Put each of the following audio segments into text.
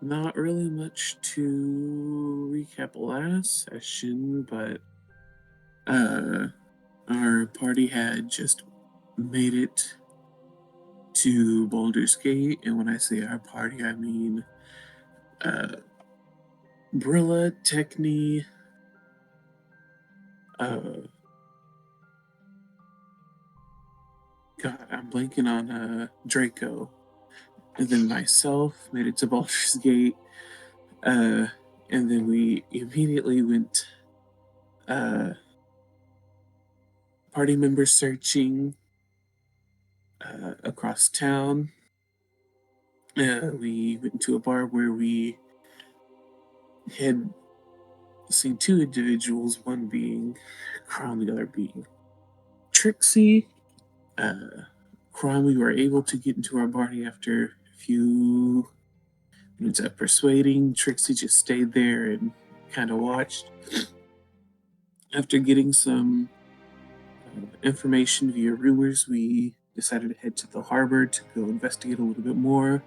Not really much to recap last session, but uh, our party had just made it to Baldur's Gate, and when I say our party, I mean uh, Brilla, Techni, uh, God, I'm blanking on Draco, and then myself made it to Baldur's Gate, uh, and then we immediately went uh, party member searching across town. We went to a bar where we had seen two individuals, one being Kron, the other being Trixie. Uh, Kron, we were able to get into our party after a few minutes of persuading. Trixie just stayed there and kind of watched. After getting some information via rumors, we decided to head to the harbor to go investigate a little bit more.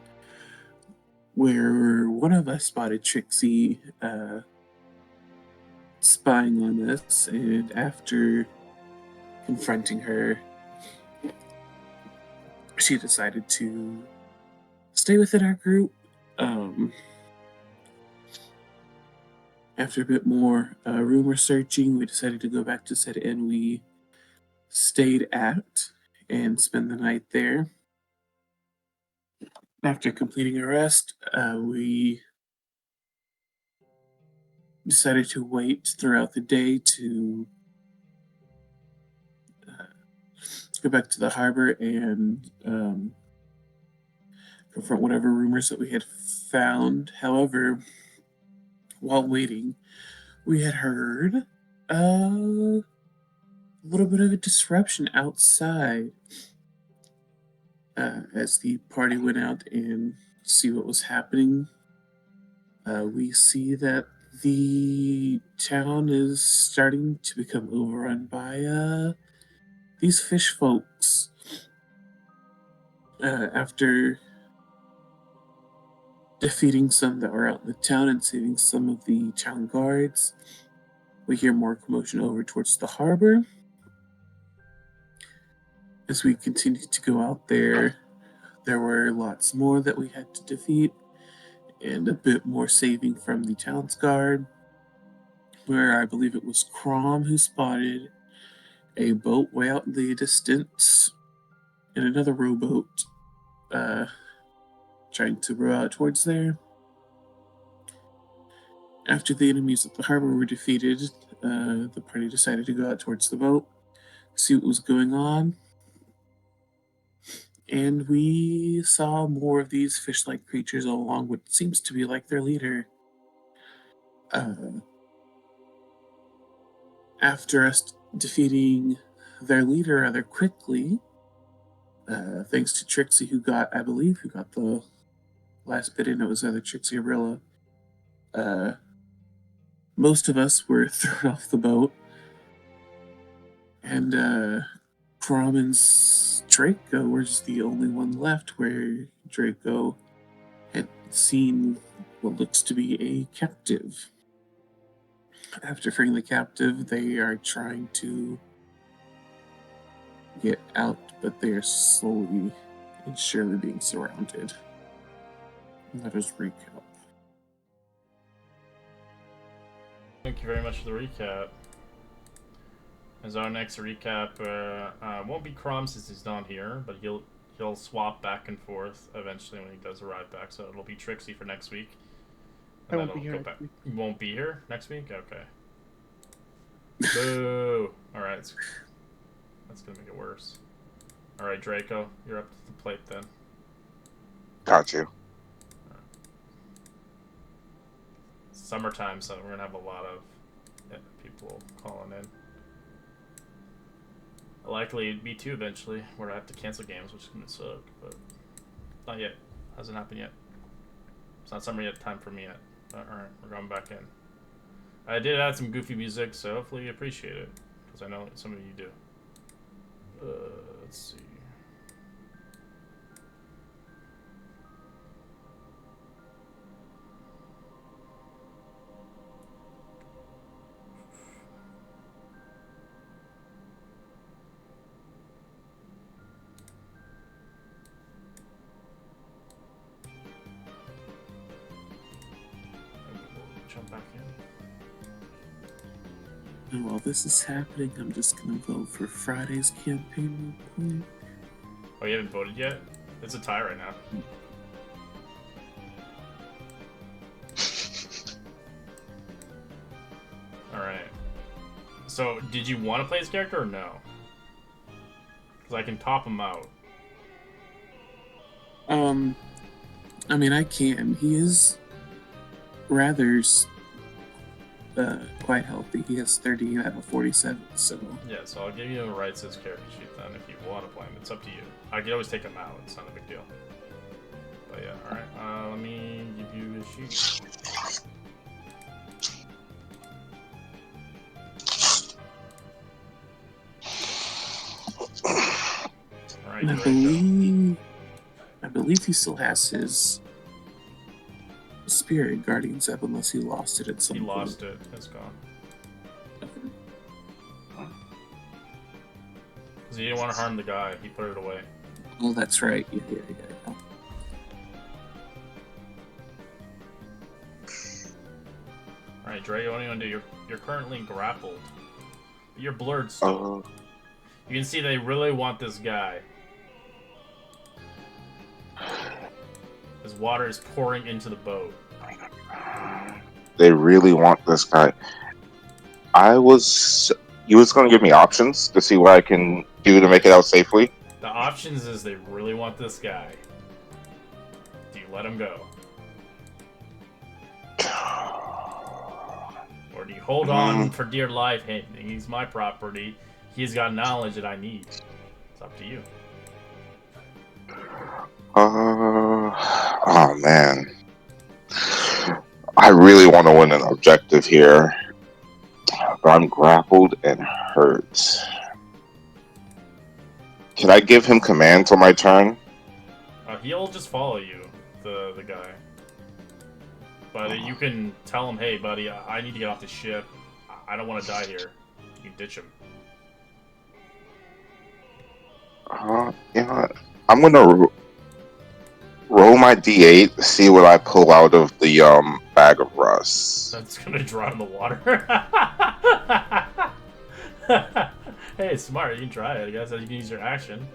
Where one of us spotted Trixie spying on us, and after confronting her, she decided to stay within our group. Um, After a bit more rumor searching, we decided to go back to said inn we stayed at and spend the night there. After completing a rest, we decided to wait throughout the day to uh, go back to the harbor and confront whatever rumors that we had found. However, while waiting, we had heard a little bit of a disruption outside as the party went out and see what was happening. We see that the town is starting to become overrun by these fish folks. After defeating some that were out in the town and saving some of the town guards, we hear more commotion over towards the harbor. As we continued to go out there, there were lots more that we had to defeat, and a bit more saving from the town's guard, where I believe it was Crom who spotted a boat way out in the distance and another rowboat uh, trying to row out towards there. After the enemies at the harbor were defeated, the party decided to go out towards the boat, see what was going on, and we saw more of these fish like creatures along what seems to be like their leader. Uh, After us defeating their leader rather quickly, thanks to Trixie, I believe, who got the last bit in, it was either Trixie or Rilla. Uh, Most of us were thrown off the boat, and Crom and Draco was the only one left, where Draco had seen what looks to be a captive. After freeing the captive, they are trying to get out, but they are slowly and surely being surrounded. Let us recap. Thank you very much for the recap. As our next recap won't be Crom since he's not here, but he'll swap back and forth eventually when he does arrive back. So it'll be Trixie for next week, I and then won't be it'll here go next back. week. You won't be here next week. Okay. Boo! All right, that's gonna make it worse. All right, Draco, you're up to the plate then. Got you. Summertime, so we're gonna have a lot of people calling in. Likely me too eventually, where I have to cancel games, which is gonna suck, but not yet. Hasn't happened yet. It's not summer yet. Time for me yet. Alright, we're going back in. I did add some goofy music, so hopefully you appreciate it, because I know some of you do. Let's see. jump back in. And while this is happening, I'm just gonna vote for Friday's campaign real quick. Oh, you haven't voted yet? It's a tie right now. Alright. So, did you want to play this character or no? Because I can top him out. I mean, I can. He is rather quite healthy. He has 30 out of 47, so... Yeah, so I'll give you a rights as character sheet then if you want to play him. It's up to you. I can always take him out. It's not a big deal. But yeah, alright. Let me give you his sheet. Alright, I believe he still has his Spirit Guardians up unless he lost it at some point. He lost it. It's gone. Because he didn't want to harm the guy. He put it away. Oh, that's right. Yeah. Alright, Dre, what do you want to do? You're currently grappled. You're blurred still. You can see they really want this guy. As water is pouring into the boat. They really want this guy. You was going to give me options to see what I can do to make it out safely? The options is they really want this guy. Do you let him go? Or do you hold on for dear life? Hey, he's my property. He's got knowledge that I need. It's up to you. Oh man. I really want to win an objective here. But I'm grappled and hurt. Can I give him command till my turn? He'll just follow you, the guy. But you can tell him, hey buddy, I need to get off the ship. I don't want to die here. You can ditch him. You know what? I'm gonna roll my D8 to see what I pull out of the bag of rust. That's gonna draw in the water. Hey, it's smart. You can try it. I guess you can use your action.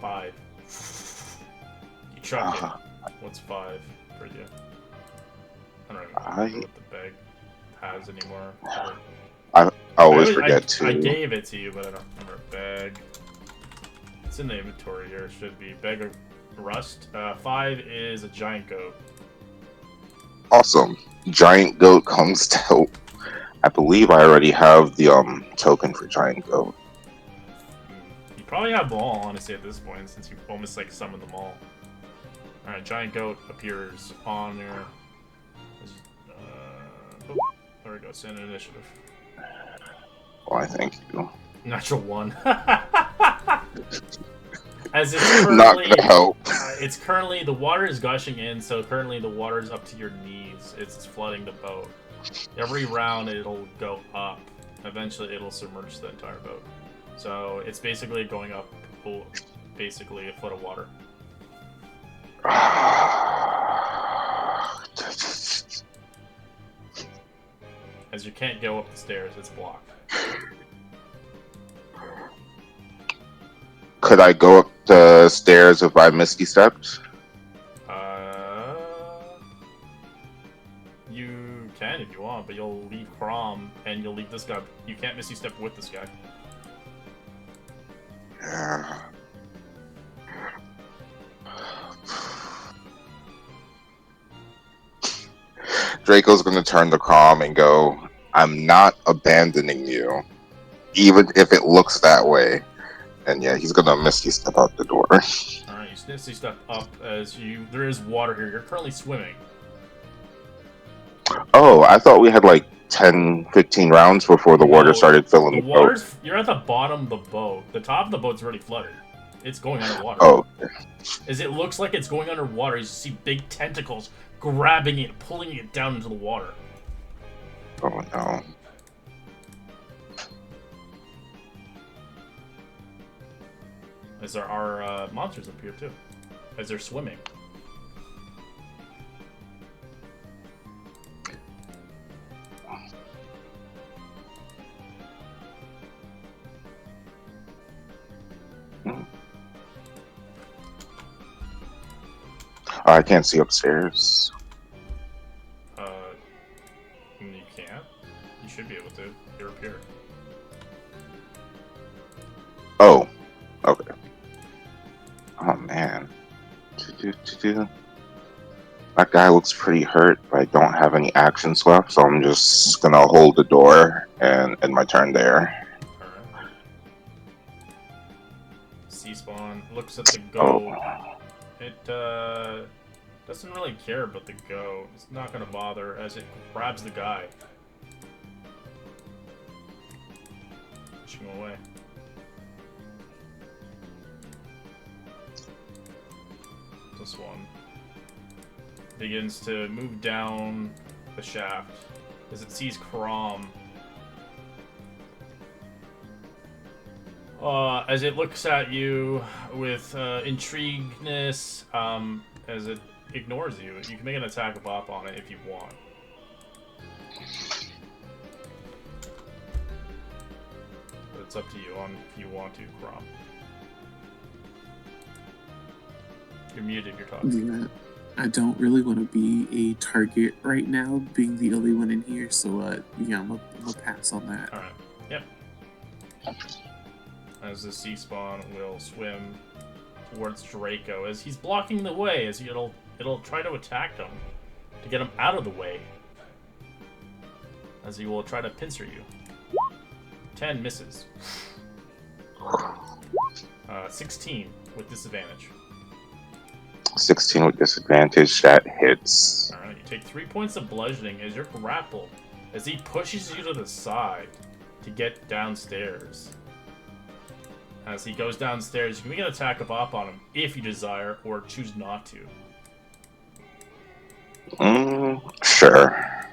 5. You chuck it. What's 5 for you? I don't even remember what the bag has anymore. I always forget to. I gave it to you, but I don't remember. Bag. It's in the inventory here. It should be. Bag of rust. 5 is a giant goat. Awesome. Giant goat comes to. I believe I already have the token for giant goat. You probably have them all, honestly, at this point, since you almost like summoned them all. Alright, giant goat appears on your. There we go. Send an initiative. Why, thank you. Natural 1. As it's currently, not gonna help. It's currently the water is gushing in, so currently the water is up to your knees. It's flooding the boat. Every round it'll go up. Eventually it'll submerge the entire boat. So it's basically going up, basically a foot of water. As you can't go up the stairs, it's blocked. Could I go up the stairs if I misty stepped? You can if you want, but you'll leave Crom and you'll leave this guy. You can't misty step with this guy. Yeah. Draco's gonna turn to Crom and go, I'm not abandoning you, even if it looks that way. And yeah, he's gonna misty step out the door. Alright, you misty step up as there is water here. You're currently swimming. Oh, I thought we had like 10, 15 rounds before the water started filling the boat. You're at the bottom of the boat. The top of the boat's already flooded. It's going underwater. Oh. As it looks like it's going underwater, you see big tentacles grabbing it, pulling it down into the water. Oh no. As there are monsters up here too. As they're swimming. I can't see upstairs. You can't. You should be able to. You're up here. Oh, okay. Oh man. That guy looks pretty hurt, but I don't have any actions left, so I'm just gonna hold the door and end my turn there. Alright. C-spawn looks at the goat. It doesn't really care about the goat. It's not gonna bother as it grabs the guy. Pushing him away. This one begins to move down the shaft as it sees Krom. As it looks at you with intrigueness, as it ignores you. You can make an attack of op on it if you want. But it's up to you on if you want to, Krom. You're muted, you're talking. Yeah, I don't really want to be a target right now, being the only one in here, so yeah, I'm gonna pass on that. Alright, yep. As the sea spawn will swim towards Draco, as he's blocking the way, as it'll try to attack him to get him out of the way. As he will try to pincer you. 10 misses. 16 with disadvantage. 16 with disadvantage, that hits. Alright, you take 3 points of bludgeoning as you're grappled, as he pushes you to the side to get downstairs. As he goes downstairs, you can make an attack of op on him if you desire, or choose not to. Sure.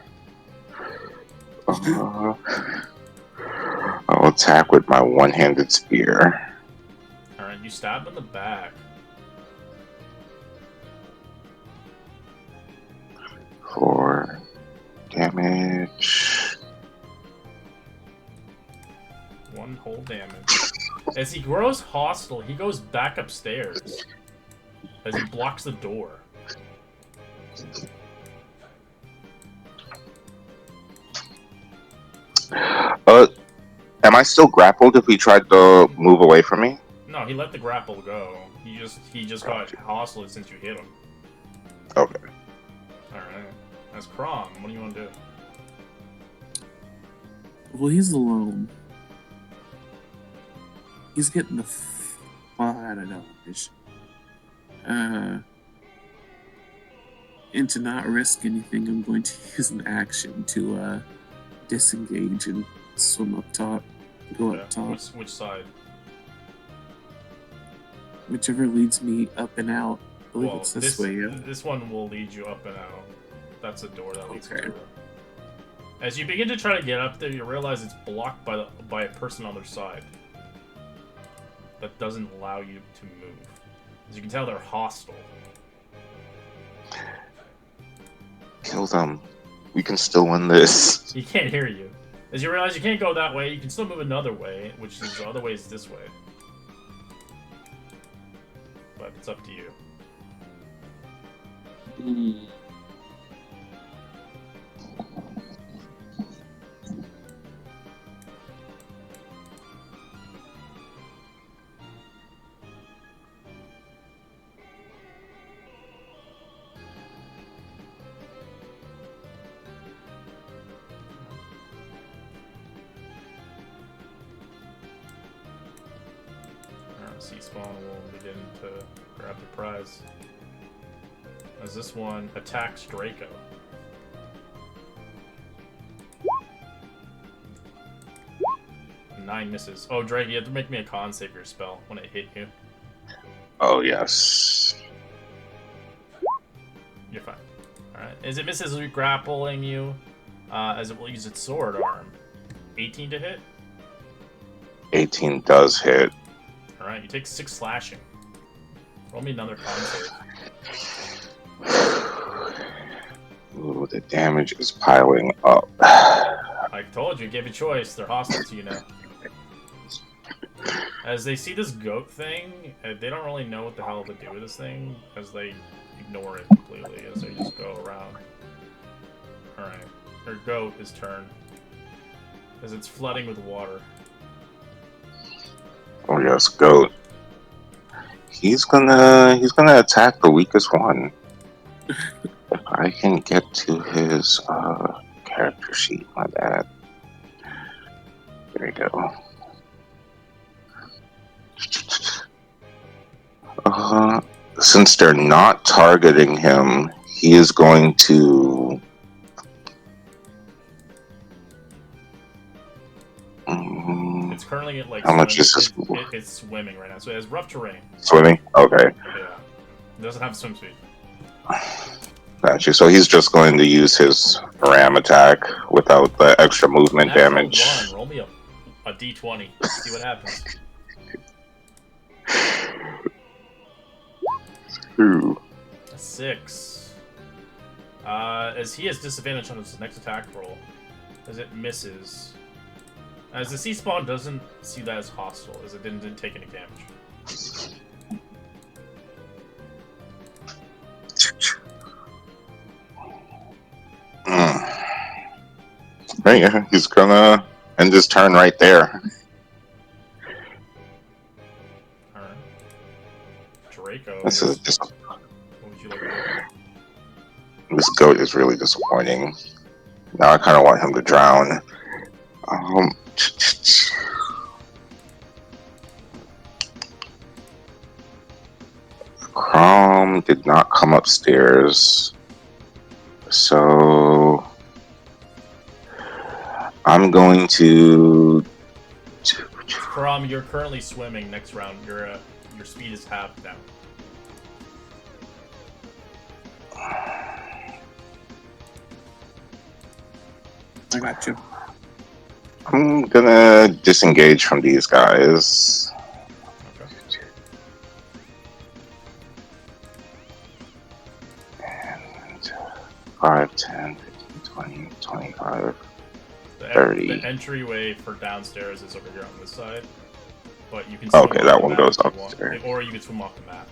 I'll attack with my one-handed spear. Alright, you stab him in the back. For damage. 1 whole damage. As he grows hostile, he goes back upstairs. As he blocks the door. Am I still grappled if he tried to move away from me? No, he let the grapple go. He just got hostile since you hit him. Okay. Alright. That's Krom. What do you want to do? Well, he's alone. He's getting the out of dodge. And to not risk anything, I'm going to use an action to disengage and swim up top. Go up top. Which side? Whichever leads me up and out. I believe it's this way, yeah. This one will lead you up and out. That's a door that leads Okay. through. As you begin to try to get up there, you realize it's blocked by a person on their side. That doesn't allow you to move. As you can tell, they're hostile. Kill them. We can still win this. He can't hear you. As you realize you can't go that way, you can still move another way, which is the other way is this way. But it's up to you. C-spawn will begin to grab the prize. As this one attacks Draco. Nine misses. Oh, Draco, you have to make me a con save your spell when it hit you. Oh, yes. You're fine. Alright. As it misses grappling you, as it will use its sword arm. 18 to hit? 18 does hit. Alright, you take 6 slashing. Roll me another con save. Ooh, the damage is piling up. I told you, gave you a choice. They're hostile to you now. As they see this goat thing, they don't really know what the hell to do with this thing, as they ignore it completely, so you just go around. Alright. Or goat is turn. As it's flooding with water. Oh yes, goat. He's gonna attack the weakest one. If I can get to his character sheet, my bad. There we go. Since they're not targeting him, he is going to. It's currently at, like, how much is this? It's swimming right now, so it has rough terrain. Swimming? Okay. Yeah. It doesn't have swim speed. Gotcha. So he's just going to use his ram attack without the extra movement damage. One. Roll me a d20. See what happens. Ooh. A 6. As he has disadvantage on his next attack roll, as it misses. As the sea spawn doesn't see that as hostile, as it didn't take any damage. Right, yeah, he's gonna end his turn right there. Alright. Draco. This is just, What would you like to do? this goat is really disappointing. Now I kind of want him to drown. Crom did not come upstairs, so I'm going to. Karam, you're currently swimming next round. Your speed is halved now. I got you. I'm gonna disengage from these guys. Okay. And 5, 10, 15, 20, 25, The 30. The entryway for downstairs is over here on this side. But you can swim Okay, off that the one map goes if you up want. there. Or you can swim off the map.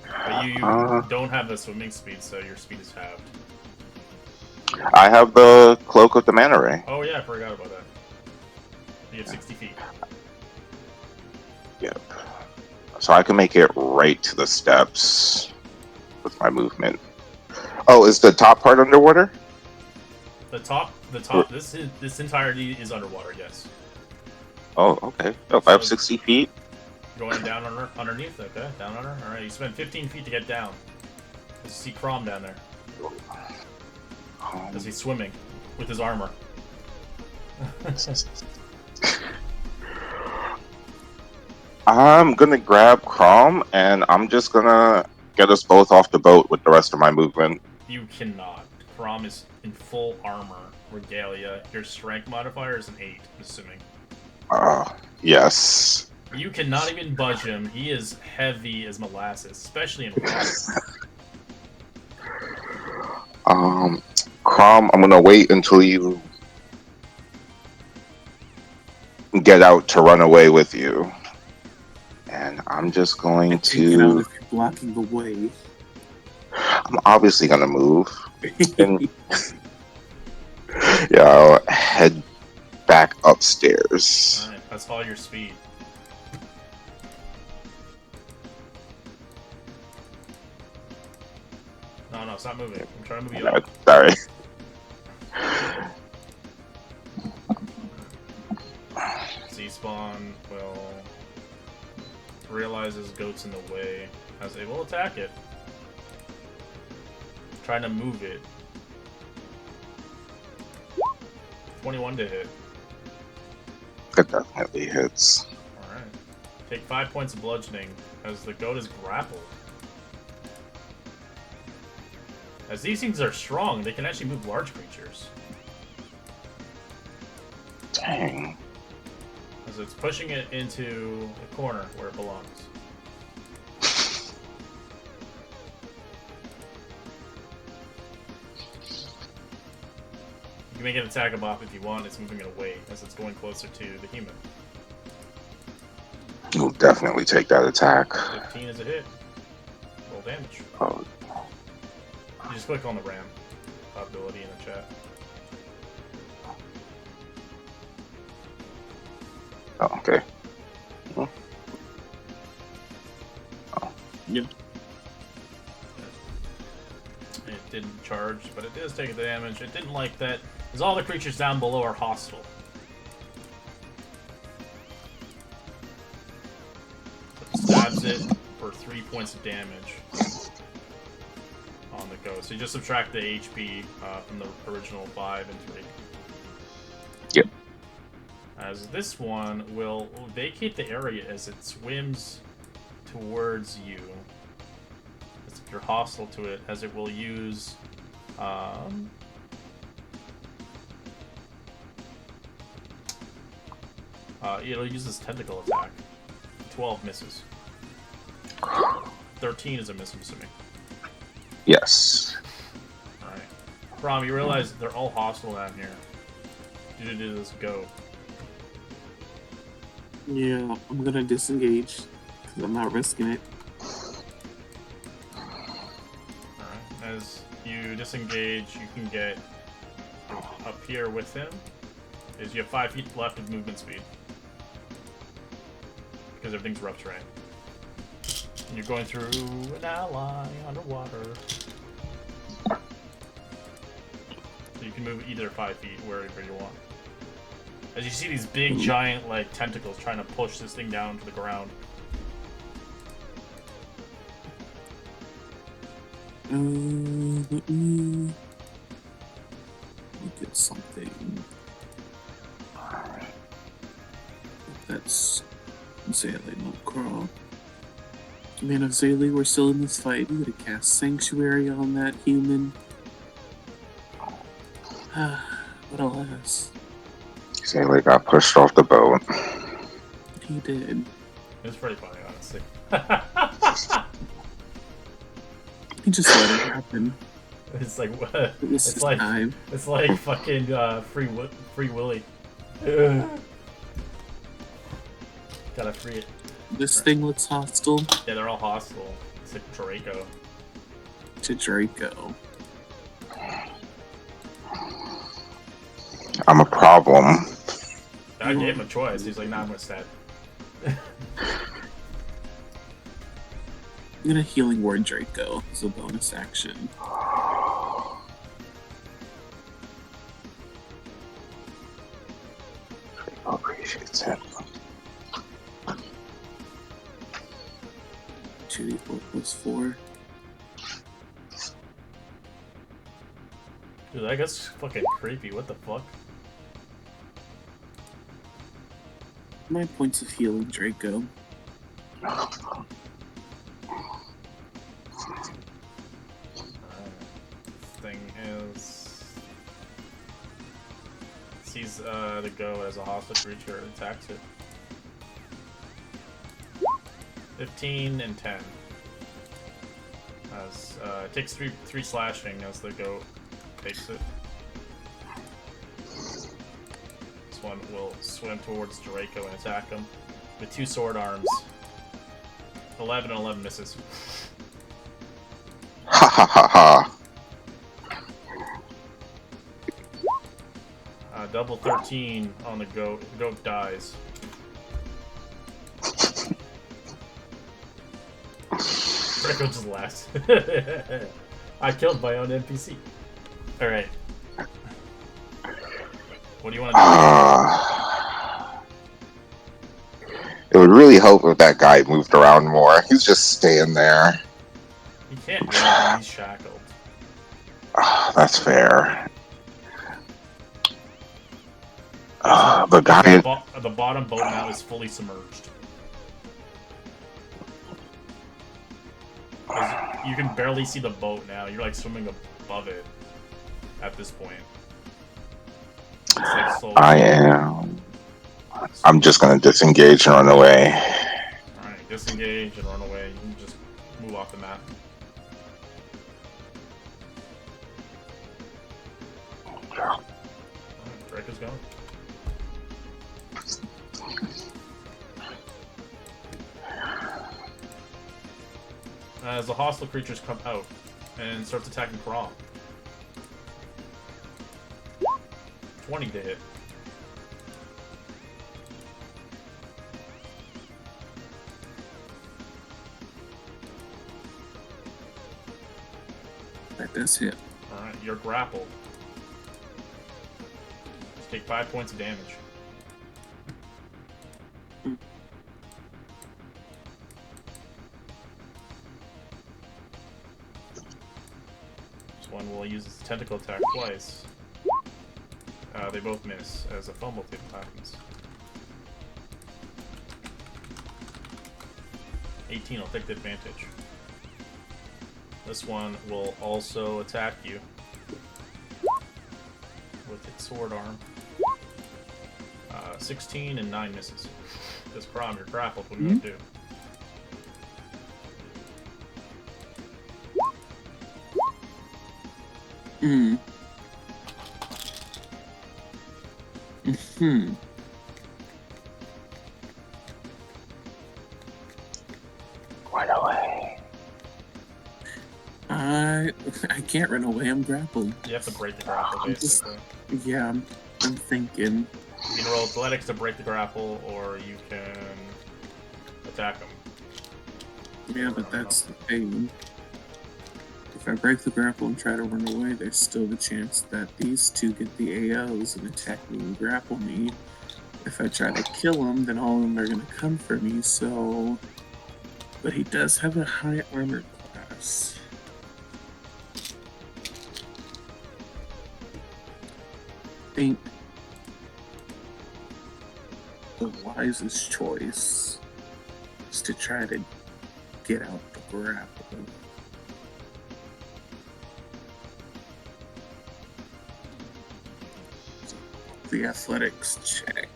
But you don't have the swimming speed, so your speed is halved. I have the Cloak of the Manta Ray. Oh yeah, I forgot about that. You have 60 feet. Yep. So I can make it right to the steps with my movement. Oh, is the top part underwater? The top. This entirety is underwater. Yes. Oh, okay. Oh, I have 60 feet. Going down underneath. Okay, down under. All right, you spend 15 feet to get down. You see Crom down there as he's swimming with his armor. I'm gonna grab Crom and I'm just gonna get us both off the boat with the rest of my movement. You cannot. Crom is in full armor, regalia. Your strength modifier is an 8, assuming. Yes. You cannot even budge him. He is heavy as molasses, especially in water. Crom, I'm gonna wait until you get out to run away with you. And I'm just going Take it out if you're blocking the way. I'm obviously gonna move. And yeah, I'll head back upstairs. Alright, that's all your speed. No, stop moving. I'm trying to move you up. Sorry. Z-spawn will realizes goat's in the way as they will attack it. Trying to move it. 21 to hit. That definitely hits. Alright. Take 5 points of bludgeoning as the goat is grappled. As these things are strong, they can actually move large creatures. Dang. As it's pushing it into the corner where it belongs. You can make an attack of off if you want. It's moving it away as it's going closer to the human. You'll definitely take that attack. 15 is a hit. Roll damage. Oh, You just click on the RAM ability in the chat. okay. Yeah. It didn't charge, but it does take the damage. It didn't like that, because all the creatures down below are hostile. It stabs it for 3 points of damage on the go. So you just subtract the HP from the original 5 and 3. Yep. As this one will vacate the area as it swims towards you. As if you're hostile to it, as it will use it'll use this tentacle attack. 12 misses. 13 is a miss, I'm assuming. Yes. Alright. Brom, you realize they're all hostile down here. Due to this go. Yeah, I'm gonna disengage because I'm not risking it. Alright. As you disengage, you can get up here with him. Is you have 5 feet left of movement speed. Because everything's rough terrain. And you're going through an ally underwater. So you can move either 5 feet wherever you want. As you see these big giant like tentacles trying to push this thing down to the ground. Let me look at something. That's Zaylee, not Crawl. Man, if Zaylee were still in this fight, we would have cast Sanctuary on that human. But alas. Zaylee got pushed off the boat. He did. It was pretty funny, honestly. He just let it happen. It's like what? This is time. It's like fucking free Willy. Gotta free it. This thing looks hostile Yeah, they're all hostile. It's like Draco. to Draco. I'm a problem. I gave him a choice. He's like, nah, I'm gonna stab. I'm gonna Healing Word Draco as a bonus action. Appreciates it. 2d4 plus 4. Dude, that guy's fucking creepy. What the fuck? My points of healing, Draco. Thing is, sees the go as a hostile creature and attacks it. 15 and 10. As it takes three slashing as the goat takes it. This one will swim towards Draco and attack him with 2 sword arms. 11 and 11 misses. Ha ha ha ha. Double 13 on the goat. The goat dies. Draco just laughs. I killed my own NPC. Alright. What do you want to do? It would really help if that guy moved around more. He's just staying there. He can't do anything, he's shackled. That's fair. The guy. The bottom boat now is fully submerged. You can barely see the boat now. You're like swimming above it at this point. It's like slowly. I am. I'm just gonna disengage and run away. Alright, disengage and run away. You can just move off the map. Alright, Draco's going. as the hostile creatures come out and starts attacking Krom. 20 to hit. That does hit. Alright, you're grappled. Just take 5 points of damage. This one will use its tentacle attack twice. They both miss as a fumble tip happens. 18 will take the advantage. This one will also attack you with its sword arm. 16 and 9 misses. This Krom, you're grappled. What do you want to do? Run away. I can't run away. I'm grappled. You have to break the grapple, basically. Yeah, I'm thinking. You can roll athletics to break the grapple, or you can attack them. Yeah, but that's the thing. If I break the grapple and try to run away, there's still the chance that these two get the AOs and attack me and grapple me. If I try to kill them, then all of them are going to come for me, so... But he does have a high armor class. I think the wisest choice is to try to get out the grapple. The athletics check.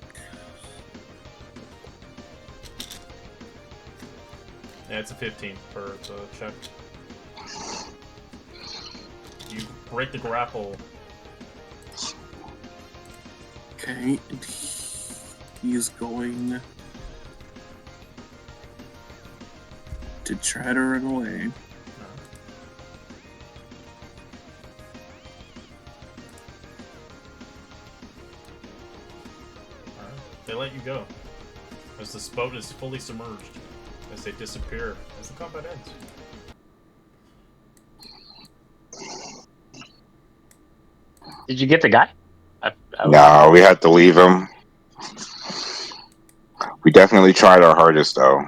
Yeah, it's a 15 for the check. You break the grapple. Okay, and he's going to try to run away. They let you go as this boat is fully submerged, as they disappear as the combat ends. Did you get the guy? No, we had to leave him. We definitely tried our hardest, though.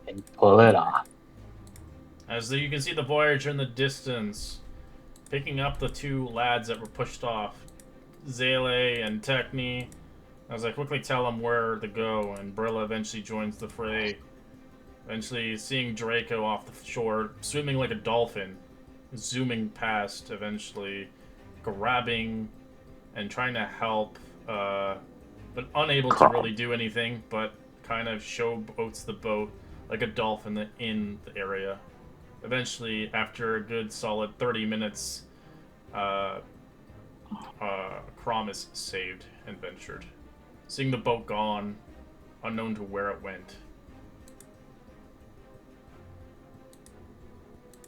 And pull it off. As you can see the Voyager in the distance, picking up the two lads that were pushed off, Zele and Techni, as I quickly tell them where to go, and Brilla eventually joins the fray. Eventually seeing Draco off the shore, swimming like a dolphin, zooming past, eventually grabbing and trying to help, but unable to really do anything, but kind of showboats the boat like a dolphin in the area. Eventually, after a good solid 30 minutes, Krom is saved and ventured. Seeing the boat gone, unknown to where it went.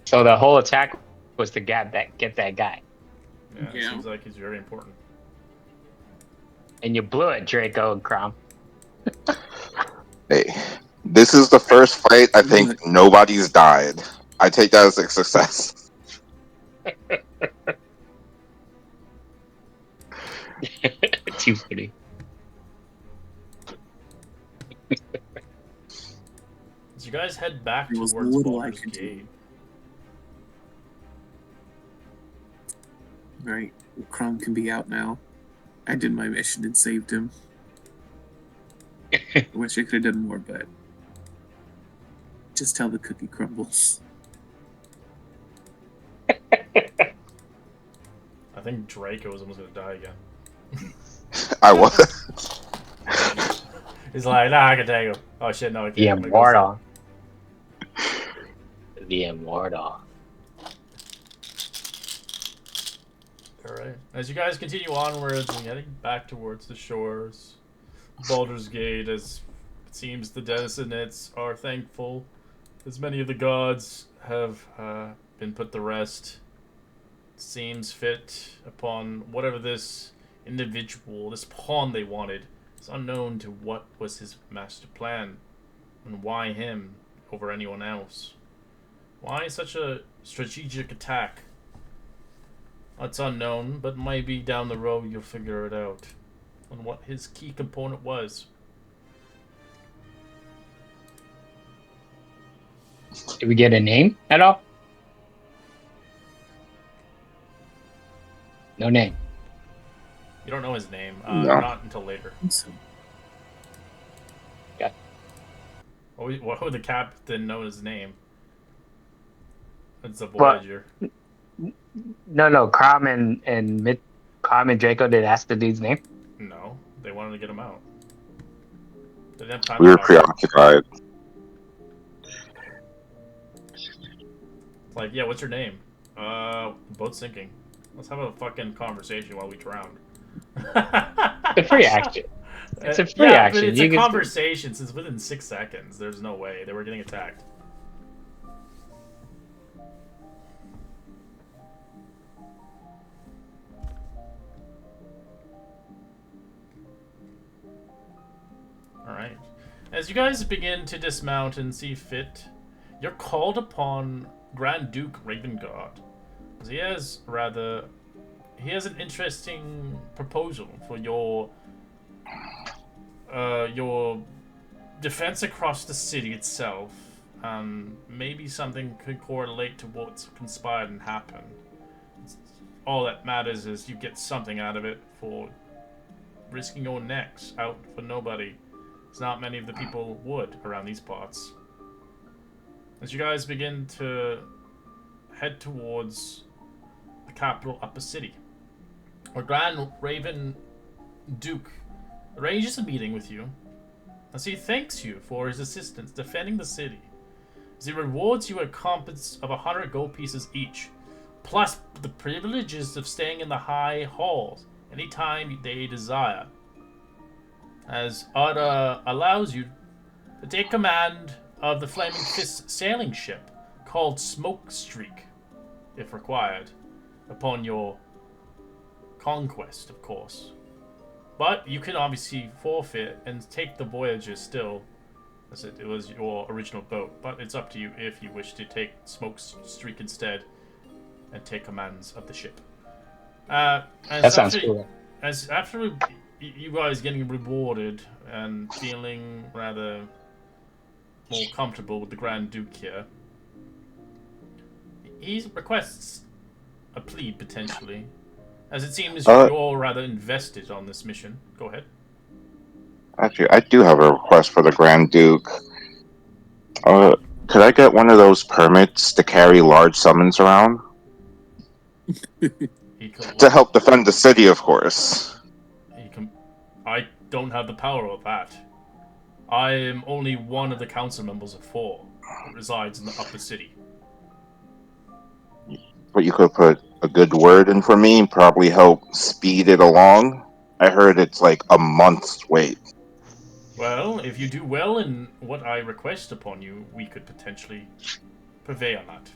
So the whole attack was to get that guy. Yeah, it seems like he's very important. And you blew it, Draco and Krom. Hey, this is the first fight I think nobody's died. I take that as a success. Too funny. As you guys head back towards Baldur's Gate. Right, Krom can be out now. I did my mission and saved him. I wish I could have done more, but just tell the cookie crumbles. I think Draco was almost gonna die again. I was. He's like, nah, I can take him. Oh shit, no, I The can't. immortal. The immortal. Alright. As you guys continue onwards and heading back towards the shores, Baldur's Gate is It seems the designates are thankful, as many of the gods have been put to rest. It seems fit upon whatever this individual, this pawn they wanted, is unknown to what was his master plan, and why him over anyone else. Why such a strategic attack? It's unknown, but maybe down the road you'll figure it out on what his key component was. Did we get a name at all? No name. You don't know his name, No. not until later. So, What would the captain know his name? It's a What? Voyager. No. Crom and Draco did ask the dude's name. No, they wanted to get him out. They didn't have time We to were talk to him. preoccupied. It's like, yeah, what's your name? Boat's sinking. Let's have a fucking conversation while we drown. It's a free action. It's a free yeah, action. but it's You a can- conversation since within 6 seconds. There's no way. They were getting attacked. Alright. As you guys begin to dismount and see fit, you're called upon Grand Duke Ravengard. As he has an interesting proposal for your defense across the city itself. Maybe something could correlate to what's conspired and happened. All that matters is you get something out of it for risking your necks out for nobody. It's not many of the people would around these parts. As you guys begin to head towards the capital Upper City, where Grand Raven Duke arranges a meeting with you, as he thanks you for his assistance defending the city, as he rewards you a compass of 100 gold pieces each, plus the privileges of staying in the high halls anytime they desire, as Ada allows you to take command of the Flaming Fist sailing ship called Smoke Streak, if required, upon your conquest, of course. But you can obviously forfeit and take the Voyager still, as it was your original boat. But it's up to you if you wish to take Smoke Streak instead and take commands of the ship. That sounds cool. As after you guys getting rewarded and feeling rather more comfortable with the Grand Duke here, he requests a plea potentially, as it seems you're all rather invested on this mission. Go ahead. Actually, I do have a request for the Grand Duke. Could I get one of those permits to carry large summons around? To help defend the city, of course. I don't have the power of that. I am only one of the council members of 4 that resides in the Upper City. But you could put a good word in for me and probably help speed it along. I heard it's like a month's wait. Well, if you do well in what I request upon you, we could potentially purvey on that.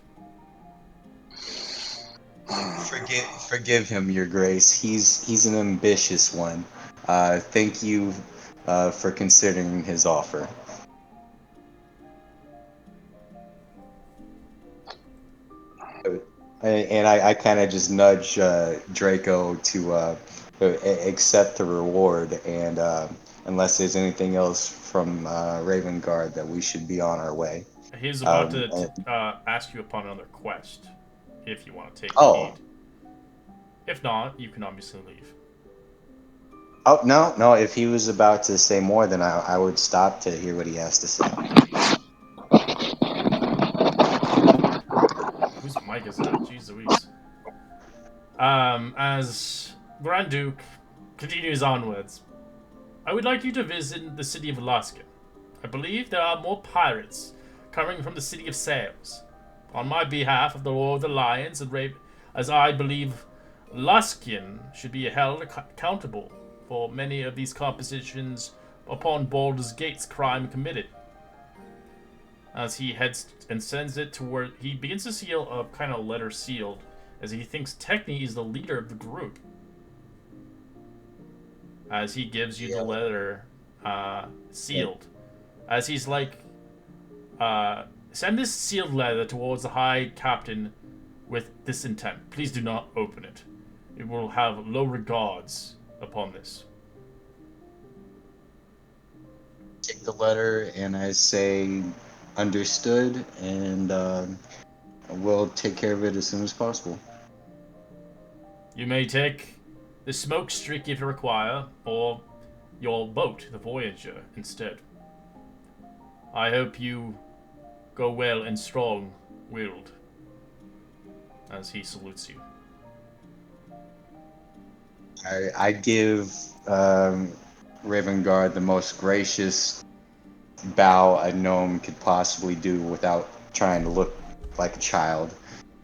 Forgive him, Your Grace. He's an ambitious one. Thank you for considering his offer. And I kind of just nudge Draco to accept the reward, and unless there's anything else from Ravengard, that we should be on our way. He's about to ask you upon another quest, if you want to take heed. If not, you can obviously leave. Oh, no, if he was about to say more, then I would stop to hear what he has to say. Whose mic is that? Jeez Louise. As Grand Duke continues onwards, I would like you to visit the city of Luskin. I believe there are more pirates coming from the city of Sails. On my behalf of the Lord of the Lions and Raven, as I believe Luskin should be held accountable for many of these compositions upon Baldur's Gate's crime committed. As he heads and sends it toward, he begins to seal a kind of letter sealed, as he thinks Techni is the leader of the group. As he gives you the letter sealed, as he's like, send this sealed letter towards the High Captain with this intent. Please do not open it. It will have low regards upon this. Take the letter and I say, understood, and we'll take care of it as soon as possible. You may take the smoke streak if you require, or your boat, the Voyager, instead. I hope you go well and strong-willed, as he salutes you. I give Ravengard the most gracious bow a gnome could possibly do without trying to look like a child.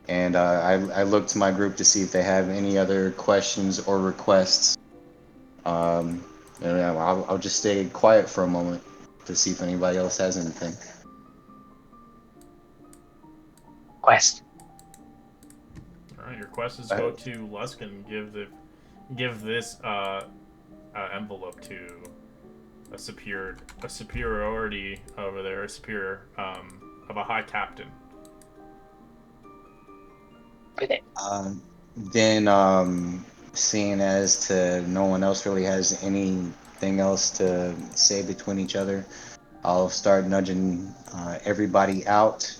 And I look to my group to see if they have any other questions or requests. And I'll just stay quiet for a moment to see if anybody else has anything. Quest. Alright, your quest is go to Lusk and give this envelope to a superiority over there, a superior of a high captain. Then seeing as to no one else really has anything else to say between each other, I'll start nudging everybody out.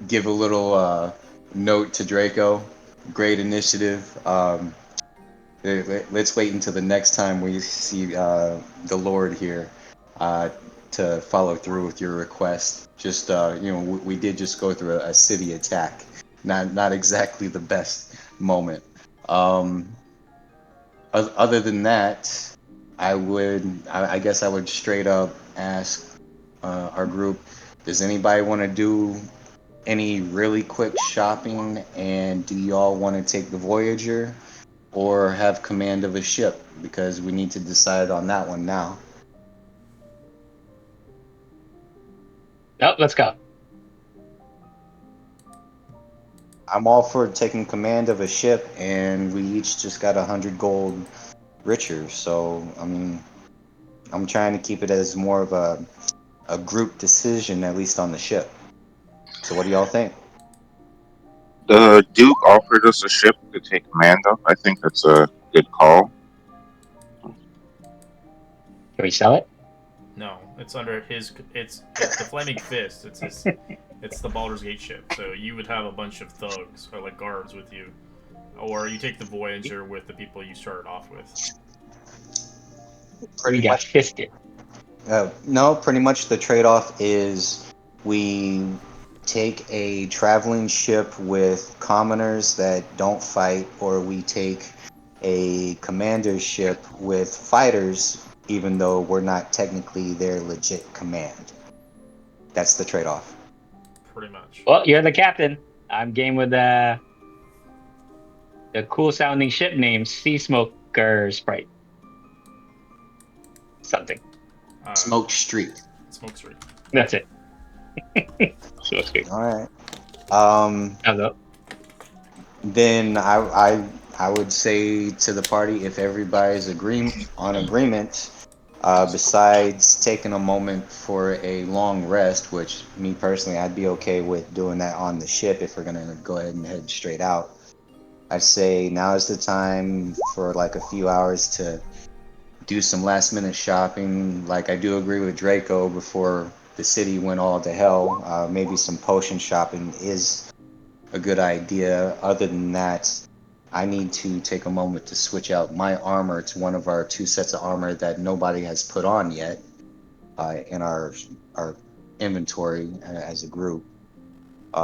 Give a little note to Draco. Great initiative. Let's wait until the next time we see the Lord here to follow through with your request. Just we did just go through a city attack. Not exactly the best moment. Other than that, I guess I would straight up ask our group, does anybody want to do any really quick shopping, and do y'all want to take the Voyager or have command of a ship? Because we need to decide on that one now. Nope, let's go. I'm all for taking command of a ship, and we each just got 100 gold richer. So, I mean, I'm trying to keep it as more of a group decision, at least on the ship. So what do y'all think? The Duke offered us a ship to take command of. I think that's a good call. Can we sell it? No, it's under his. It's the Flaming Fist. It's his. It's the Baldur's Gate ship. So you would have a bunch of thugs or like guards with you, or you take the Voyager with the people you started off with. We got fisted. No, pretty much the trade-off is we take a traveling ship with commoners that don't fight, or we take a commander ship with fighters, even though we're not technically their legit command. That's the trade-off. Pretty much. Well, you're the captain. I'm game with the cool sounding ship name, Sea Smoker Sprite. Something. Smoke Street. Smoke Street. That's it. Smoke Street. All right. Hello. Then I would say to the party, if everybody's agreement, besides taking a moment for a long rest, which me personally, I'd be okay with doing that on the ship if we're gonna go ahead and head straight out. I'd say now is the time for like a few hours to do some last minute shopping. Like, I do agree with Draco, before the city went all to hell, maybe some potion shopping is a good idea. Other than that, I need to take a moment to switch out my armor to one of our 2 sets of armor that nobody has put on yet in our inventory as a group. What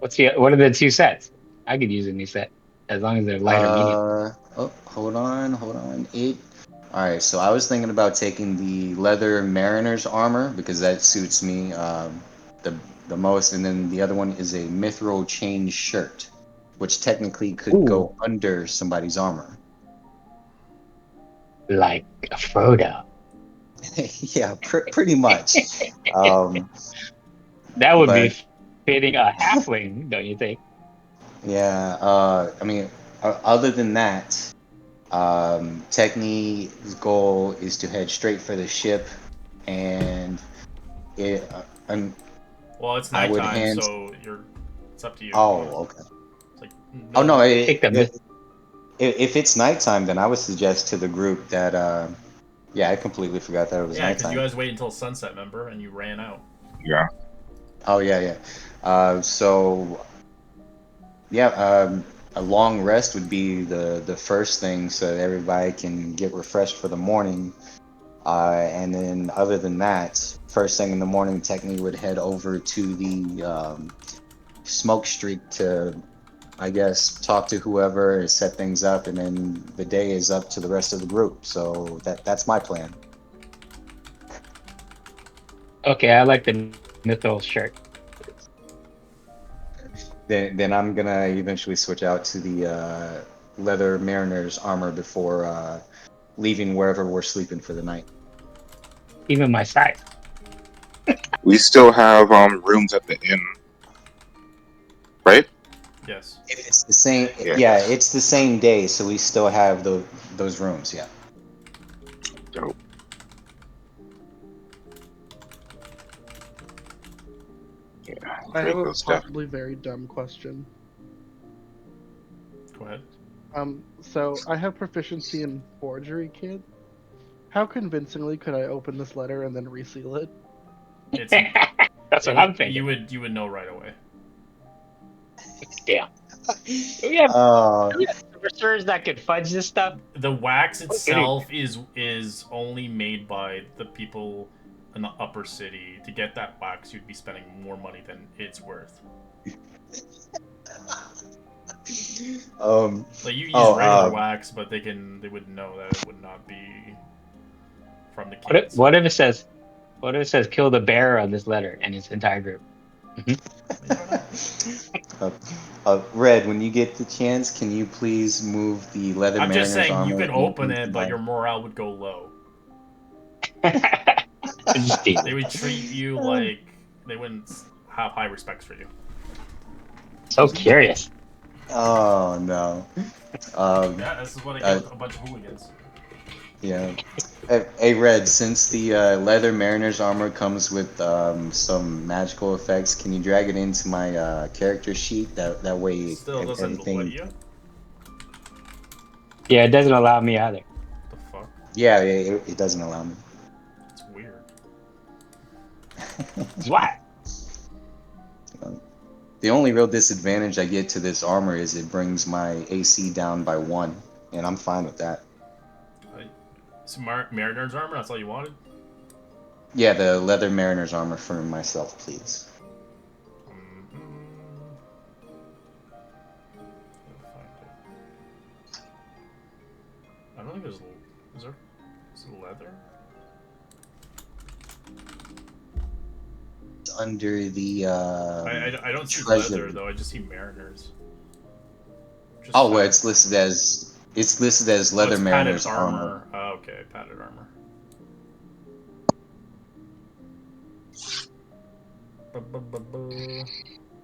are the 2 sets? I could use a new set as long as they're light or medium. Oh, hold on. 8. All right, so I was thinking about taking the leather mariner's armor because that suits me the most, and then the other one is a mithril chain shirt, which technically could go under somebody's armor. Like a Frodo. Yeah, pretty much. That would But be fitting a halfling, don't you think? yeah, I mean, other than that, Techni's goal is to head straight for the ship, and it, Well, it's I would nighttime, hand. so it's up to you if you want. Oh, okay. It's like Oh middle no, of the Take the myth. if it's nighttime, then I would suggest to the group that. Yeah, I completely forgot that it was yeah, because you nighttime. guys wait until sunset, remember, and you ran out. Yeah. Oh yeah, yeah. So yeah, a long rest would be the first thing, so that everybody can get refreshed for the morning. And then other than that, first thing in the morning, Techni would head over to the smoke streak to, I guess, talk to whoever, set things up, and then the day is up to the rest of the group. So that's my plan. Okay, I like the mythos shirt. Then I'm gonna eventually switch out to the leather mariner's armor before leaving wherever we're sleeping for the night. Even my size. We still have rooms at the inn, right? Yes. If it's the same, Yeah. yeah, it's the same day, so we still have those rooms. Yeah. Dope. Yeah. I have a Draco's stuff. possibly very dumb question. Go ahead. So I have proficiency in forgery, kid. How convincingly could I open this letter and then reseal it? It's That's what I'm thinking. you would know right away. Damn. Do we have Uh, sorcerers that could fudge this stuff? The wax What could it- itself is only made by the people in the upper city. To get that wax, you'd be spending more money than it's worth. Like you use regular wax, but they would know that it would not be from the kids. What if it says? What if it says kill the bearer of this letter and its entire group? Red, when you get the chance, can you please move the leather I'm just mariner's saying you armor could open into it, but my- your morale would go low. Just steal They it. would treat you like they wouldn't have high respects for you. So curious. Oh no. Yeah, this is what I get with a bunch of hooligans. Yeah. Hey, Red, since the leather mariner's armor comes with some magical effects, can you drag it into my character sheet? That way Still doesn't let everything. you. Yeah, it doesn't allow me either. The fuck? Yeah, it doesn't allow me. It's weird. What? The only real disadvantage I get to this armor is it brings my AC down by 1, and I'm fine with that. Some Mariner's armor. That's all you wanted. Yeah, the leather mariner's armor for myself, please. I don't think there's. Is there? Is it leather? It's under the. I don't see treasure. leather though. I just see Mariners. Just Oh, well, padded- it's listed as leather it's mariner's padded armor. Oh, okay, padded armor.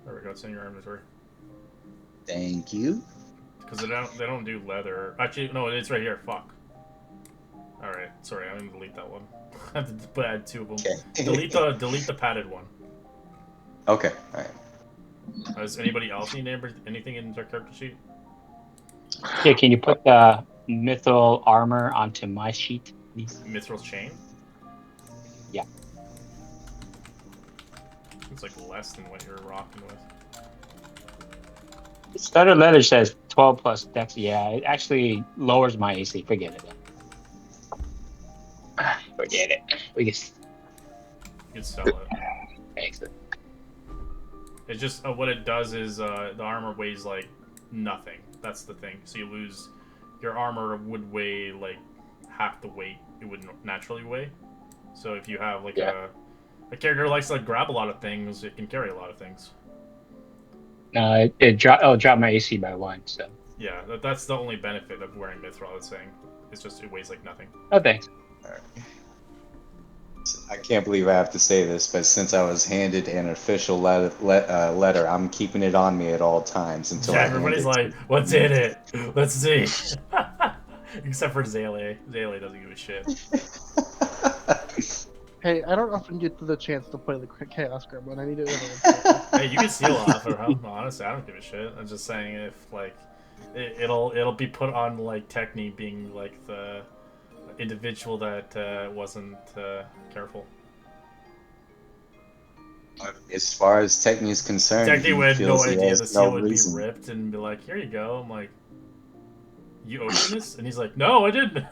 There we go. It's in your inventory. Thank you. Because they don't do leather. Actually, no, it's right here. Fuck. All right, sorry, I'm gonna delete that one. I have to add 2 of them. Okay. delete the padded one. Okay. All right. Does anybody else need anything in their character sheet? Yeah, can you put the mythal armor onto my sheet, please? Mithril's chain? Yeah. It's like less than what you're rocking with. Studded leather says 12 plus dex. Yeah, it actually lowers my AC. Forget it. Forget it. We just You can sell it. excellent. It's just what it does is the armor weighs like nothing. That's the thing. So you lose your armor would weigh like half the weight it would naturally weigh. So if you have like a character who likes to like grab a lot of things, it can carry a lot of things. It'll drop my AC by 1. So Yeah, that's the only benefit of wearing Mithril, I was saying. It's just it weighs like nothing. Oh, thanks. I can't believe I have to say this, but since I was handed an official letter, I'm keeping it on me at all times until Yeah, I hand everybody's it like, to "What's in it? Let's see." Except for Zele. Zele doesn't give a shit. Hey, I don't often get the chance to play the Chaos Gremlin. I need everyone to play. Hey, you can steal off of him. Honestly, I don't give a shit. I'm just saying if like it'll be put on like Techni being like the individual that wasn't careful. As far as Techni is concerned, Techni he had no feels he idea the has no seal would be reason. ripped and be like, "Here you go." I'm like, "You open this?" And he's like, "No, I didn't."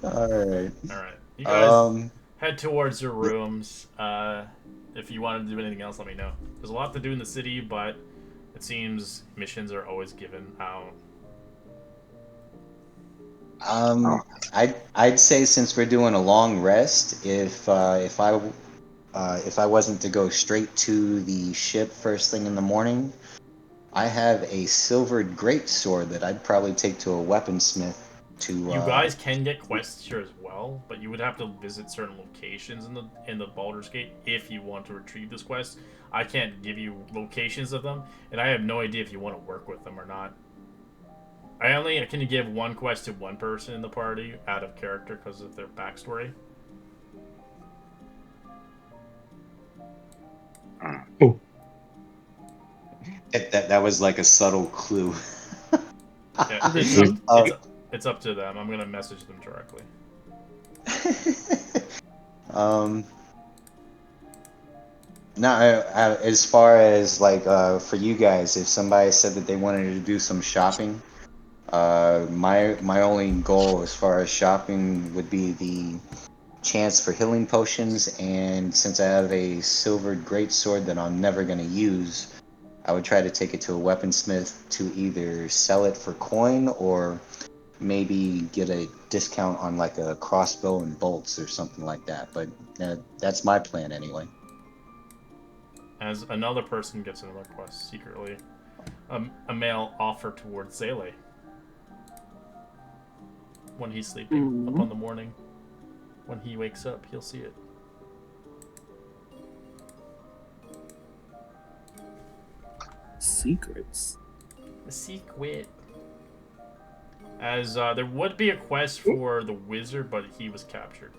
All right. All right, you guys Um, head towards your rooms. If you want to do anything else, let me know. There's a lot to do in the city, but it seems missions are always given out. um, I'd say since we're doing a long rest, if I wasn't to go straight to the ship first thing in the morning, I have a silvered greatsword that I'd probably take to a weaponsmith to. You guys can get quests here as well, but you would have to visit certain locations in the Baldur's Gate if you want to retrieve this quest. I can't give you locations of them, and I have no idea if you want to work with them or not. I can give one quest to one person in the party out of character because of their backstory. That was like a subtle clue. Yeah, Is it it's up to them. I'm gonna message them directly. um. Now, as far as like for you guys, if somebody said that they wanted to do some shopping, my only goal as far as shopping would be the chance for healing potions, and since I have a silvered greatsword that I'm never gonna use, I would try to take it to a weaponsmith to either sell it for coin or maybe get a discount on like a crossbow and bolts or something like that. But that's my plan anyway. As another person gets another quest secretly, a mail offer towards Zele when he's sleeping up on the morning. When he wakes up, he'll see it. Secrets. A secret. As there would be a quest for the wizard, but he was captured.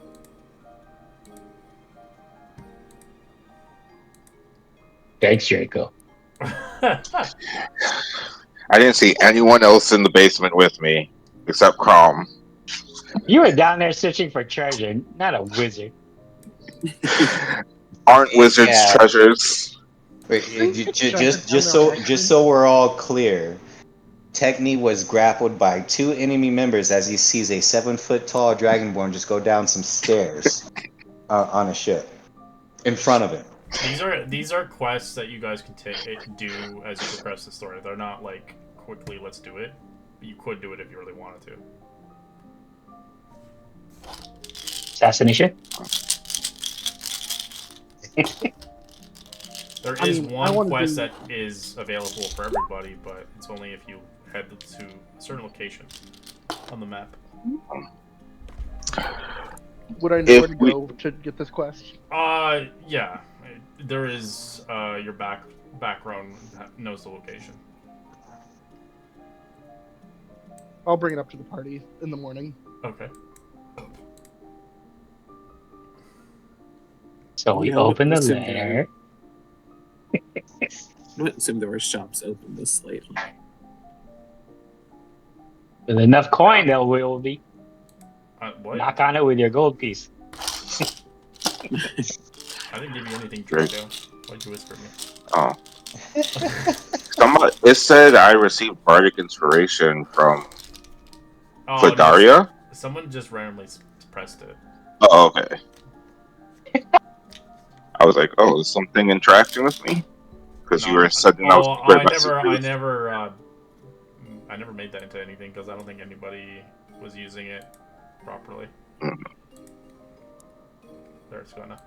Thanks, Draco. I didn't see anyone else in the basement with me except Crom. You were down there searching for treasure, not a wizard. Aren't wizards Yeah. treasures? Wait, Treasure just down there, so actually. we're all clear, Techni was grappled by two enemy members as he sees a 7 foot tall dragonborn just go down some stairs on a ship in front of him. These are quests that you guys can do as you progress the story. They're not like quickly let's do it. But you could do it if you really wanted to. Assassination? There I is mean, I one wanna quest do- that is available for everybody, but it's only if you head to a certain location on the map. Would I know where to go to get this quest? Yeah. There is your background knows the location. I'll bring it up to the party in the morning. Okay. So we Yeah, open the assume letter. I would assume there were shops open this late. With enough coin, there will be. What? Knock on it with your gold piece. I didn't give you anything, Great. Draco. Why'd you whisper me? Oh. It said I received bardic inspiration from Oh, no. Vidaria. Someone just randomly pressed it. Oh, okay. I was like, oh, is something interacting with me? Because you were sending out secret messages. I never made that into anything because I don't think anybody was using it properly. Mm. There, it's gone now.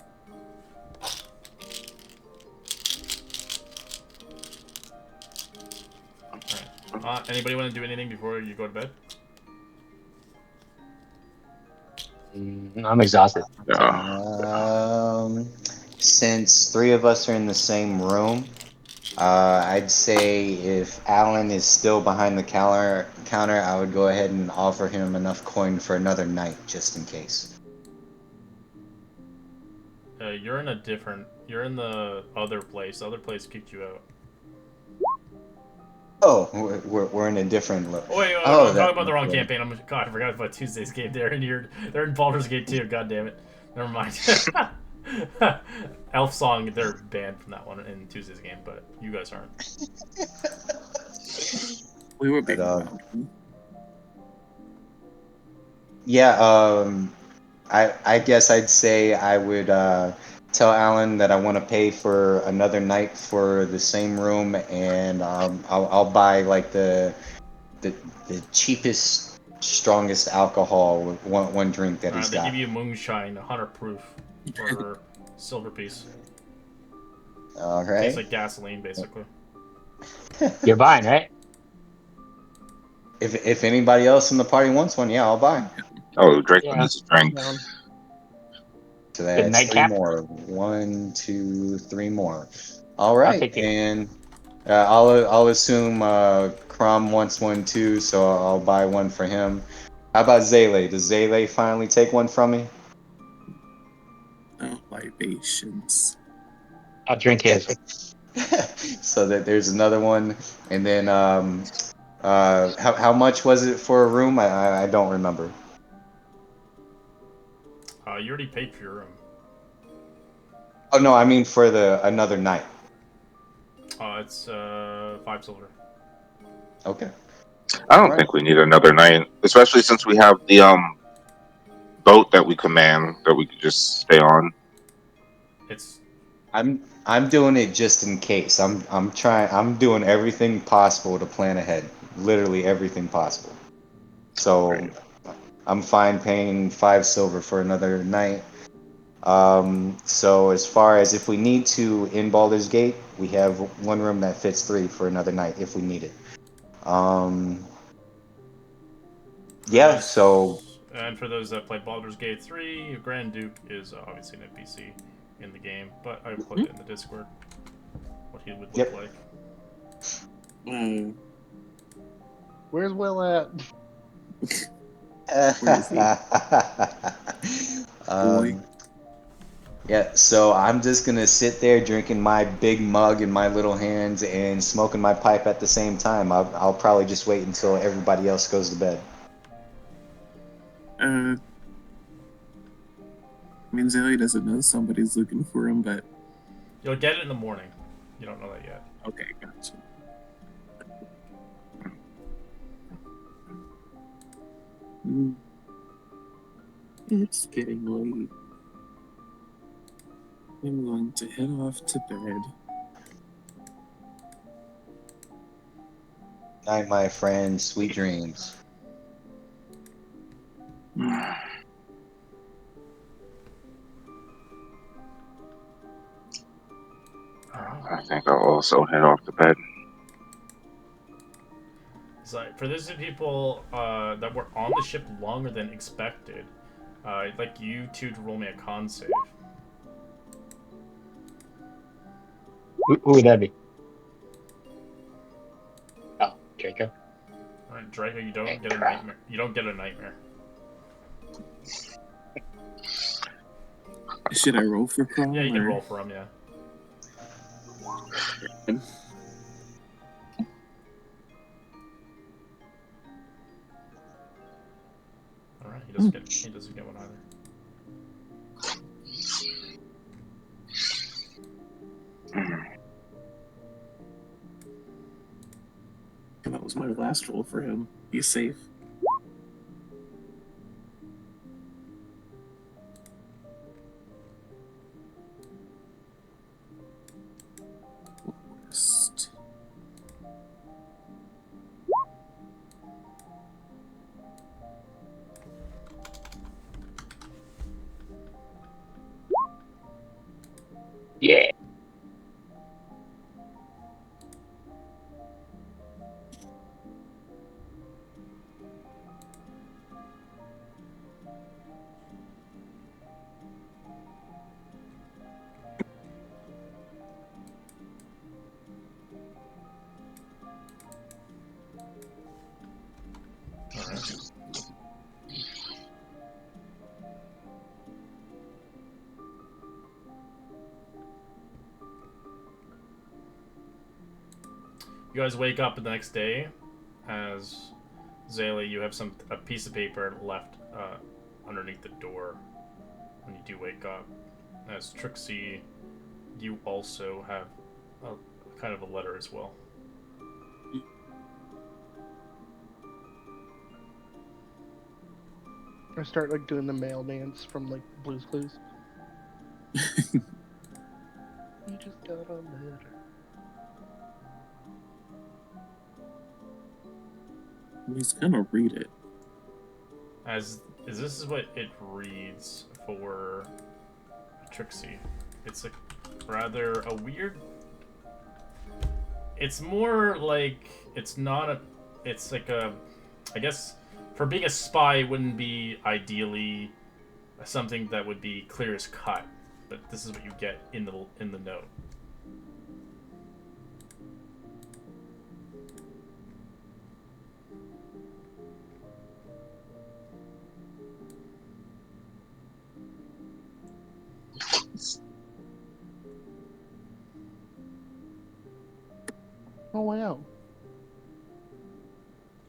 Alright. Anybody want to do anything before you go to bed? I'm exhausted. Since three of us are in the same room, I'd say if Alan is still behind the counter, I would go ahead and offer him enough coin for another night, just in case. You're in a different. You're in the other place. The other place kicked you out. Oh, we're in a different. Oh wait, no, Oh, I'm that. talking about the wrong campaign. God, I forgot about Tuesday's game. They're in Baldur's Gate 2. God damn it. Never mind. Elf Song, they're banned from that one in Tuesday's game, but you guys aren't. We were But, being yeah. I guess I'd say I would tell Alan that I want to pay for another night for the same room, and I'll buy like the cheapest, strongest alcohol with one drink that he's They got. give you moonshine, 100 proof, for silver piece. All Tastes right. like gasoline, basically. You're buying, right? If anybody else in the party wants one, yeah, I'll buy. Oh, Draco Yeah. needs a drink. Down. So Good that's three nightcap. more. 1, 2, 3 more. All I'll right, take it. and I'll assume Crom wants one too, so I'll buy one for him. How about Zele? Does Zele finally take one from me? no libations. I'll drink his. So that there's another one, and then how much was it for a room? I don't remember. You already paid for your room. Oh no, I mean for the another night. It's 5 silver. Okay. I don't Alright. think we need another night, especially since we have the boat that we command that we could just stay on. It's I'm doing it just in case. I'm doing everything possible to plan ahead. Literally everything possible. So Right. I'm fine paying 5 silver for another night. So as far as if we need to in Baldur's Gate, we have one room that fits 3 for another night if we need it. Yeah, so And for those that play Baldur's Gate 3, Grand Duke is obviously an NPC in the game, but I put it in the Discord what he would look Yep. like. Where's Will at? Where is he? Boy. Yeah, so I'm just gonna sit there drinking my big mug in my little hands and smoking my pipe at the same time. I'll probably just wait until everybody else goes to bed. I mean, Zoe doesn't know somebody's looking for him, but You'll get it in the morning. You don't know that yet. okay, gotcha. It's getting late. I'm going to head off to bed. Night, my friend. Sweet dreams. I think I'll also head off to bed. So for those people that were on the ship longer than expected, I'd like you two to roll me a con save. Who would that be? Oh, Draco. Alright, Draco, you don't And get a Crow. nightmare. You don't get a nightmare. Should I roll for Chrome? Yeah, you can or- roll for him, yeah. Alright, he doesn't get one either. And that was my last roll for him. Be safe. Worst. Yeah. You guys wake up the next day as Zaylee, you have a piece of paper left underneath the door when you do wake up. As Trixie, you also have a kind of a letter as well. I start like doing the mail dance from like Blue's Clues. We just got a letter. He's gonna read it. As this is what it reads for Trixie. It's a rather a weird. It's more like it's not a. It's like a. I guess for being a spy, it wouldn't be ideally something that would be clear as cut. But this is what you get in the note. Oh wow.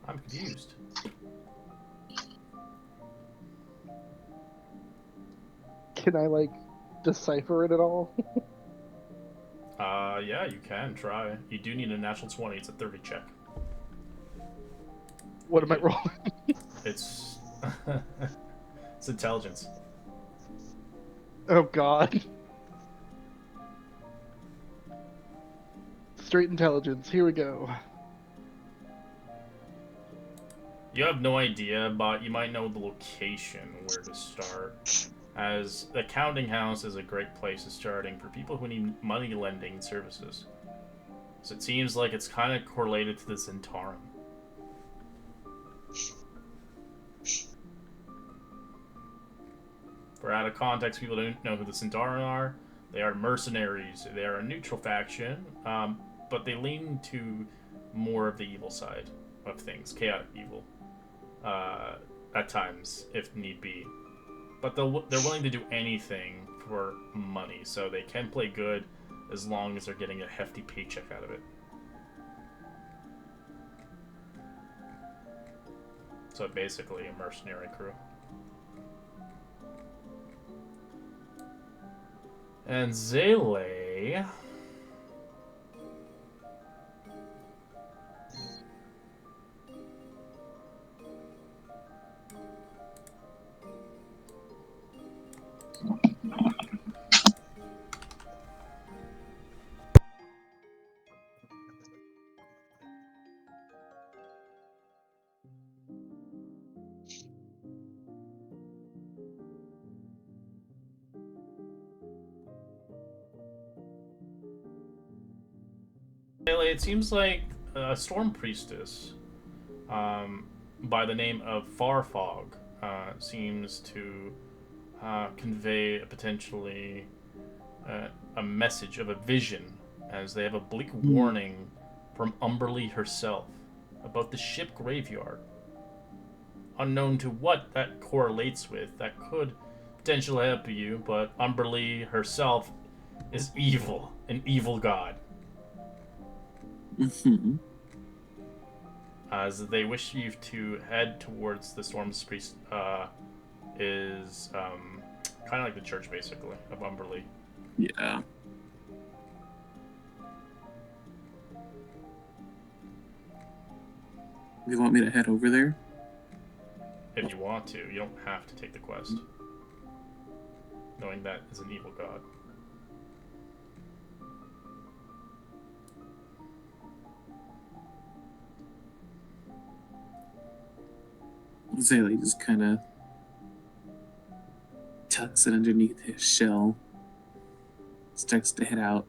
I'm confused. Can I like decipher it at all? Yeah, you can try. You do need a natural 20. It's a 30 check. What am I rolling? It's it's intelligence. Oh god. Straight intelligence. Here we go. You have no idea, but you might know the location where to start. As the counting house is a great place to starting for people who need money lending services. So it seems like it's kind of correlated to the Zentarum. For out of context, people don't know who the Zentarum are. They are mercenaries. They are a neutral faction, but they lean to more of the evil side of things, chaotic evil, at times, if need be. But they're willing to do anything for money, so they can play good as long as they're getting a hefty paycheck out of it. So basically a mercenary crew. And Zaylee... It seems like a storm priestess by the name of Farfog seems to convey a potentially a message of a vision, as they have a bleak warning from Umberlee herself about the ship graveyard. Unknown to what that correlates with, that could potentially help you, but Umberlee herself is evil, an evil god. As they wish you to head towards the Storm's Priest, is kind of like the church, basically, of Umberlee. Yeah. You want me to head over there? If you want to, you don't have to take the quest. Knowing that is an evil god. Zaylee just kind of tucks it underneath his shell, starts to head out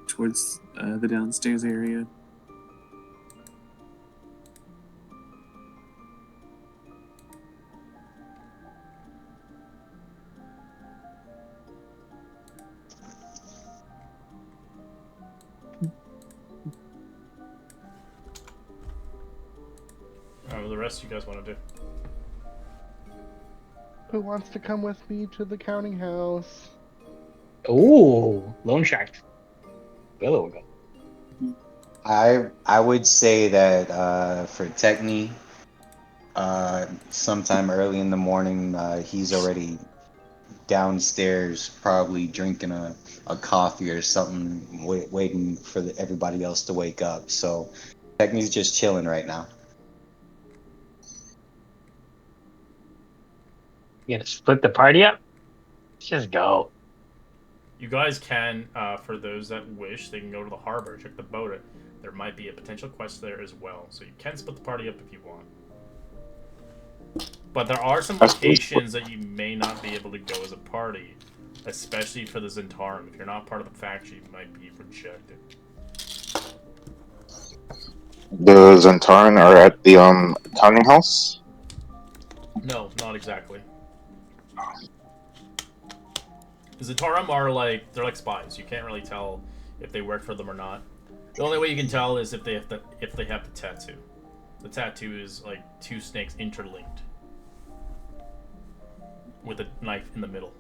towards the downstairs area. What the rest of you guys want to do? Who wants to come with me to the counting house? Ooh, loan shark. Hello. I would say that for Techni, sometime early in the morning, he's already downstairs, probably drinking a coffee or something, waiting for everybody else to wake up. So Techni's just chilling right now. You gonna split the party up? Let's just go. You guys can, for those that wish, they can go to the harbor, check the boat. There might be a potential quest there as well, so you can split the party up if you want. But there are some locations that you may not be able to go as a party, especially for the Zentarum. If you're not part of the faction, you might be rejected. The Zentaran are at the counting house. No, not exactly. The Zentarum are like, they're like spies. You can't really tell if they work for them or not. The only way you can tell is if they have the tattoo. The tattoo is like two snakes interlinked with a knife in the middle.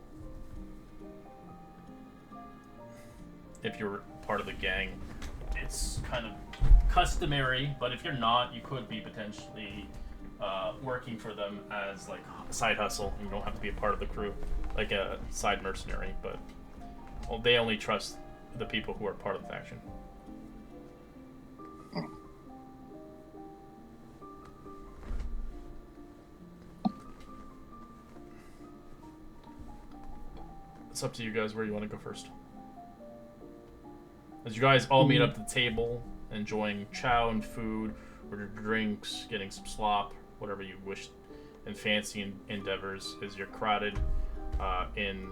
If you're part of the gang, it's kind of customary, but if you're not, you could be potentially working for them as like a side hustle. You don't have to be a part of the crew, like a side mercenary, but they only trust the people who are part of the faction. It's up to you guys where you want to go first. As you guys all meet up at the table, enjoying chow and food, or drinks, getting some slop, whatever you wish, and fancy endeavors, as you're crowded in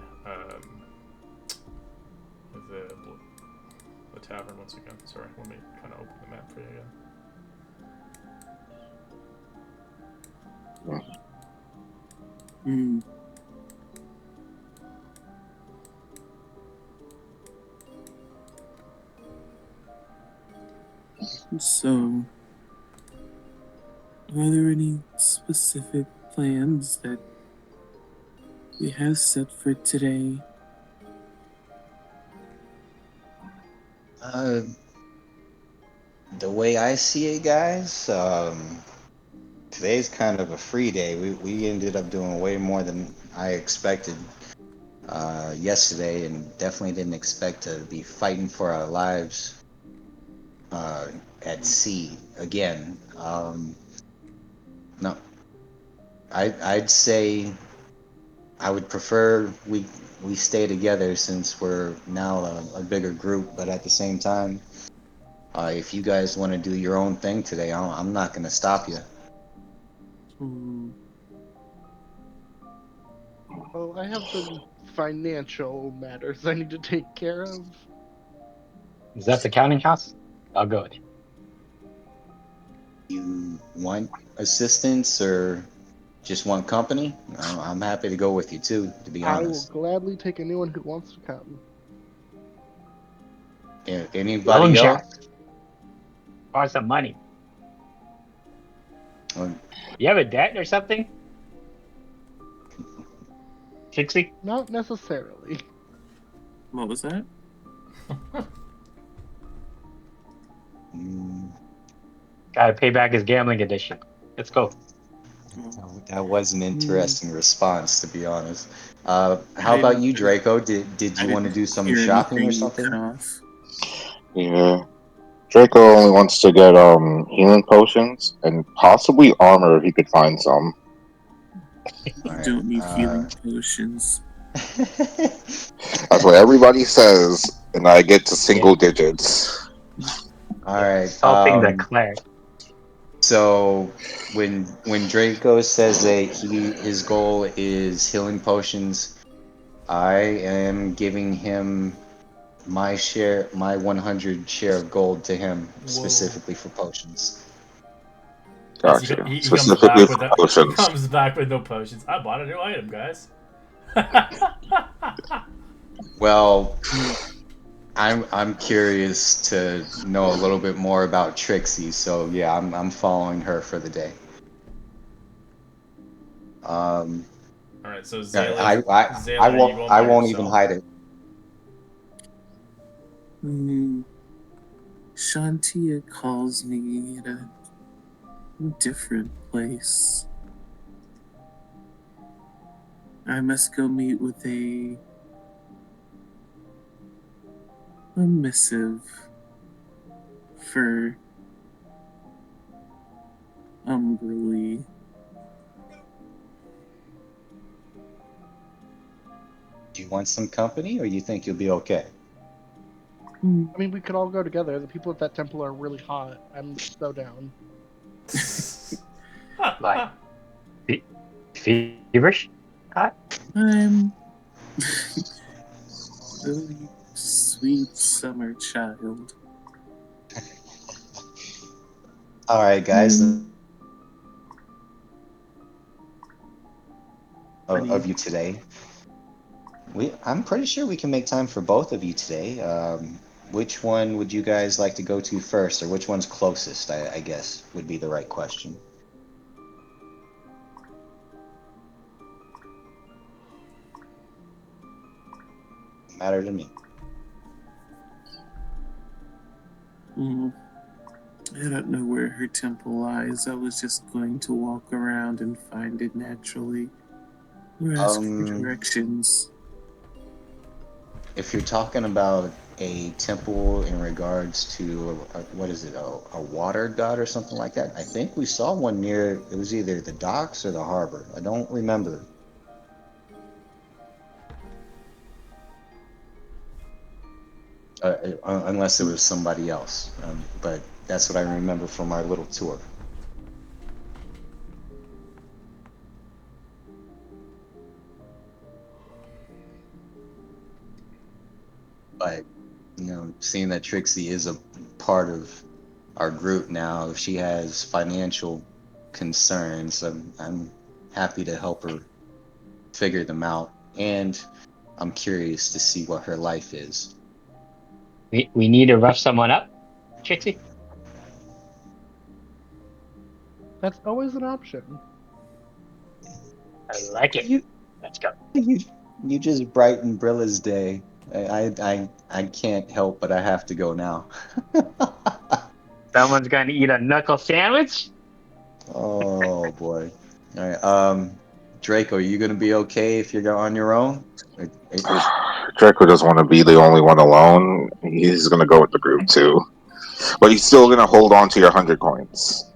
the tavern once again. Sorry, let me kind of open the map for you again. So, are there any specific plans that we have set for today? The way I see it, guys, today's kind of a free day. We ended up doing way more than I expected yesterday, and definitely didn't expect to be fighting for our lives at sea again. No, I'd say I would prefer we stay together since we're now a bigger group, but at the same time, if you guys want to do your own thing today, I'm not going to stop you. Well, I have some financial matters I need to take care of. Is that the counting house? I'll go with you. You want assistance or just want company? I'm happy to go with you too, to be I will honest. gladly take anyone who wants to come. Anybody Loan else? shark. Or some money. Um, You have a debt or something? 60? Not necessarily. What was that? Gotta pay back his gambling addiction. Let's go. That was an interesting response, to be honest. How about you, Draco? Did you want to do some hear shopping or anything something? cut off. Yeah. Draco only wants to get healing potions and possibly armor if he could find some. You don't need healing potions. That's what everybody says, and I get to single digits. All right. Insulting the cleric. So when Draco says that his goal is healing potions, I am giving him my 100 share of gold to him specifically for potions. Gotcha. He comes Specifically back with for he potions. comes back with no potions. I bought a new item, guys. Well, I'm curious to know a little bit more about Trixie, so yeah, I'm following her for the day. All right, so Zayla, I are you going by won't even yourself? hide it. Shantia calls me at a different place. I must go meet with a missive for Umberly. Do you want some company, or you think you'll be okay? I mean, we could all go together. The people at that temple are really hot. I'm so down. Like, feverish? Hot? I'm oh, you sweet summer child. All right, guys. Of you today. I'm pretty sure we can make time for both of you today. Which one would you guys like to go to first, or which one's closest? I guess would be the right question. Matter to me. I don't know where her temple lies. I was just going to walk around and find it naturally. Or ask for directions. If you're talking about a temple in regards to what is it, a water god or something like that, I think we saw one near. It was either the docks or the harbor. I don't remember. Unless it was somebody else, but that's what I remember from our little tour. But seeing that Trixie is a part of our group now, if she has financial concerns, I'm happy to help her figure them out, and I'm curious to see what her life is. We need to rough someone up, Trixie? That's always an option. I like it. You Let's go. you just brighten Brilla's day. I can't help but I have to go now. Someone's going to eat a knuckle sandwich? Oh boy. All right. Draco, are you gonna be okay if you're on your own? Draco doesn't want to be the only one alone. He's gonna go with the group too, but he's still gonna hold on to your 100 coins.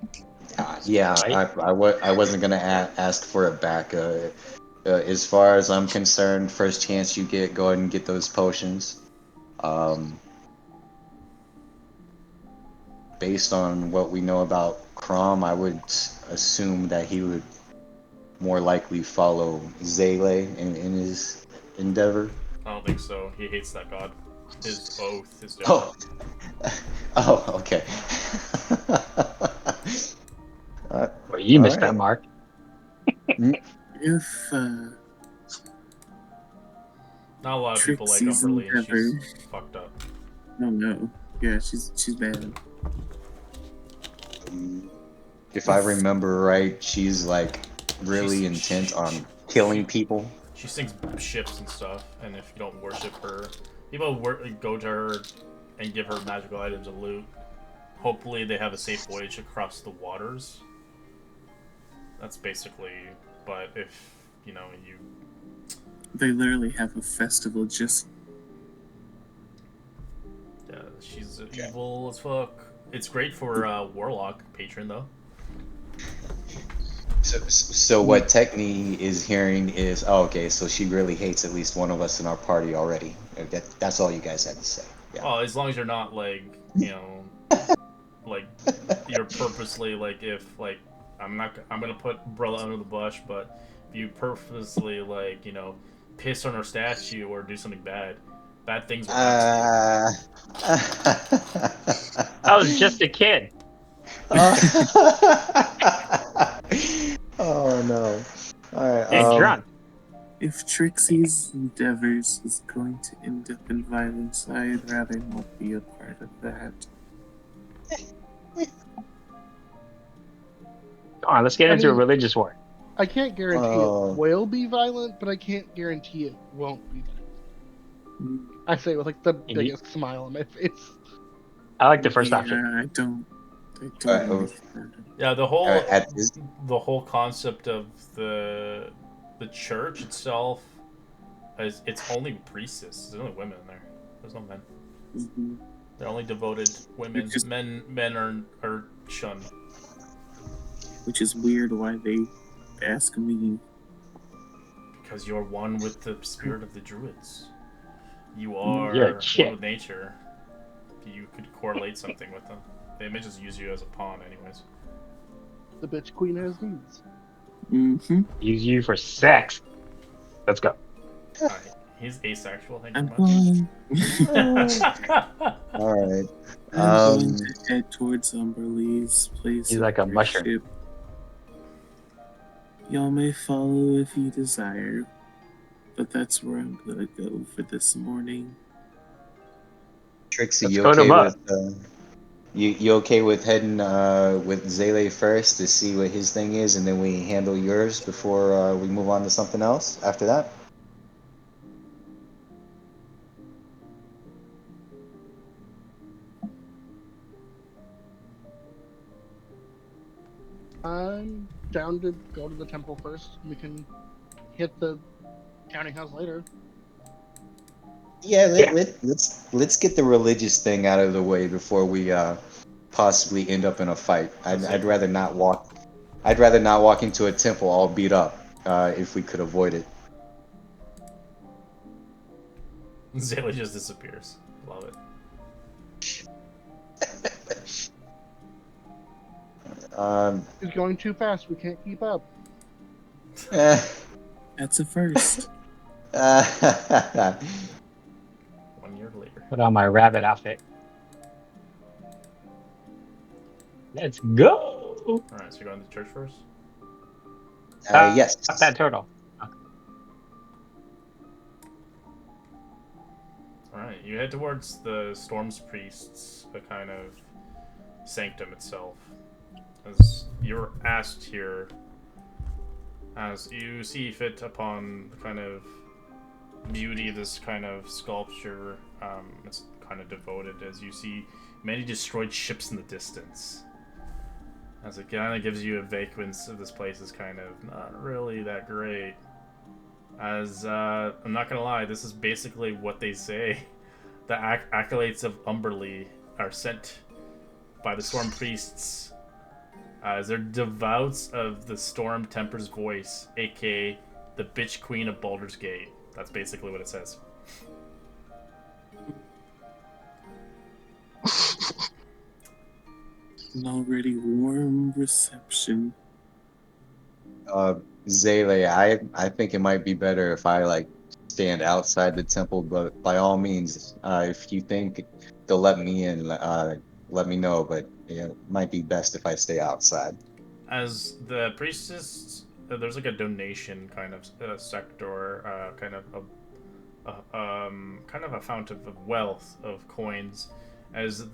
Yeah, Right. I wasn't gonna ask for it back. As far as I'm concerned, first chance you get, go ahead and get those potions. Based on what we know about Crom, I would assume that he would more likely follow Zele in his endeavor. I don't think so. He hates that god. His oath is Oh, different. oh, okay. Well, you all missed that right. mark. If Not a lot of people like Trixie's Umberly, and she's endeavor. fucked up. Oh no. Yeah, she's bad. If I remember right, she's like really intent on killing people. She sinks ships and stuff, and if you don't worship her, people go to her and give her magical items and loot. Hopefully, they have a safe voyage across the waters. That's basically. But if you They literally have a festival just. Yeah, she's evil as fuck. It's great for Warlock patron though. So what Techni is hearing is, oh, okay, so she really hates at least one of us in our party already. That's all you guys had to say. Yeah. Well, as long as you're not like like you're purposely like if like I'm gonna put Brella under the bush, but if you purposely like piss on her statue or do something bad things will happen to I was just a kid. Oh no! All right. And drunk. If Trixie's endeavors is going to end up in violence, I'd rather not be a part of that. Come on, let's get into a religious war. I can't guarantee it will be violent, but I can't guarantee it won't be violent. I say it with like the biggest smile on my face. I like the first option. I don't Alright, like that. Yeah, the at this, whole concept of the church itself is it's only priestess. There's only women in there. There's no men. Mhm. They're only devoted women. Which is- Men are shunned. Which is weird. Why they ask me? Because you're one with the spirit of the druids. You You're a are one chick. with nature. You could correlate something with them. They may just use you as a pawn, anyways. The bitch queen has needs. Mm-hmm. Use you for sex. Let's go. Alright, he's asexual. Thank you I'm very much. all right. I'm going to head towards Umberlee's place He's of like a mushroom. worship. Y'all may follow if you desire, but that's where I'm gonna go for this morning. Trixie, Let's you go to okay Mud. with you okay with heading with Zele first to see what his thing is, and then we handle yours before we move on to something else after that? I'm down to go to the temple first. We can hit the counting house later. Yeah, Yeah. let's get the religious thing out of the way before we possibly end up in a fight. I'd rather not walk. I'd rather not walk into a temple all beat up if we could avoid it. Zayla just disappears. Love it. He's going too fast. We can't keep up. eh, That's a first. 1 year later. Put on my rabbit outfit. Let's go. Alright, so you're going to church first? yes. Not that turtle. Alright, you head towards the Storm's Priest's a kind of sanctum itself. As you're asked here, as you see fit upon the kind of beauty of this kind of sculpture, it's kind of devoted as you see many destroyed ships in the distance. As it kind of gives you a vagueness of this place is kind of not really that great. As I'm not gonna lie, this is basically what they say. The acolytes of Umberlee are sent by the Storm Priests as they're devouts of the Storm Temper's voice, aka the bitch queen of Baldur's Gate. That's basically what it says. An already warm reception. Zele, I think it might be better if I like stand outside the temple, but by all means, if you think they'll let me in, let me know. But yeah, it might be best if I stay outside. As the priestess, there's like a donation kind of sector, kind of a fountain of wealth of coins, as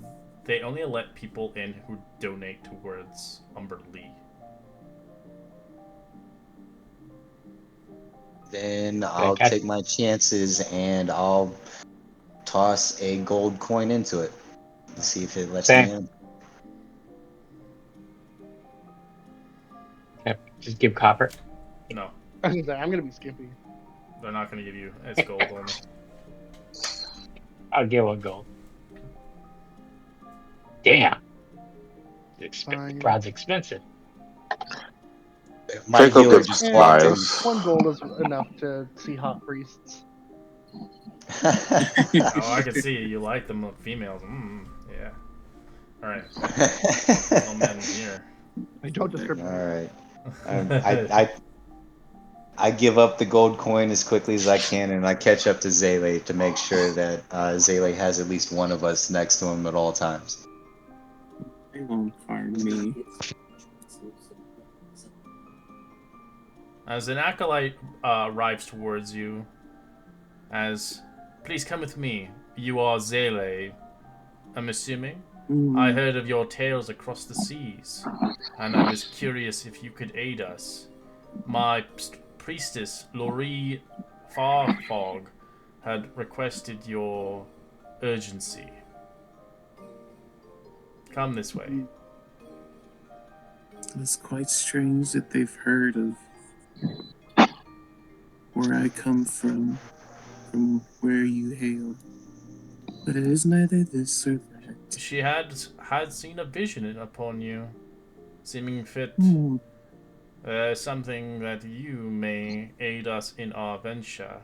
they only let people in who donate towards Umberlee. Then I I'll got take my chances and I'll toss a gold coin into it and see if it lets me Same. in. Okay, just give copper. No, I was gonna say, I'm gonna be skimpy. they're not going to give you. It's gold only. I'll give one gold. Damn. Fine. Brod's expensive. My Draco healer gives just Eh, walked in. supplies. 1 gold is enough to see hot priests. Oh, I can see you like them females. Yeah. All right. No men here. I don't All discriminate. right. I give up the gold coin as quickly as I can, and I catch up to Zele to make sure that Zele has at least one of us next to him at all times. They won't harm me. As an acolyte arrives towards you, as, please come with me. You are Zele, I'm assuming. I heard of your tales across the seas, and I was curious if you could aid us. My priestess, Laurie Farfog, had requested your urgency. Come this way. It's quite strange that they've heard of where I come from where you hail. But it is neither this or that. She had seen a vision upon you, seeming fit. Hmm. Something that you may aid us in our venture.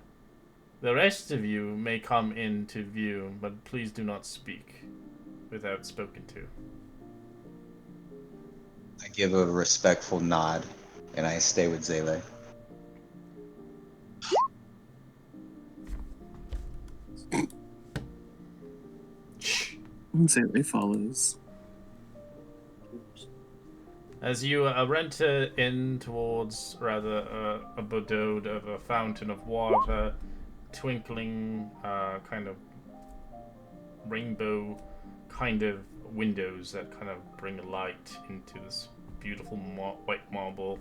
The rest of you may come into view, but please do not speak without spoken to. I give a respectful nod, and I stay with Zele. Zele follows. As you enter in towards, rather, a bedode of a fountain of water, twinkling, kind of rainbow kind of windows that kind of bring light into this beautiful white marble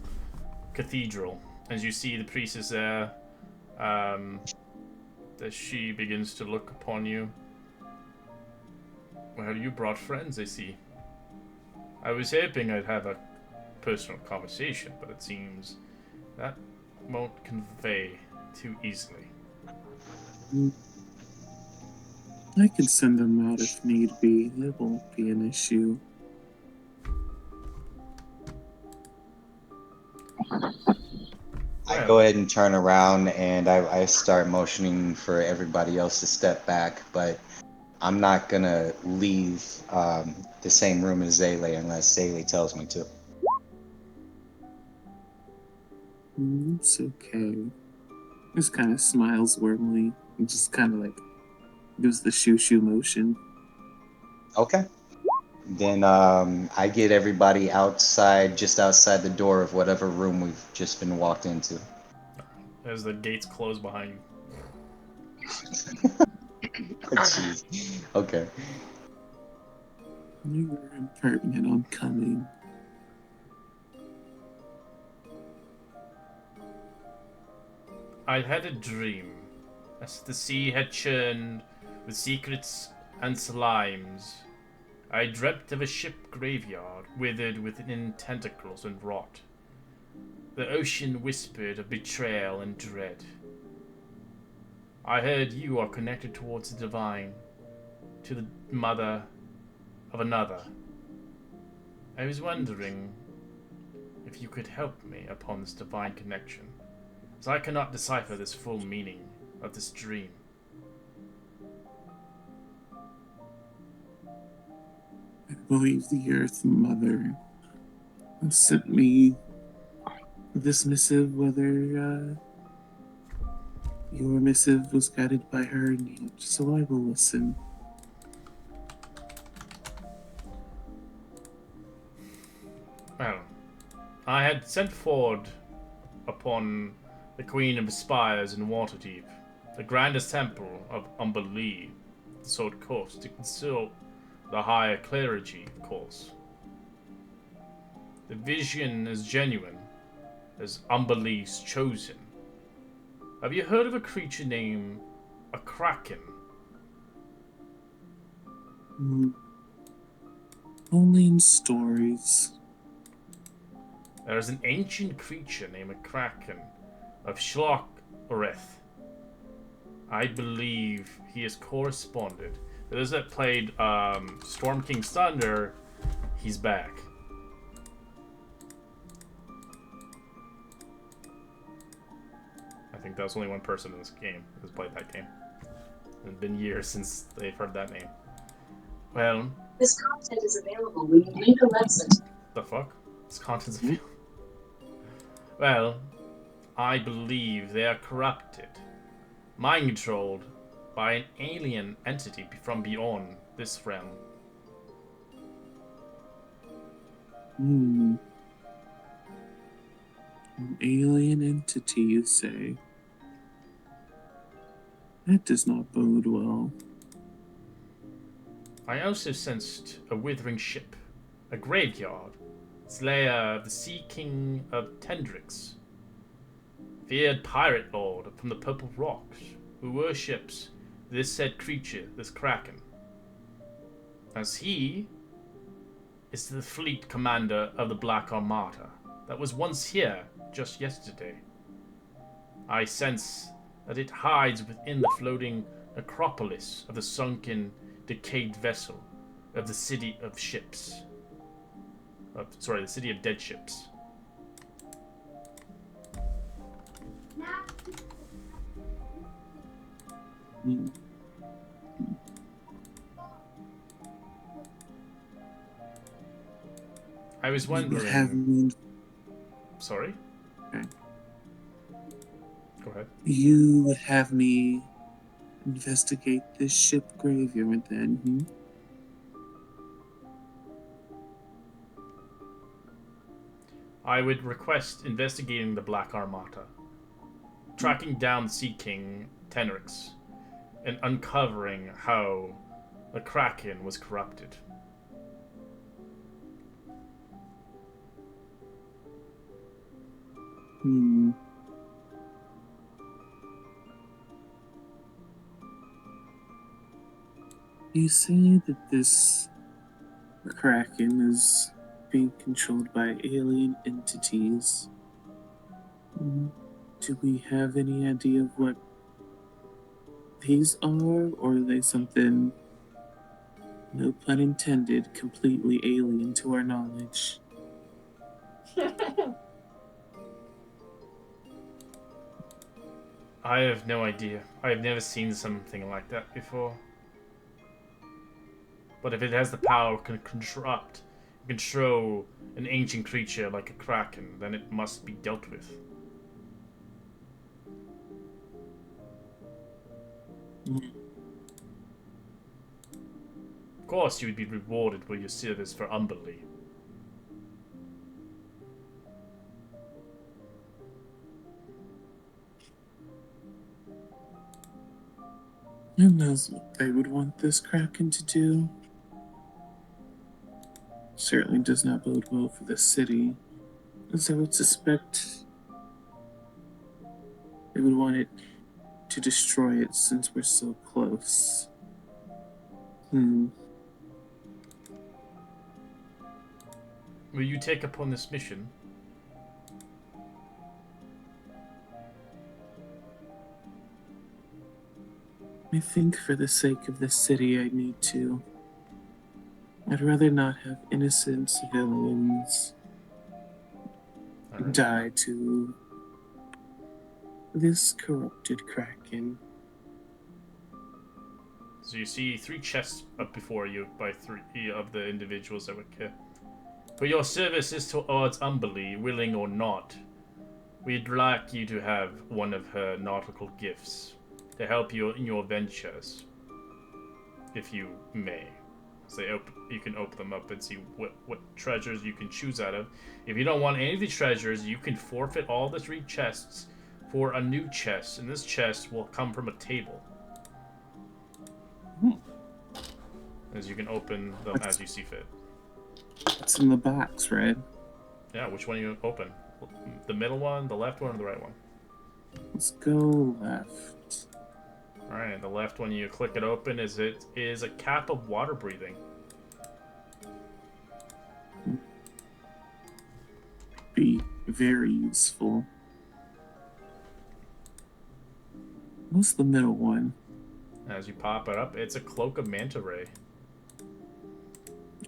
cathedral. As you see the priestess there, as she begins to look upon you. Well, you brought friends, I see. I was hoping I'd have a personal conversation, but it seems that won't convey too easily. I can send them out if need be. That won't be an issue. I go ahead and turn around, and I start motioning for everybody else to step back, but I'm not going to leave the same room as Zele unless Zele tells me to. It's okay. Just kind of smiles warmly and just kind of like gives the shoo motion. Okay. Then I get everybody outside, just outside the door of whatever room we've just been walked into. As the gates close behind you. Jeez. Okay. You were impertinent on coming. I had a dream, as the sea had churned with secrets and slimes. I dreamt of a ship graveyard, withered within tentacles and rot. The ocean whispered of betrayal and dread. I heard you are connected towards the divine, to the mother of another. I was wondering if you could help me upon this divine connection, as I cannot decipher this full meaning of this dream. I believe the Earth Mother sent me this missive, whether your missive was guided by her need, so I will listen. Well, I had sent forward upon the Queen of Spires in Waterdeep, the grandest temple of Umberlee, the Sword Coast, to consult the higher clergy, of course. The vision is genuine, as Umberlee's chosen. Have you heard of a creature named a Kraken? Only in stories. There is an ancient creature named a Kraken of Shlok-Oreth. I believe he has corresponded. For those that played Storm King's Thunder, he's back. I think that's only one person in this game who's played that game. It's been years since they've heard that name. Well, this content is available when you link a website. The fuck? This content's available. Well, I believe they are corrupted, mind controlled by an alien entity from beyond this realm. An alien entity, you say? That does not bode well. I also sensed a withering ship, a graveyard, its lair of the Sea King of Tendrix, feared pirate lord from the Purple Rocks, who worships this said creature, this Kraken. As he is the fleet commander of the Black Armada that was once here just yesterday. I sense that it hides within the floating necropolis of the sunken, decayed vessel of the city of ships. The city of dead ships. Hmm. I was You would wondering. have me. Sorry? Okay. Go ahead. You would have me investigate this ship graveyard then, hmm? I would request investigating the Black Armada, tracking down Sea King Tenrix, and uncovering how the Kraken was corrupted. Hmm. You say that this Kraken is being controlled by alien entities. Do we have any idea of what these are, or are they something, no pun intended, completely alien to our knowledge? I have no idea. I have never seen something like that before. But if it has the power to control an ancient creature like a Kraken, then it must be dealt with. Of course, you would be rewarded for your service for Umberlee. Who knows what they would want this Kraken to do? Certainly does not bode well for the city, as I would suspect they would want it to destroy it since we're so close. Will you take upon this mission? I think for the sake of the city I need to. I'd rather not have innocent civilians die to this corrupted Kraken. So you see 3 chests up before you by 3 of the individuals that were killed. For your services towards Umberlee, willing or not, we'd like you to have one of her nautical gifts to help you in your ventures, if you may. So you can open them up and see what treasures you can choose out of. If you don't want any of the treasures, you can forfeit all the 3 chests for a new chest, and this chest will come from a table. As you can open them as you see fit. It's in the box, right? Yeah, which one you open? The middle one, the left one, or the right one? Let's go left. Alright, the left one you click it open is a cap of water breathing. Be very useful. What's the middle one? As you pop it up, it's a cloak of manta ray.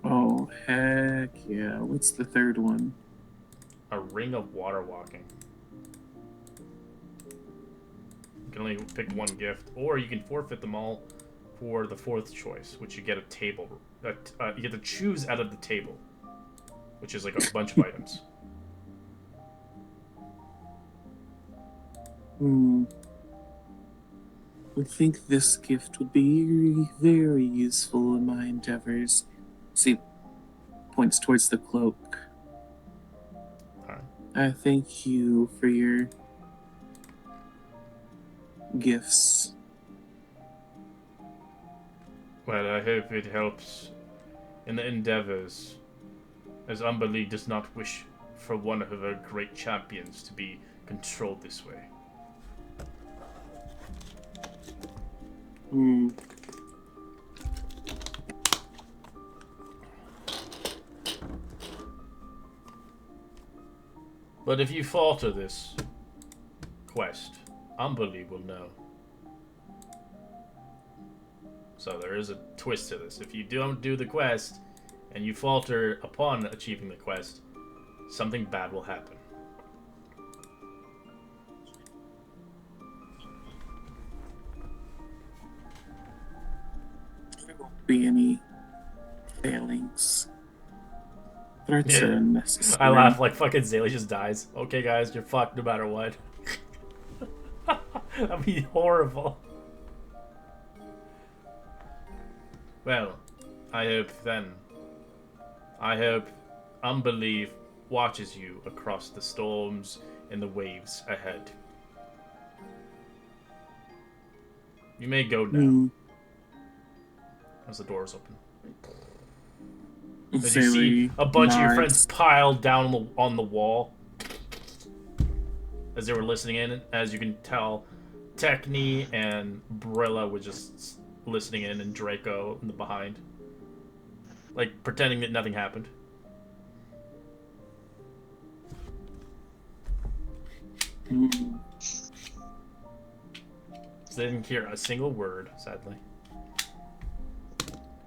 Oh, heck yeah. What's the third one? A ring of water walking. You can only pick one gift, or you can forfeit them all for the 4th choice, which you get a table. You get to choose out of the table, which is like a bunch of items. I think this gift would be very useful in my endeavors. See, points towards the cloak. Alright. I thank you for your gifts. Well, I hope it helps in the endeavors, as Umberlee does not wish for one of her great champions to be controlled this way. But if you falter this quest, Umberly will know. So there is a twist to this. If you don't do the quest, and you falter upon achieving the quest, something bad will happen. There won't be any failings. Threats are unnecessary. I laugh like fucking Zaylee just dies. Okay, guys, you're fucked no matter what. That'd be horrible. Well, I hope unbelief watches you across the storms and the waves ahead. You may go now. As the doors open. As you see a bunch of your friends piled down on the wall. As they were listening in, as you can tell, Techni and Brilla were just listening in, and Draco in the behind. Like, pretending that nothing happened. So they didn't hear a single word, sadly.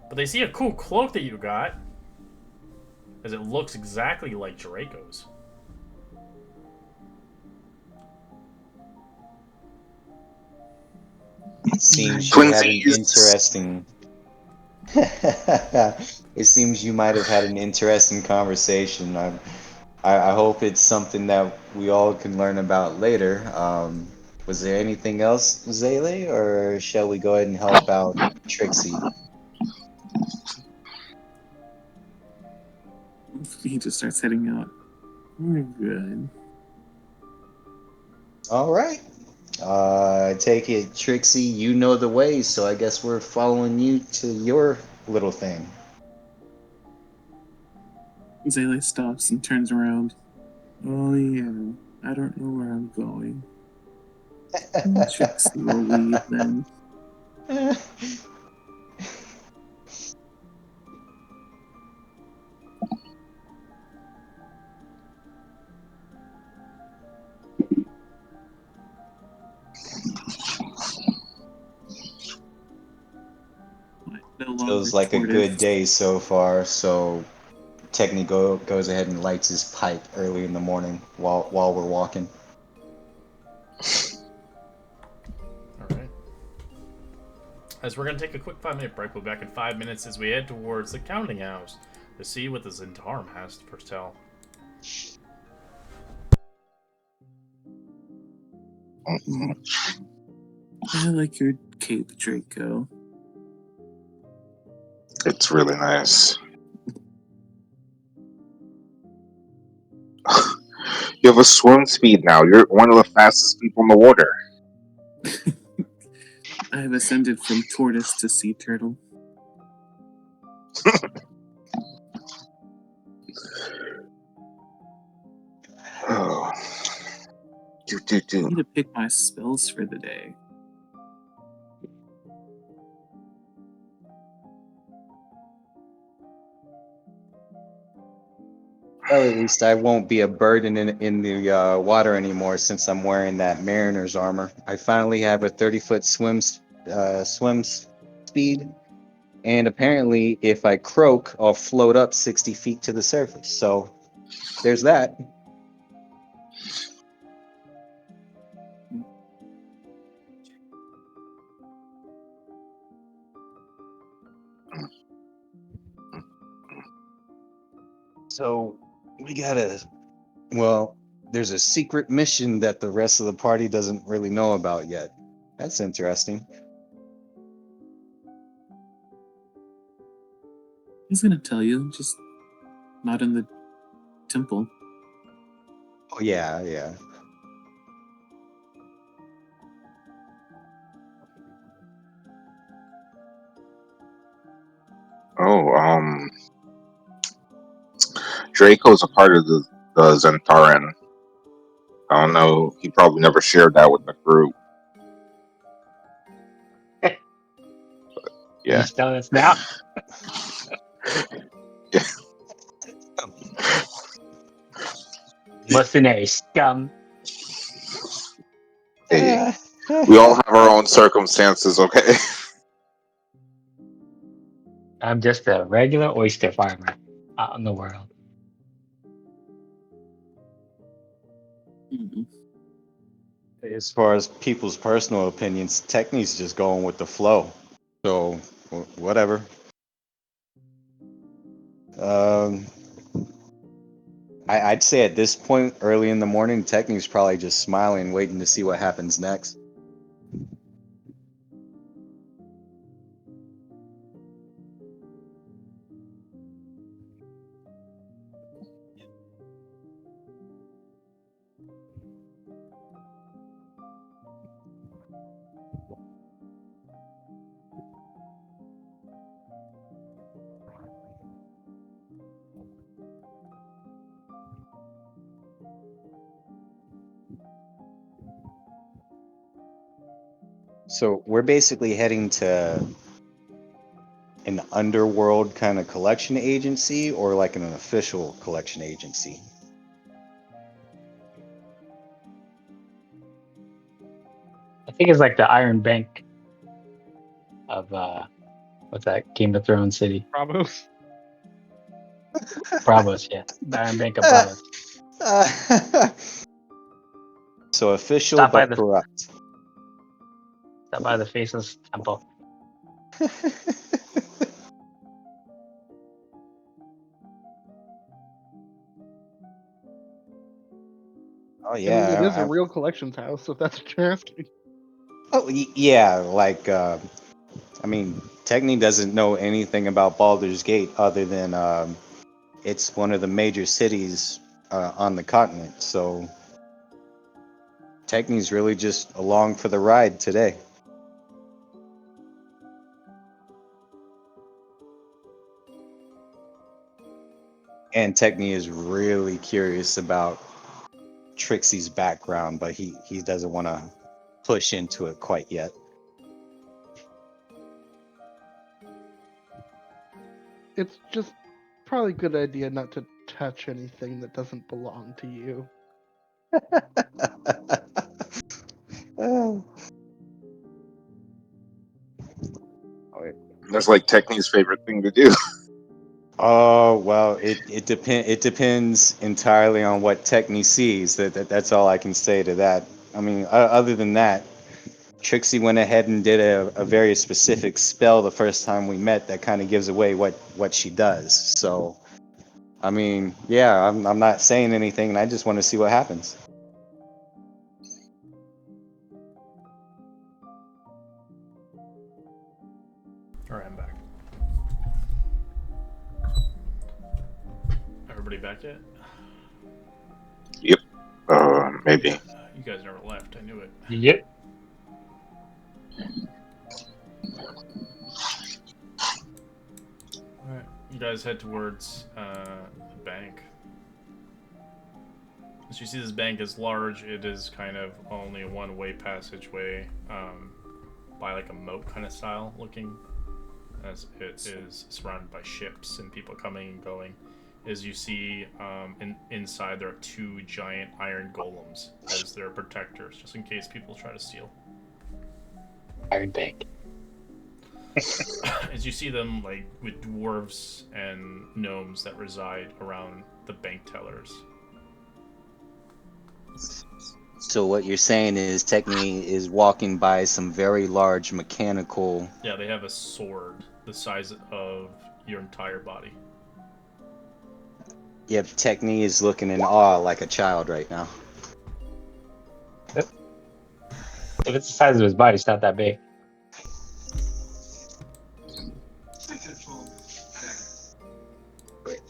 But they see a cool cloak that you got. As it looks exactly like Draco's. It seems you had an interesting... It seems you might have had an interesting conversation. I hope it's something that we all can learn about later. Was there anything else, Zaylee, or shall we go ahead and help out Trixie? He just starts heading out. We're good. All right. I take it, Trixie, you know the way, so I guess we're following you to your little thing. Zaylee stops and turns around. Oh yeah, I don't know where I'm going. Trixie will lead then. Feels like a good day so far, so Techni goes ahead and lights his pipe early in the morning while we're walking. Alright. As we're going to take a quick 5-minute break, we'll be back in 5 minutes as we head towards the counting house to see what the Zentarum has to foretell. I like your cape, Draco. It's really nice. You have a swim speed now. You're one of the fastest people in the water. I have ascended from tortoise to sea turtle. Oh. I need to pick my spells for the day. Well, at least I won't be a burden in the water anymore since I'm wearing that mariner's armor. I finally have a 30-foot swim speed, and apparently if I croak, I'll float up 60 feet to the surface. So there's that. So there's a secret mission that the rest of the party doesn't really know about yet. That's interesting. He's gonna tell you, just not in the temple. Oh, yeah. Oh, Draco's a part of the Zentaran. I don't know. He probably never shared that with the group. Yeah. He's telling us now. Yeah. Mercenary scum. Hey, we all have our own circumstances, okay? I'm just a regular oyster farmer out in the world. Mhm. As far as people's personal opinions, Techni's just going with the flow. So, whatever. Um, I'd say at this point, early in the morning, Techni's probably just smiling, waiting to see what happens next. So we're basically heading to an underworld kind of collection agency, or like an official collection agency. I think it's like the Iron Bank of what's that? Game of Thrones city. Bravos. Bravos, yeah. The Iron Bank of Bravos. So official Stop by but the corrupt. stop by the Faceless Temple. Oh I mean, it is a yeah. real collections house, if that's what you're asking. Yeah, like I mean, Techni doesn't know anything about Baldur's Gate other than it's one of the major cities on the continent. So Techni's really just along for the ride today. And Techni is really curious about Trixie's background, but he doesn't want to push into it quite yet. It's just probably a good idea not to touch anything that doesn't belong to you. Oh, That's like Techni's favorite thing to do. oh well, it depends entirely on what Techni sees. That's all I can say to that. I mean, other than that, Trixie went ahead and did a very specific spell the first time we met that kind of gives away what she does. So, I mean, yeah, I'm not saying anything, and I just want to see what happens. Alright, I'm back. Everybody back yet? Yep. Maybe. You guys never left. I knew it. Yep. Alright. You guys head towards the bank. As you see, this bank is large. It is kind of only a one-way passageway by like a moat kind of style looking, as it is surrounded by ships and people coming and going. As you see, inside there are two giant iron golems as their protectors, just in case people try to steal. Iron Bank. As you see them, like with dwarves and gnomes that reside around the bank tellers. So what you're saying is Techni is walking by some very large mechanical. Yeah, they have a sword the size of your entire body. Yep, Techni is looking in awe like a child right now. If it's the size of his body, it's not that big.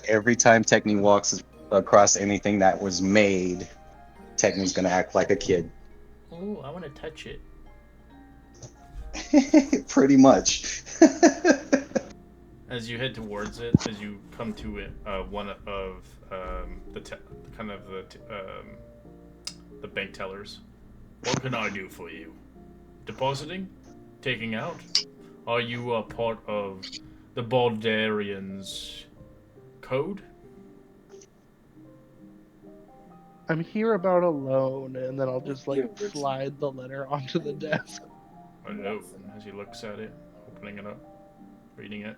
Every time Techni walks across anything that was made, Techni's gonna act like a kid. Oh, I want to touch it. Pretty much. As you head towards it, as you come to it, one of the bank tellers. What can I do for you? Depositing? Taking out? Are you a part of the Baldarians' code? I'm here about a loan, and then I'll just like slide the letter onto the desk. A note as he looks at it, opening it up, reading it.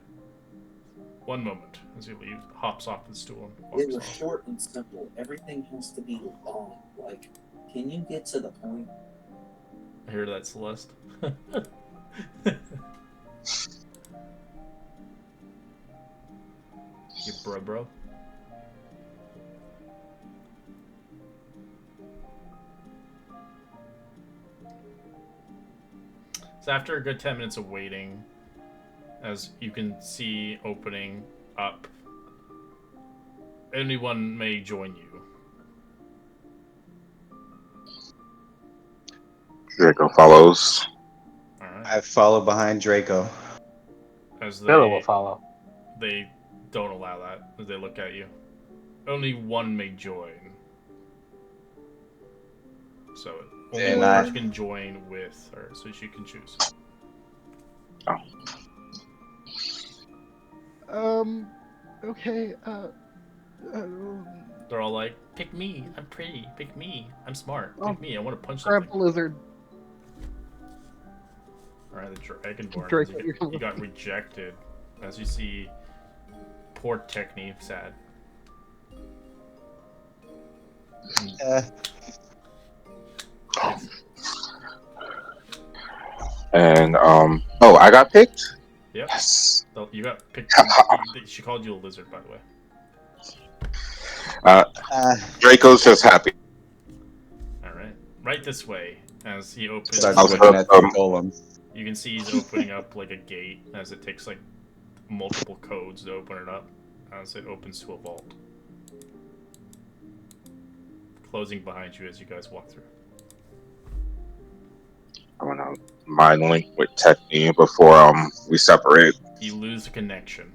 One moment as he leaves, hops off the stool and walks It was off. short and simple. Everything has to be long. Like, can you get to the point? I hear that, Celeste. You bro. So after a good 10 minutes of waiting, as you can see opening up, anyone may join you. Draco follows. Alright. I follow behind Draco. As Phil will follow. they don't allow that as they look at you. Only one may join. So only And one I- person can join with her, so she can choose. Okay. They're all like, pick me, I'm pretty, pick me, I'm smart, Oh, pick me, I want to punch grab something. the lizard. Alright, the Dragonborn, Draco, he got rejected. As you see, poor Technique, sad. And I got picked. Yep. Yes. You got picked. She called you a lizard, by the way. Draco's just happy. Alright. Right this way. As he opens, Starts I'll looking put, at the golem. you can see he's opening up like a gate as it takes like multiple codes to open it up. As it opens to a vault. Closing behind you as you guys walk through. I want to mind link with Techni before we separate. You lose the connection.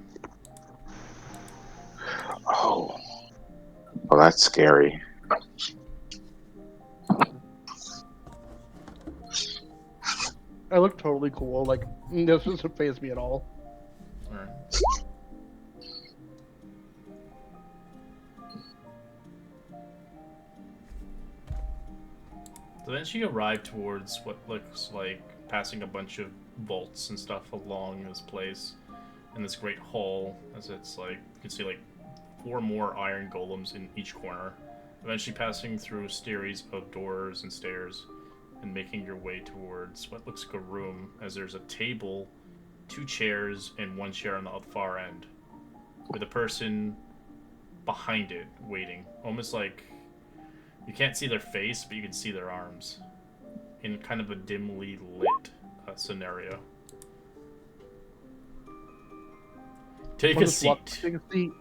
Oh, well, that's scary. I look totally cool. Like, this doesn't faze me at all. Alright. So then she arrived towards what looks like passing a bunch of vaults and stuff along this place in this great hall, as it's like you can see like 4 more iron golems in each corner, eventually passing through a series of doors and stairs and making your way towards what looks like a room, as there's a table, 2 chairs, and 1 chair on the far end with a person behind it waiting, almost like you can't see their face, but you can see their arms in kind of a dimly lit scenario. Take I'll a just walk- seat. Take a seat.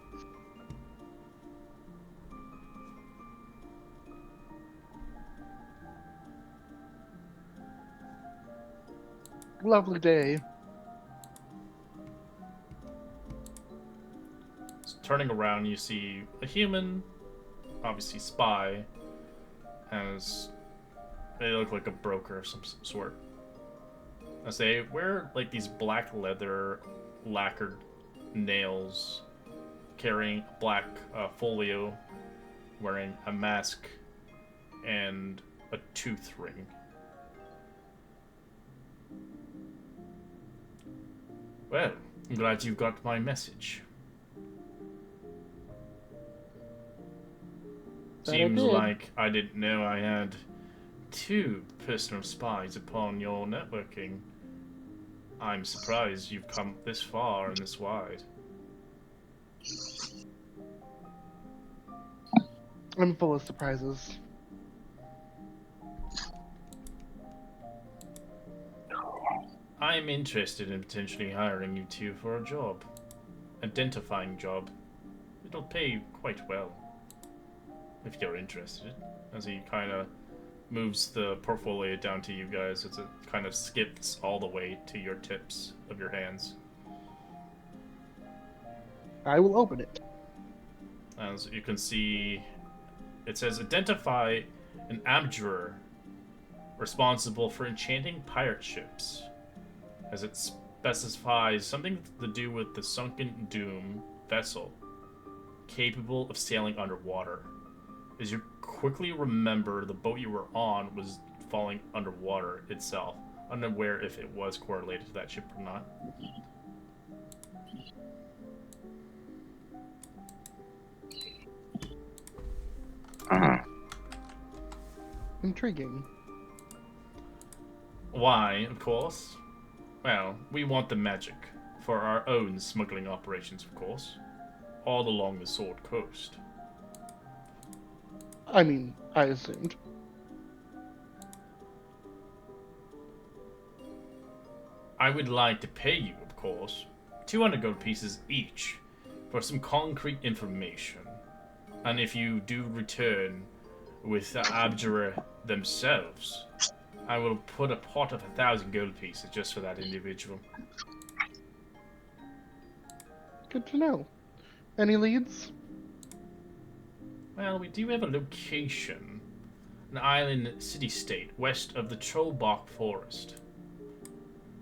Lovely day. So turning around, you see a human, obviously spy, as they look like a broker of some sort. As they wear like these black leather lacquered nails, carrying a black folio, wearing a mask and a tooth ring. Well, I'm glad you got my message. That I Seems did. like I didn't know I had 2 personal spies upon your networking. I'm surprised you've come this far and this wide. I'm full of surprises. I'm interested in potentially hiring you 2 for a job. Identifying job. It'll pay quite well. If you're interested. As he kind of moves the portfolio down to you guys as it kind of skips all the way to your tips of your hands. I will open it. As you can see, it says identify an abjurer responsible for enchanting pirate ships, as it specifies something to do with the Sunken Doom vessel capable of sailing underwater. Is your quickly remember the boat you were on was falling underwater itself, unaware if it was correlated to that ship or not. Intriguing. Why, of course? Well, we want the magic for our own smuggling operations, of course, all along the Sword Coast. I mean, I assumed. I would like to pay you, of course, 200 gold pieces each for some concrete information. And if you do return with the Abjurer themselves, I will put a pot of 1,000 gold pieces just for that individual. Good to know. Any leads? Well, we do have a location. An island city-state west of the Trollbach Forest.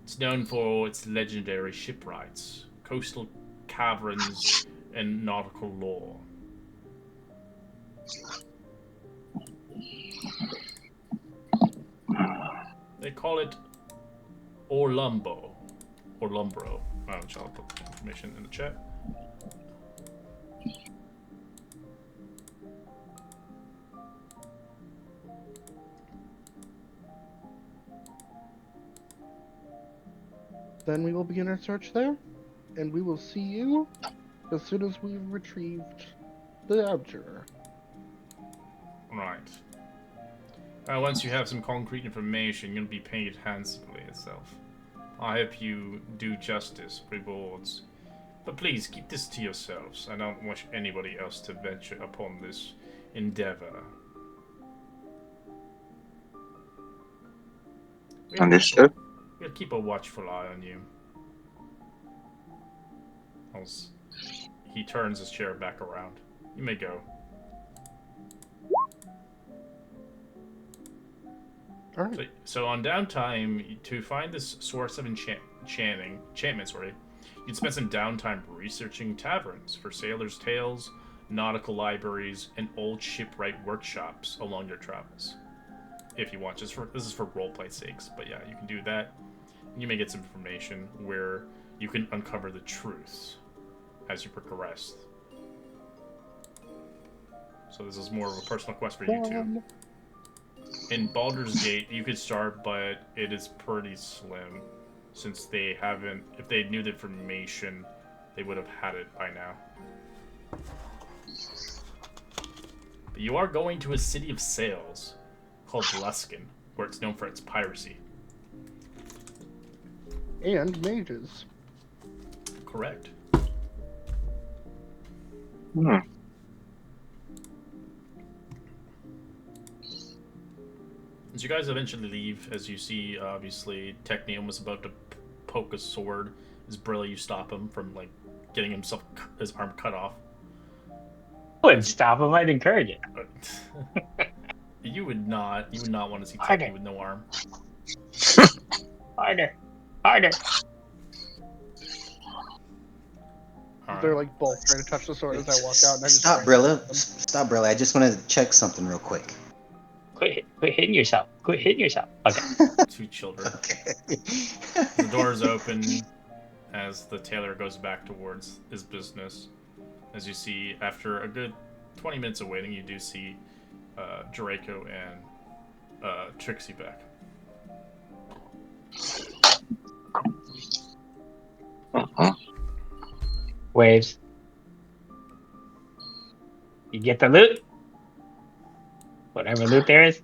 It's known for its legendary shipwrights, coastal caverns, and nautical lore. They call it Orlumbo. Orlumbro. I'll put the information in the chat. Then we will begin our search there, and we will see you as soon as we've retrieved the Abjurer. Right. Once you have some concrete information, you'll be paid handsomely itself. I hope you do justice, rewards. But please, keep this to yourselves. I don't wish anybody else to venture upon this endeavor. Understood. We'll keep a watchful eye on you. He turns his chair back around. You may go. All right. So on downtime, to find this source of enchantment, you'd spend some downtime researching taverns for sailors' tales, nautical libraries, and old shipwright workshops along your travels. If you want, this is for roleplay sakes, but yeah, you can do that. You may get some information where you can uncover the truth as you progress. So this is more of a personal quest for you two. In Baldur's Gate, you could start, but it is pretty slim, since they haven't. If they knew the information, they would have had it by now. But you are going to a city of sails called Luskin, where it's known for its piracy. And mages. Correct. As you guys eventually leave, as you see, obviously, Technium was about to poke a sword. As Brilli, you stop him from, like, getting his arm cut off. I wouldn't stop him. I'd encourage it. You would not want to see Technium with no arm. Harder. Harder. They're like both trying to touch the sword as I walk out. And I just Stop, Brilla. Stop, Brilla. I just want to check something real quick. Quit hitting yourself. Quit hitting yourself. Okay. Two children. Okay. The doors open as the tailor goes back towards his business. As you see, after a good 20 minutes of waiting, you do see Draco and Trixie back. Waves. You get the loot? Whatever loot there is?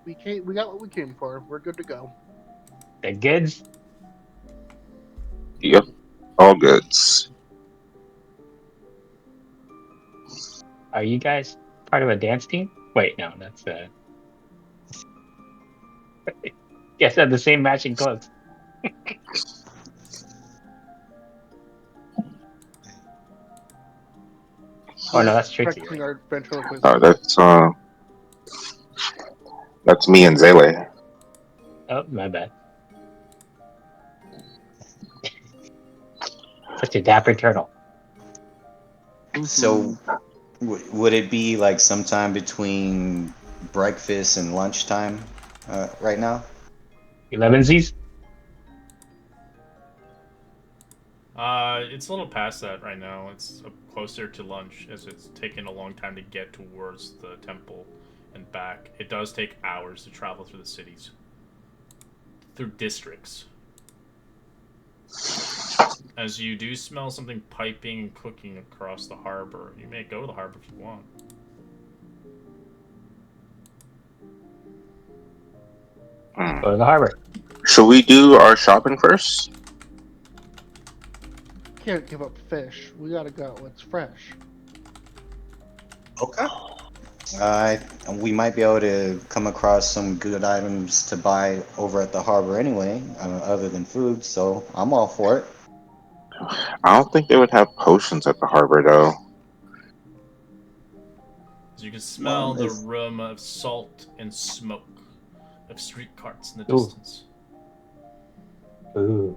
We got what we came for. We're good to go. The goods? Yep. All goods. Are you guys part of a dance team? Wait, no, that's Guess have the same matching clothes. Oh no, that's Trixie. Practicing Right? our ventriloquism. That's me and Zele. Oh, my bad. Such a dapper turtle. So, Would it be like sometime between breakfast and lunchtime right now? 11sies? It's a little past that right now. It's closer to lunch as it's taken a long time to get towards the temple and back. It does take hours to travel through the cities, through districts. As you do smell something piping and cooking across the harbor, you may go to the harbor if you want. Go to the harbor. Should we do our shopping first? Can't give up fish. We gotta go. It's fresh. Okay. We might be able to come across some good items to buy over at the harbor anyway, other than food. So I'm all for it. I don't think they would have potions at the harbor though. As you can smell Well, the it's- aroma of salt and smoke of street carts in the Ooh. distance. Ooh.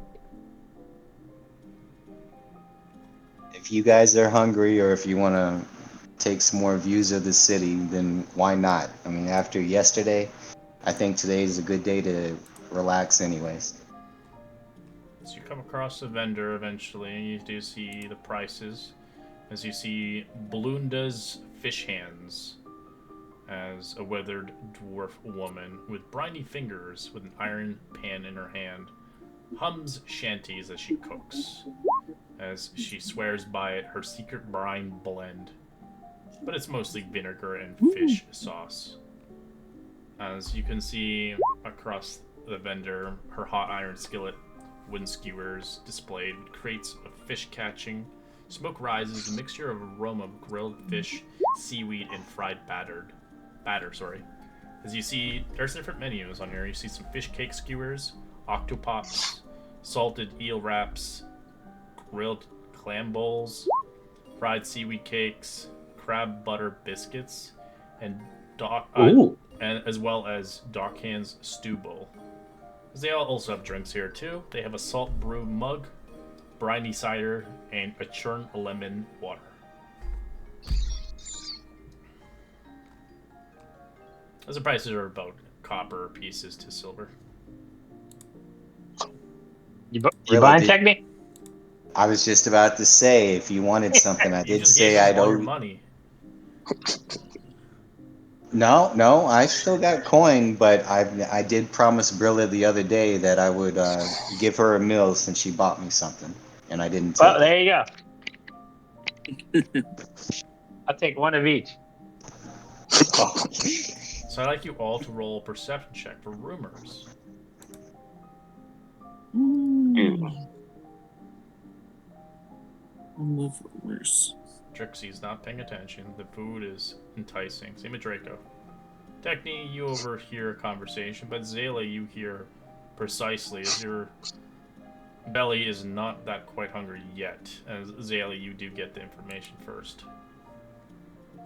If you guys are hungry or if you want to take some more views of the city, then why not? I mean, after yesterday, I think today is a good day to relax, anyways. As you come across a vendor eventually, you do see the prices. As you see Blunda's fish hands, as a withered dwarf woman with briny fingers with an iron pan in her hand hums shanties as she cooks, as she swears by it her secret brine blend, but it's mostly vinegar and fish sauce. As you can see across the vendor, her hot iron skillet, wooden skewers displayed with crates of fish catching. Smoke rises, a mixture of aroma of grilled fish, seaweed, and fried batter. As you see, there's different menus on here. You see some fish cake skewers, octopops, salted eel wraps, grilled clam bowls, fried seaweed cakes, crab butter biscuits, and Ooh. and as well as Darkhand's stew bowl. They all also have drinks here too. They have a salt brew mug, briny cider, and a churn lemon water. As the prices are about copper pieces to silver. You Really, buying did- Technic? I was just about to say, if you wanted something, I You did just say gave I'd them all your owe. money. No, I still got coin, but I did promise Brilla the other day that I would give her a meal since she bought me something, and I didn't Well, take there you go. I'll take one of each. it. So I'd like you all to roll a perception check for rumors. I love rumors. Trixie's not paying attention. The food is enticing. Same with Draco. Techni, you overhear a conversation, but Zayla, you hear precisely as your belly is not that quite hungry yet. As Zayla, you do get the information first.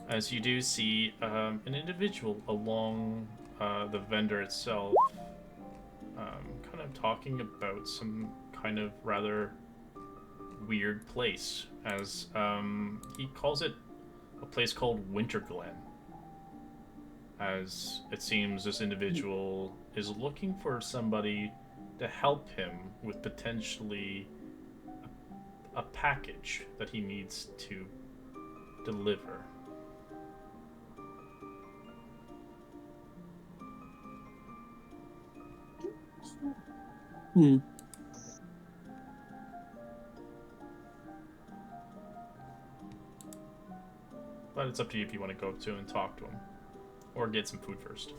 As you do see an individual along the vendor itself, kind of talking about some kind of rather weird place, as he calls it a place called Winter Glen. As it seems this individual is looking for somebody to help him with potentially a package that he needs to deliver. But it's up to you if you want to go up to him and talk to him. Or get some food first.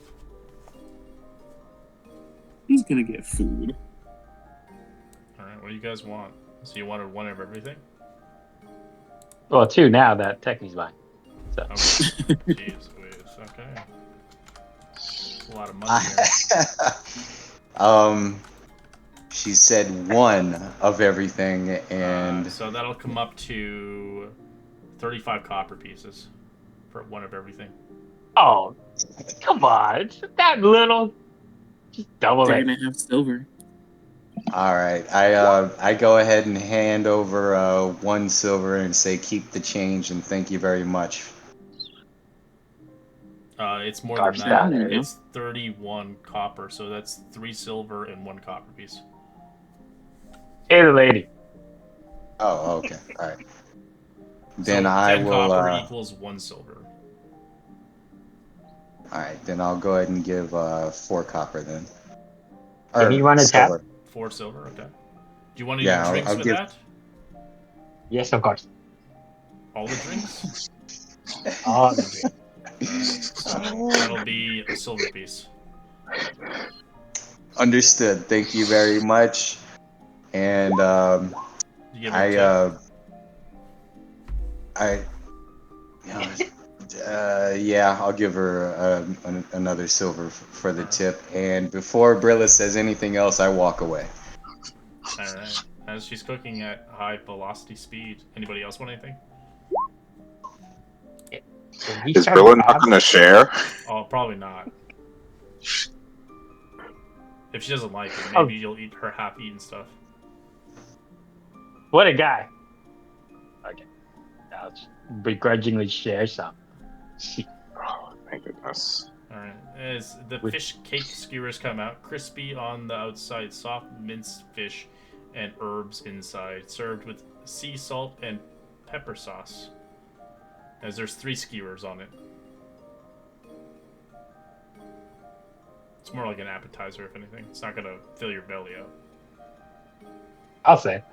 He's gonna get food. Alright, what do you guys want? So you wanted one of everything? Well, two now that Techni's buying. So Okay. Jeez Louise, okay. A lot of money here. She said one of everything, and So that'll come up to 35 copper pieces for one of everything. oh, come on, it's that little. Just double They're it. gonna have silver. all right, I go ahead and hand over 1 silver and say keep the change and thank you very much. It's more Carve than that. standard. It's 31 copper, so that's 3 silver and 1 copper piece. Hey, the lady. Oh, okay. All right. So Then I 10 will. copper equals 1 silver. All right. Then I'll go ahead and give 4 copper then. Can you run a tab? silver. 4 silver, okay. Do you want any Yeah, drinks I'll with give- that? Yes, of course. All the drinks? All the drink. Alright, so that'll be a silver piece. Understood. Thank you very much. And You give her a tip? Yeah, I'll give her another silver for the tip. And before Brilla says anything else, I walk away. Alright. As she's cooking at high velocity speed. Anybody else want anything? Can we Is start Brilla a not tab? going to share? Oh, probably not. If she doesn't like it, Oh. maybe you'll eat her half-eaten stuff. What a guy. Okay. I'll just begrudgingly share some. Oh, my goodness. Alright. As the With- fish cake skewers come out, crispy on the outside, soft minced fish and herbs inside, served with sea salt and pepper sauce. As there's 3 skewers on it. It's more like an appetizer, if anything. It's not gonna fill your belly up. I'll say.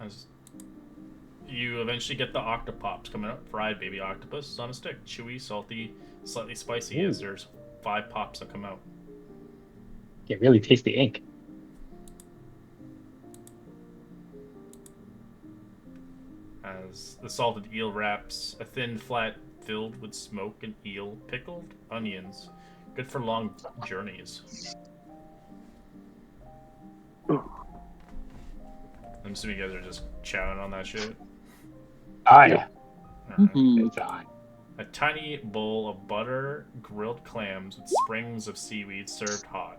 As you eventually get the octopops coming up, fried baby octopus on a stick, chewy, salty, slightly spicy. Ooh. As there's 5 pops that come out. You can really taste the ink. As the salted eel wraps a thin flat filled with smoke and eel, pickled onions, good for long journeys. I'm assuming you guys are just chowing on that shit. Oh, yeah. Alright. It's on. A tiny bowl of butter, grilled clams with sprigs of seaweed served hot.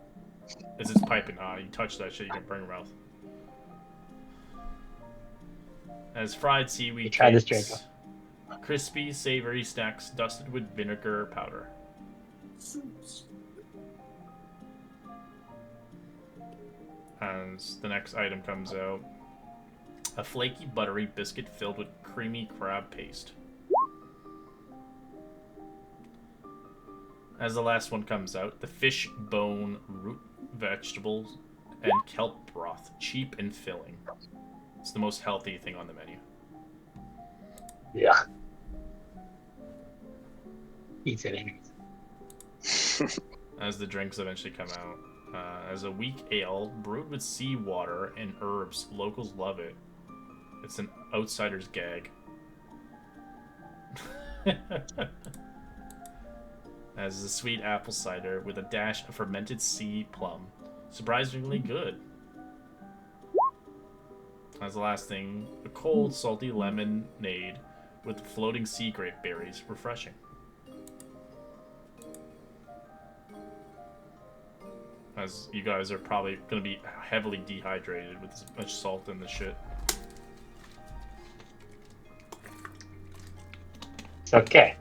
As it's piping hot, you touch that shit, you can burn your mouth. As fried seaweed Try this, cakes, crispy, savory snacks dusted with vinegar powder. As the next item comes out, a flaky, buttery biscuit filled with creamy crab paste. As the last one comes out, the fish bone, root vegetables, and kelp broth, cheap and filling. It's the most healthy thing on the menu. Yeah. Eats it anyways. As the drinks eventually come out. As a weak ale brewed with seawater and herbs, locals love it. It's an outsider's gag. As a sweet apple cider with a dash of fermented sea plum. Surprisingly good. As the last thing, a cold, salty lemonade with floating sea grape berries. Refreshing. As you guys are probably going to be heavily dehydrated with as much salt in the shit. It's okay.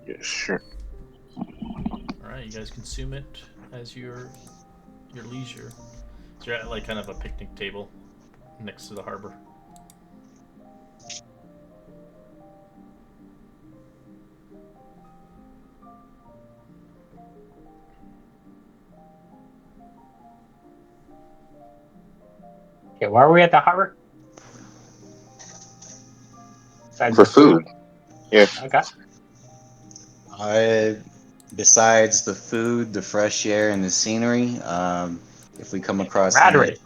Yeah, sure. Alright, you guys consume it as your leisure. So you're at like kind of a picnic table next to the harbor. Okay, why are we at the harbor? Besides For the food. Yeah. Okay. Besides the food, the fresh air, and the scenery, if we come across Camaraderie.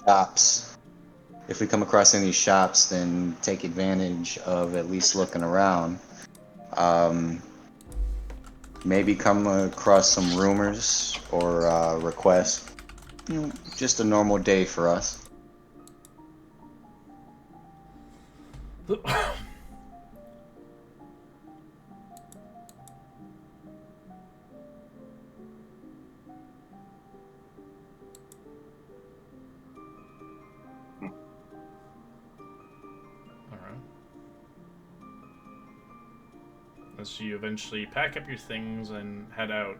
any shops, then take advantage of at least looking around. Maybe come across some rumors or requests Just a normal day for us. So you eventually pack up your things and head out.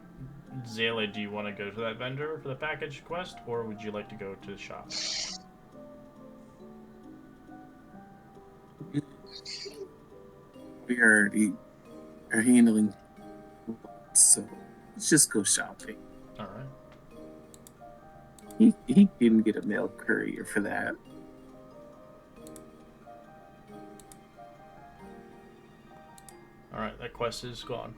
Zayla, do you want to go to that vendor for the package quest, or would you like to go to the shop? We already are handling, so let's just go shopping. All right. He didn't get a mail courier for that. All right, that quest is gone.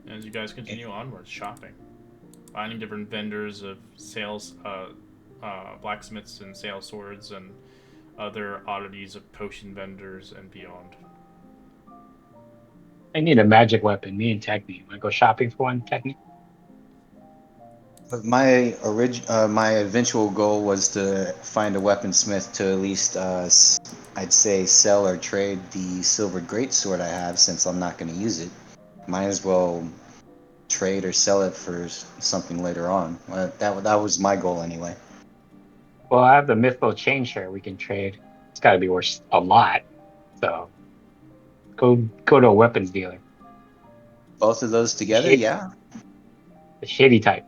As you guys continue onwards, shopping, finding different vendors of sales, blacksmiths and sales swords, and other oddities of potion vendors and beyond. I need a magic weapon. Me and Techni. Want to go shopping for one, Techni? But my eventual goal was to find a weaponsmith to at least, I'd say, sell or trade the silver greatsword I have, since I'm not going to use it. Might as well trade or sell it for something later on. That was my goal anyway. Well, I have the Mythful chain share we can trade. It's got to be worth a lot. So go to a weapons dealer. Both of those together, Shady, yeah. the shady type.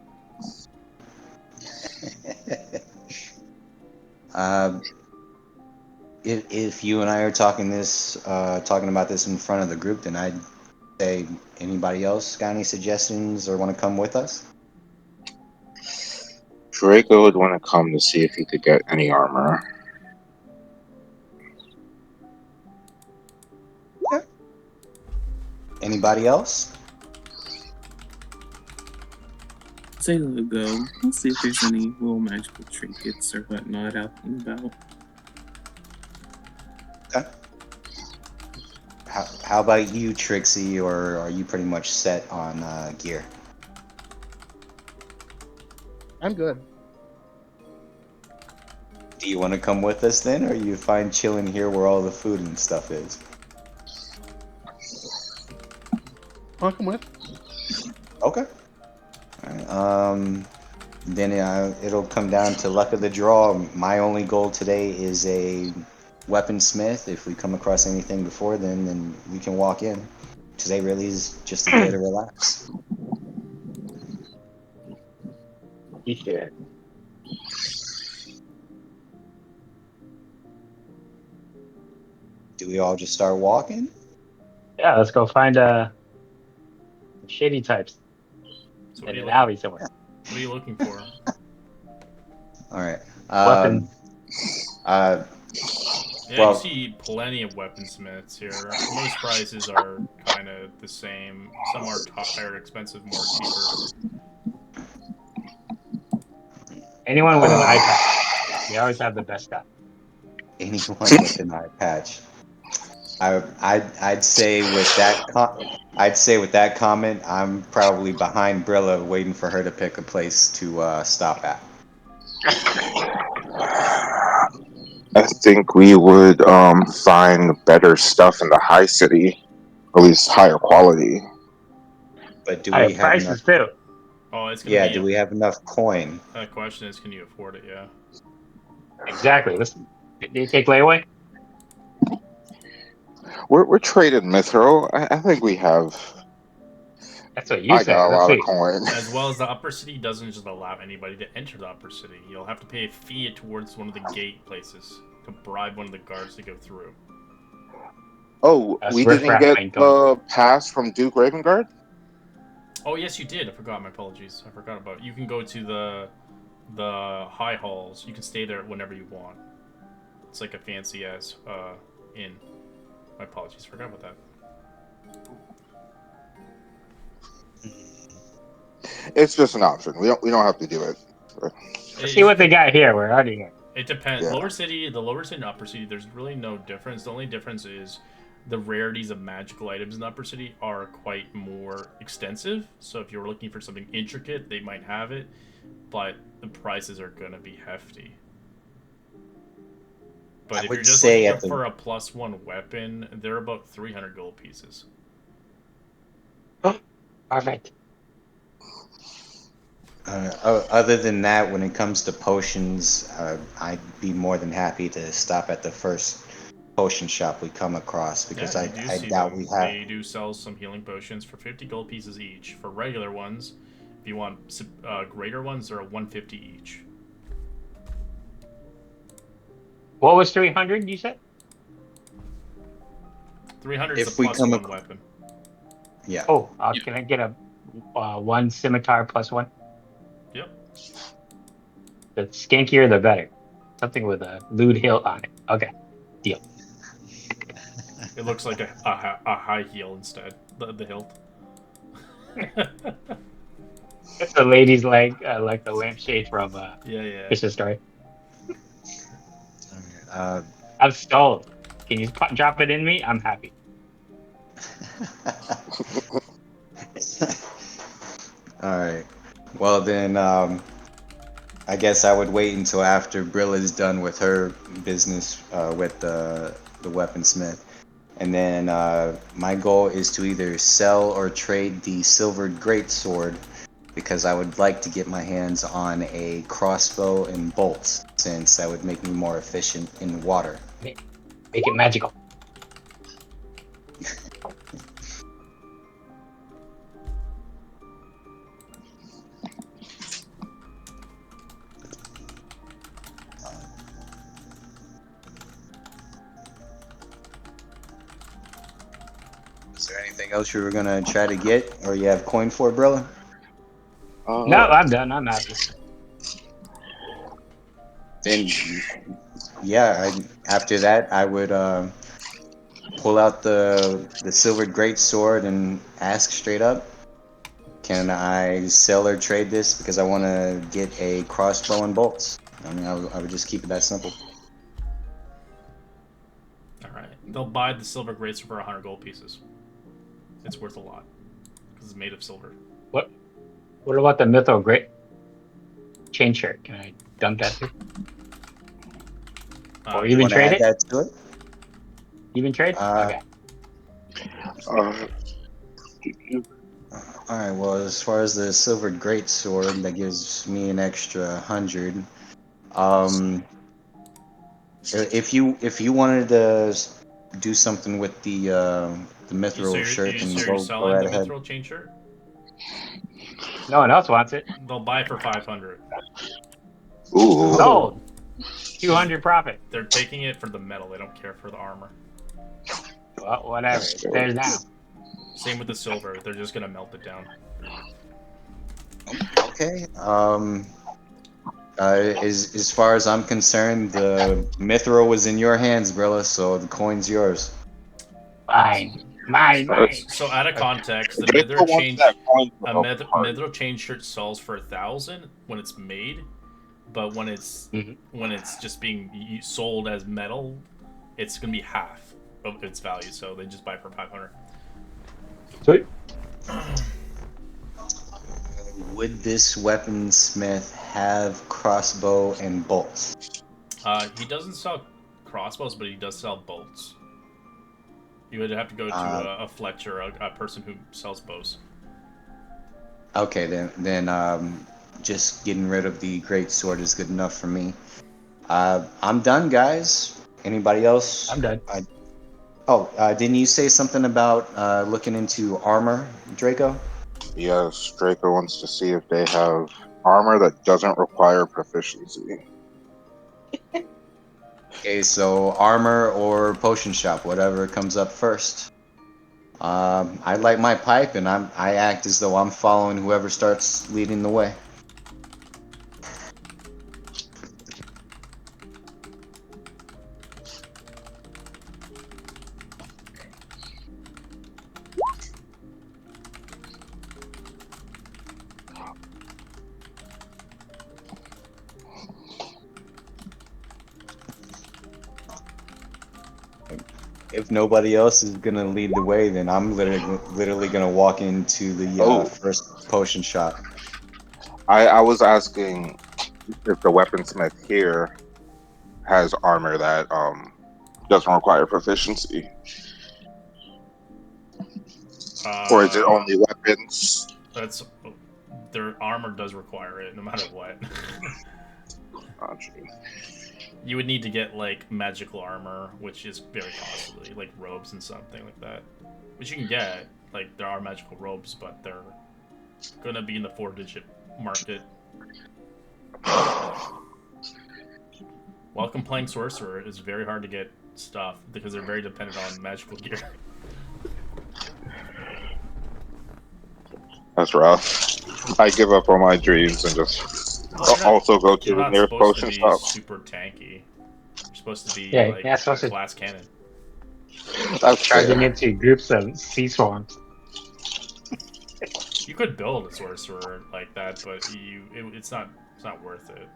If you and I are talking about this in front of the group, then I'd say, anybody else got any suggestions or want to come with us? Draco would want to come to see if he could get any armor. Okay. Anybody else? Zayla will go. We'll see if there's any little magical trinkets or whatnot out and about. Okay. How about you, Trixie, or are you pretty much set on gear? I'm good. Do you want to come with us then, or are you fine chilling here where all the food and stuff is? I'll come with. Okay. All right. Then it'll come down to luck of the draw. My only goal today is a weaponsmith. If we come across anything before then we can walk in. Today really is just a day to relax. Yeah. Do we all just start walking? Yeah, let's go find shady types So in an alley somewhere. What are you looking for? All right. Weapon. Yeah, Well- you see plenty of weaponsmiths here. Most prices are kind of the same. Some are higher, expensive, more cheaper. Anyone with an eye patch. They always have the best stuff. Anyone with an eye patch. I'd say with that comment, I'm probably behind Brilla, waiting for her to pick a place to stop at. I think we would find better stuff in the high city, at least higher quality. But do Higher we have prices enough? too. Oh, it's gonna Yeah, be. do we have enough coin? The question is, can you afford it? Yeah. Exactly. Listen, they take layaway. We're trading Mithril. I think we have. That's what you I said. got a Let's lot of see. coin. As well as the upper city doesn't just allow anybody to enter the upper city. You'll have to pay a fee towards one of the gate places to bribe one of the guards to go through. Oh, Us we didn't riffraff get ain't going the pass from Duke Ravengard? Oh yes, you did. I forgot. My apologies. I forgot about it. You can go to the high halls. You can stay there whenever you want. It's like a fancy ass inn. My apologies. Forgot about that. It's just an option. We don't have to do it. Let's see what they got here. We're already here. It depends. Yeah. The lower city and upper city, there's really no difference. The only difference is the rarities of magical items in the upper city are quite more extensive. So if you're looking for something intricate, they might have it, but the prices are going to be hefty. But if you're just looking for a +1 weapon, they're about 300 gold pieces. Perfect. Other than that, when it comes to potions, I'd be more than happy to stop at the first potion shop we come across because I doubt we have. They do sell some healing potions for 50 gold pieces each. For regular ones, if you want greater ones, they're 150 each. What was 300? You said 300 is a +1 weapon. Yeah. Oh, can I get a 1 scimitar +1? Yep. The skankier, the better. Something with a lewd hilt on it. Okay, deal. It looks like a high heel instead. The hilt. It's the lady's leg, like the lampshade from yeah. Christmas Story. I'm stalled. Can you drop it in me? I'm happy. All right. Well then, I guess I would wait until after Brilla's done with her business with the weaponsmith, and then my goal is to either sell or trade the silvered greatsword, because I would like to get my hands on a crossbow and bolts, since that would make me more efficient in water. Make it magical. Is there anything else you were gonna try to get, or you have coin for, Brilla? No, I'm done. I'm happy. Then, yeah, after that, I would pull out the silvered great sword and ask straight up, can I sell or trade this, because I want to get a crossbow and bolts. I mean, I would just keep it that simple. Alright. They'll buy the silver greatsword for 100 gold pieces. It's worth a lot. Because it's made of silver. What about the Mytho Great chain shirt? Can I dump that too? Or even trade it? That to it? Even trade? Okay. Alright, well, as far as the silver great sword, that gives me an extra 100. If you wanted to do something with the mithril shirt, then you're go selling right the ahead. mithril chain shirt? No one else wants it. They'll buy for 500. Ooh. Sold. 200 profit. They're taking it for the metal. They don't care for the armor. Well, whatever. It's theirs now. Same with the silver. They're just gonna melt it down. Okay. As far as I'm concerned, the mithril was in your hands, Brilla, so the coin's yours. Mine. So out of context, the Draco wants that coin for the party. mithril chain shirt sells for 1,000 when it's made, but when it's just being sold as metal, it's gonna be half of its value. So they just buy it for 500. Sweet. Would this weaponsmith have crossbow and bolts? He doesn't sell crossbows, but he does sell bolts. You would have to go to a Fletcher, a person who sells bows. Okay, then just getting rid of the great sword is good enough for me. I'm done, guys. Anybody else? I'm done. Didn't you say something about looking into armor, Draco? Yes, Draco wants to see if they have armor that doesn't require proficiency. Okay, so armor or potion shop, whatever comes up first. I light my pipe and I act as though I'm following whoever starts leading the way. if nobody else is gonna lead the way, then I'm literally gonna walk into the Oh. first potion shop. I was asking if the weaponsmith here has armor that doesn't require proficiency, or is it only weapons? That's their armor does require it, no matter what. Oh, gee. You would need to get like magical armor, which is very costly, like robes and something like that, which you can get. Like there are magical robes, but they're gonna be in the 4-digit market. Welcome playing sorcerer. It's very hard to get stuff because they're very dependent on magical gear. That's rough. I give up on my dreams and just also go to You're the not nearest supposed to potion be shop. super tanky. You're supposed to be Yeah, like yeah, supposed a to glass cannon. That's charging fair. into groups of sea swans. You could build a sorcerer like that, but it's not worth it.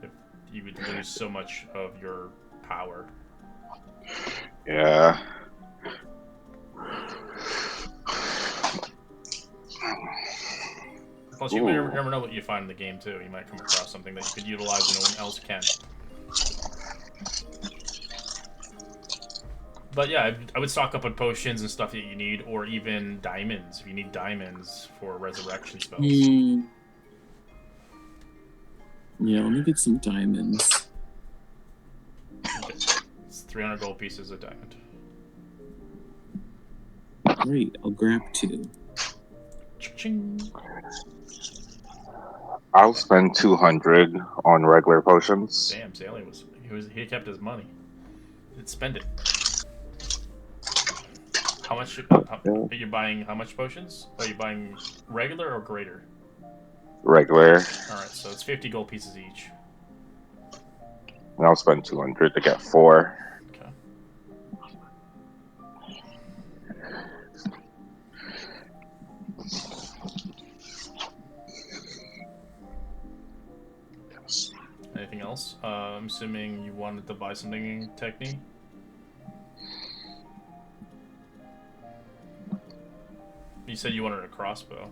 If you would lose so much of your power. Yeah. Plus, you never know what you find in the game too. You might come across something that you could utilize and no one else can. But yeah, I would stock up on potions and stuff that you need, or even diamonds if you need diamonds for resurrection spells. Yeah, let me get some diamonds. Okay. It's 300 gold pieces of diamond. Great, I'll grab 2. Cha-ching. I'll spend 200 on regular potions. Damn, Sally he kept his money. He'd spend it. How much? Are you buying? How much potions? Are you buying regular or greater? Regular. All right, so it's 50 gold pieces each. And I'll spend 200 to get 4. Okay. Anything else? I'm assuming you wanted to buy something in Techni? You said you wanted a crossbow.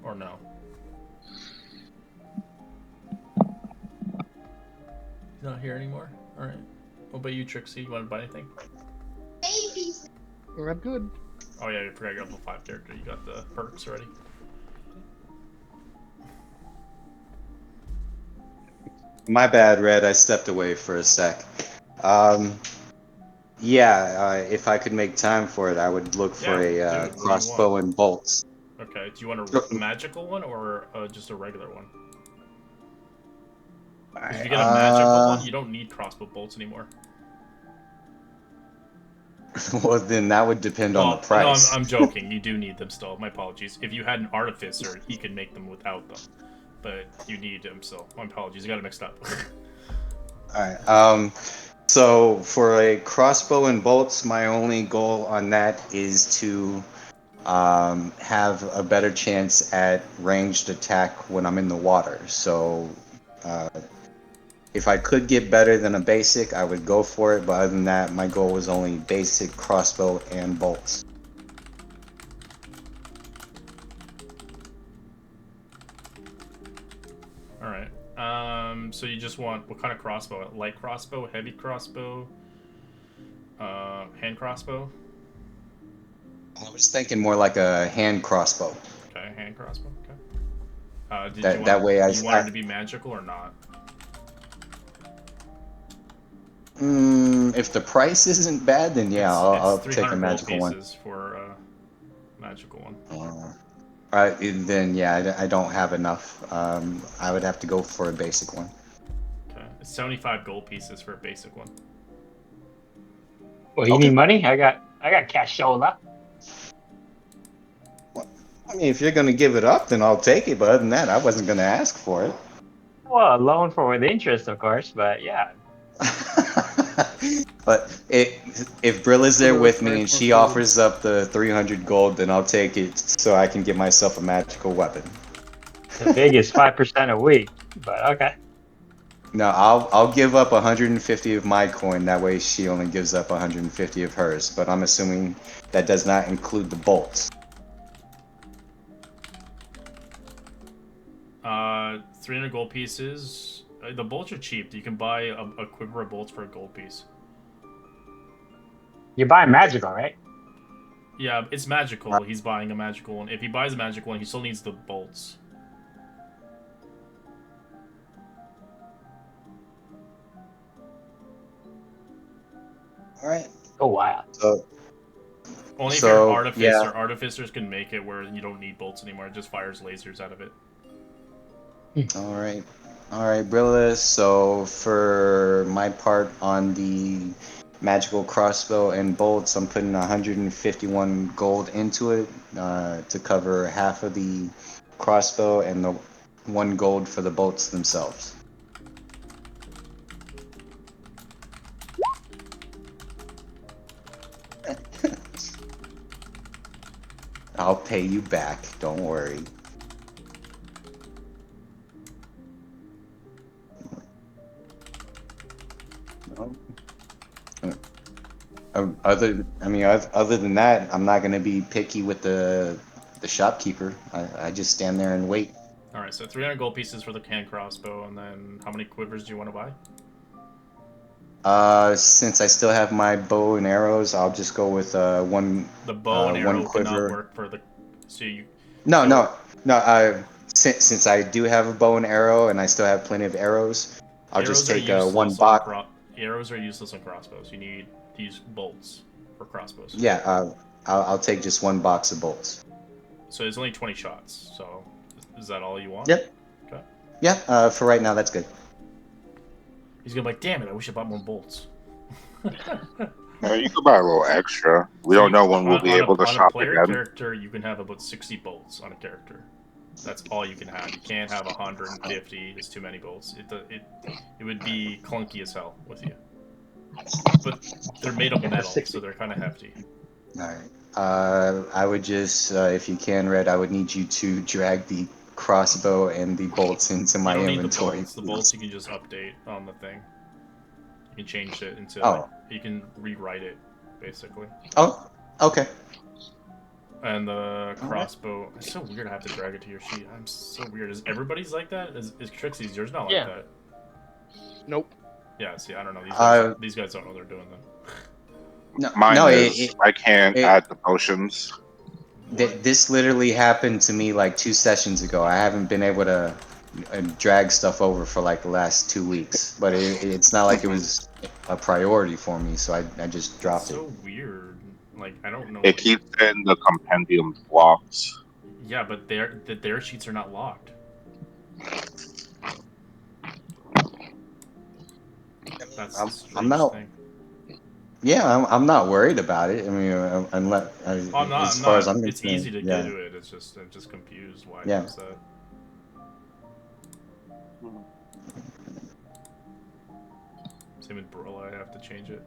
Or no? He's not here anymore? Alright. What about you, Trixie? You want to buy anything? I'm good. Oh yeah, you forgot your level 5 character. You got the perks already. My bad, Red. I stepped away for a sec. If I could make time for it, I would look for a crossbow and bolts. Okay, do you want a magical one or just a regular one? If you get a magical one, you don't need crossbow bolts anymore. Well, then that would depend on the price. No, I'm joking. You do need them still. My apologies. If you had an artificer, he could make them without them. But you need them still. My apologies. I got it mixed up. Alright, so for a crossbow and bolts, my only goal on that is to have a better chance at ranged attack when I'm in the water. So if I could get better than a basic, I would go for it, but other than that, my goal was only basic crossbow and bolts. Alright. So you just want, what kind of crossbow? Light crossbow, heavy crossbow, hand crossbow? I was thinking more like a hand crossbow. Okay, hand crossbow, okay. Did That way you want it to be magical or not? If the price isn't bad, then yeah, I'll take a magical one. Pieces for a magical one. Alright, then yeah, I don't have enough. I would have to go for a basic one. Okay, it's 75 gold pieces for a basic one. Well, you need money? I got cashola. I mean, if you're gonna give it up, then I'll take it. But other than that, I wasn't gonna ask for it. Well, a loan for with interest, of course, but yeah. But if Brilla's there with me and she offers up the 300 gold, then I'll take it so I can get myself a magical weapon. The big is 5% a week, but okay. No, I'll give up 150 of my coin. That way, she only gives up 150 of hers. But I'm assuming that does not include the bolts. 300 gold pieces. The bolts are cheap. You can buy a quiver of bolts for a gold piece. You buy magical, right? Yeah, it's magical. He's buying a magical one. If he buys a magical one, he still needs the bolts. All right. Oh wow. So Only if you're an artificer. yeah. Artificers can make it where you don't need bolts anymore. It just fires lasers out of it. All right. All right, Brillis. So for my part on the magical crossbow and bolts, I'm putting 151 gold into it to cover half of the crossbow and the 1 gold for the bolts themselves. I'll pay you back. Don't worry. Other than that, I'm not gonna be picky with the shopkeeper. I just stand there and wait. All right, so 300 gold pieces for the hand crossbow, and then how many quivers do you want to buy? Since I still have my bow and arrows, I'll just go with one. The bow and arrow one cannot quiver. work for the. So you. No, so no. Since I do have a bow and arrow, and I still have plenty of arrows, I'll just take one box. Arrows are useless on crossbows. You need these bolts for crossbows. Yeah, I'll take just one box of bolts. So it's only 20 shots. So is that all you want? Yep. Okay. Yeah. For right now, that's good. He's gonna be like, damn it! I wish I bought more bolts. Yeah, you could buy a little extra. We don't know when we'll be able to on shop a player again. character, you can have about 60 bolts on a character. That's all you can have. You can't have 150. It's too many bolts. It would be clunky as hell with you. But they're made of metal, so they're kind of hefty. All right. I would just, if you can, Red, I would need you to drag the crossbow and the bolts into my you don't inventory. Need the bolts you can just update on the thing. You can change it into. Oh. You can rewrite it, basically. Oh. Okay. And the crossbow. Right. It's so weird. I have to drag it to your sheet. I'm so weird. Is everybody's like that? Is Trixie's yours not like that? Nope. Yeah. See, I don't know. These guys don't know what they're doing then. Mine is I can't add the potions. This literally happened to me like 2 sessions ago. I haven't been able to drag stuff over for like the last 2 weeks, but it's not like it was a priority for me, so I just dropped it. So weird. Like I don't know. It keeps in the compendium blocks. Yeah, but their sheets are not locked. That's a strange thing. Yeah, I'm not worried about it. I mean, unless as far as I'm concerned, it's easy to get to it. It's just I'm just confused why it does that. Same with Brola, I have to change it.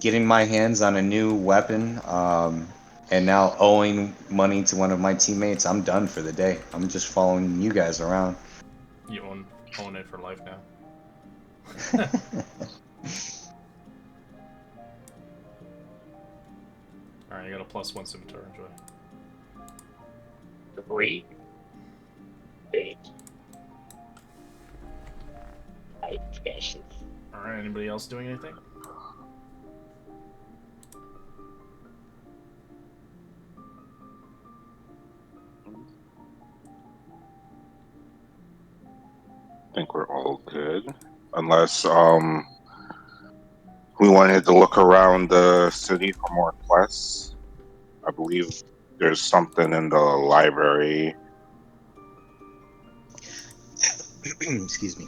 Getting my hands on a new weapon, and now owing money to one of my teammates, I'm done for the day. I'm just following you guys around. You own it for life now. Alright, you got a +1 scimitar, enjoy. Great. Alright, anybody else doing anything? I think we're all good. Unless we wanted to look around the city for more quests. I believe there's something in the library. Excuse me.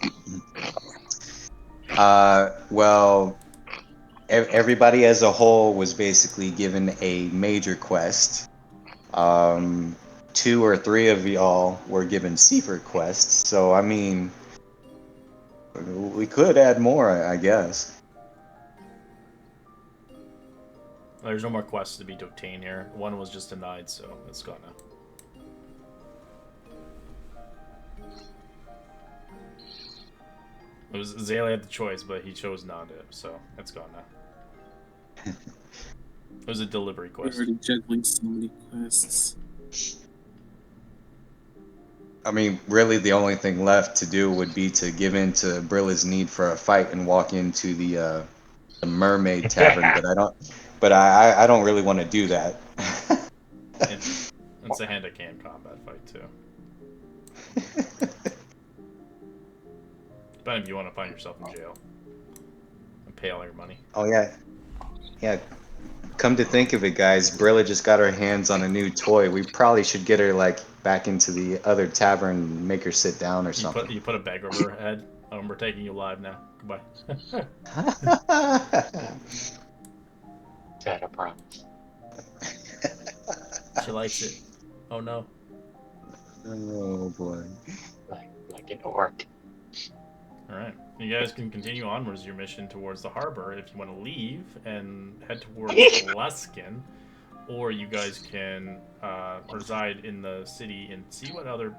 Well, everybody as a whole was basically given a major quest. 2 or 3 of y'all were given secret quests. So I mean, we could add more, I guess. There's no more quests to be obtained here. One was just denied, so it's gone now. It was Zayla had the choice, but he chose not to, so it's gone now. It was a delivery We're quest. already juggling so many quests. I mean, really, the only thing left to do would be to give in to Brilla's need for a fight and walk into the Mermaid Tavern. But I don't really want to do that. It's a hand-to-hand combat fight too. But if you want to find yourself in jail and pay all your money. Oh yeah, yeah. Come to think of it, guys, Brilla just got her hands on a new toy. We probably should get her like back into the other tavern, and make her sit down or something. You put a bag over her head. We're taking you live now. Goodbye. That I promise. She likes it. Oh no. Oh boy. Like an orc. Alright. You guys can continue onwards your mission towards the harbor if you want to leave and head towards Luskin. Or you guys can reside in the city and see what other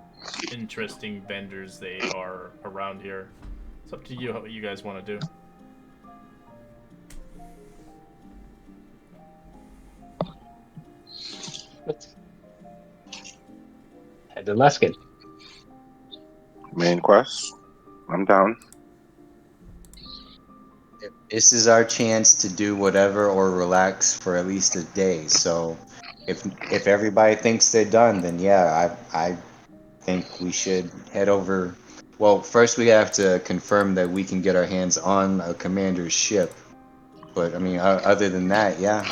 interesting vendors they are around here. It's up to you what you guys want to do. Let's head to Luskin. Main quest. I'm down. This is our chance to do whatever or relax for at least a day. So, if everybody thinks they're done, then yeah, I think we should head over. Well, first we have to confirm that we can get our hands on a commander's ship. But I mean, other than that, yeah.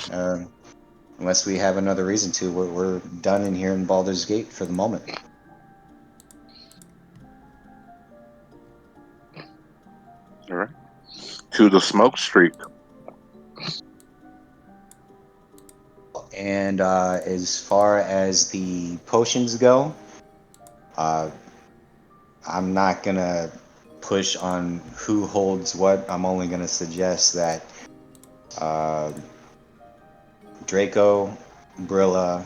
Unless we have another reason to, we're done in here in Baldur's Gate for the moment. All right. To the smoke streak. And as far as the potions go, I'm not gonna push on who holds what. I'm only gonna suggest that Draco, Brilla,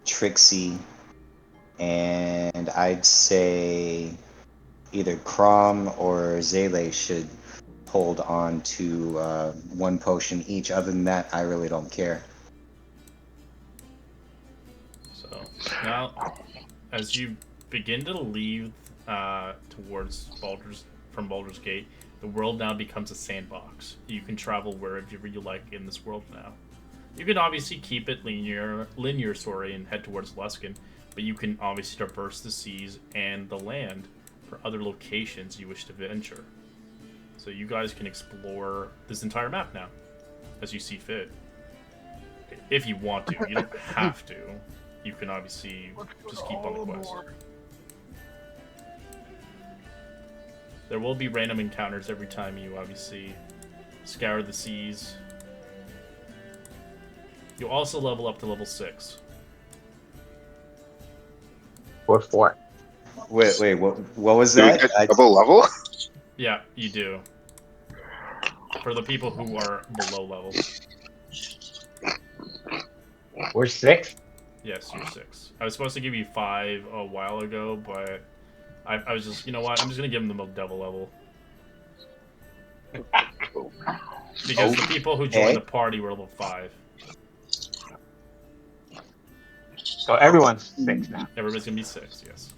Trixie, and I'd say either Crom or Zele should hold on to one potion each. Other than that, I really don't care. So now, as you begin to leave towards Baldur's Gate, the world now becomes a sandbox. You can travel wherever you like in this world now. You can obviously keep it linear, and head towards Luskin, but you can obviously traverse the seas and the land for other locations you wish to venture. So you guys can explore this entire map now, as you see fit. If you want to, you don't have to. You can obviously just keep on the quest. There will be random encounters every time you obviously scour the seas. You'll also level up to level 6. Or 4. Wait, what was Do we that? get double level? Yeah, you do. For the people who are below level. We're 6? Yes, you're 6. I was supposed to give you 5 a while ago, but I was just, you know what? I'm just gonna give them the devil level. Because the people who joined the party were level 5. So everyone's 6 now. Everybody's gonna be 6, yes.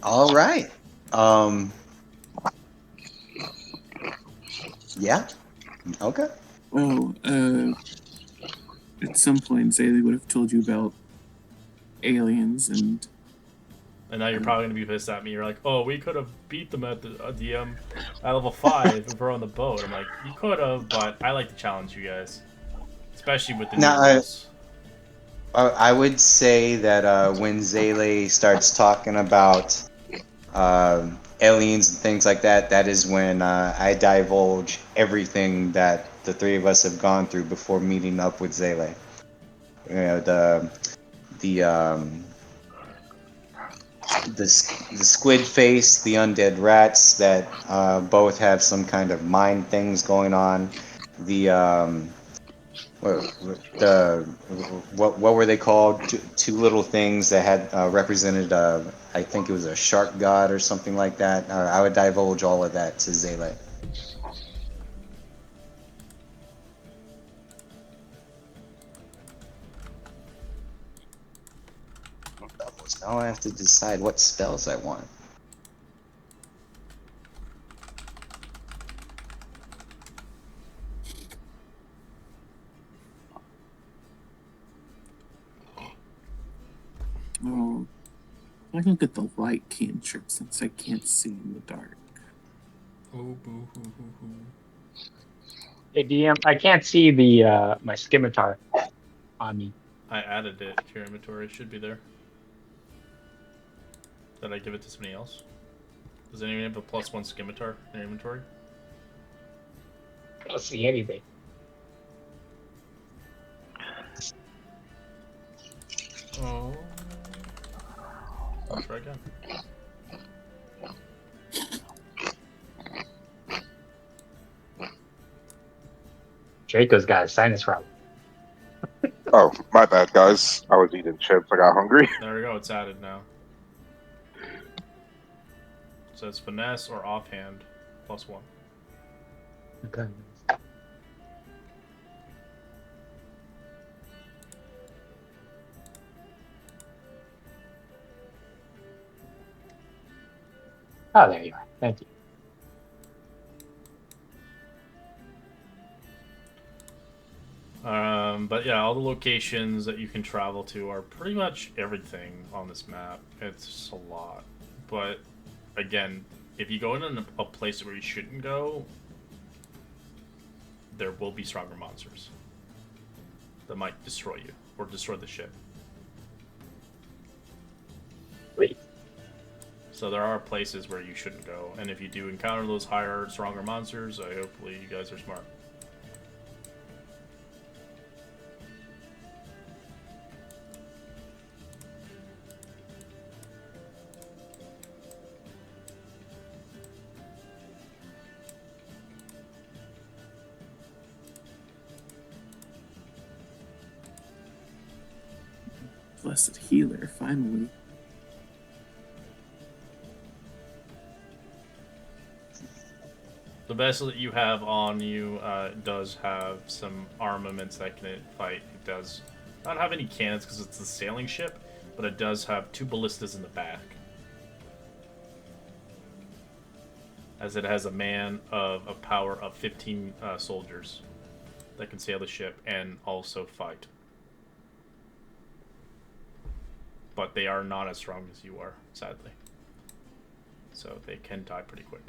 All right. Yeah. Okay. Well, at some point, Zaylee would have told you about aliens and. And now you're probably gonna be pissed at me. You're like, "Oh, we could have beat them at the DM at level 5 if we're on the boat." I'm like, "You could have, but I like to challenge you guys, especially with the new rules." I would say that when Zele starts talking about aliens and things like that, that is when I divulge everything that the three of us have gone through before meeting up with Zele. You know, the squid face, the undead rats that both have some kind of mind things going on. What were they called? Two little things that had represented. I think it was a shark god or something like that. I would divulge all of that to Zayla. Now I have to decide what spells I want. Oh, I can get the light cantrip since I can't see in the dark. Oh, boo hoo hoo hoo. Hey DM, I can't see the my scimitar on me. I added it to your inventory. It should be there. Did I give it to somebody else? Does anyone have a +1 scimitar in your inventory? I don't see anything. Oh. I'll try again. Draco's got a sinus problem. Oh, my bad, guys. I was eating chips. I got hungry. There we go. It's added now. So it's finesse or offhand +1. Okay. Oh, there you are. Thank you. But yeah, all the locations that you can travel to are pretty much everything on this map. It's a lot. But again, if you go in a place where you shouldn't go, there will be stronger monsters that might destroy you or destroy the ship. Wait. So there are places where you shouldn't go, and if you do encounter those higher, stronger monsters, hopefully you guys are smart. Blessed healer, finally. The vessel that you have on you does have some armaments that can fight. It does not have any cannons because it's a sailing ship, but it does have 2 ballistas in the back. As it has a man of a power of 15 soldiers that can sail the ship and also fight. But they are not as strong as you are, sadly. So they can die pretty quick.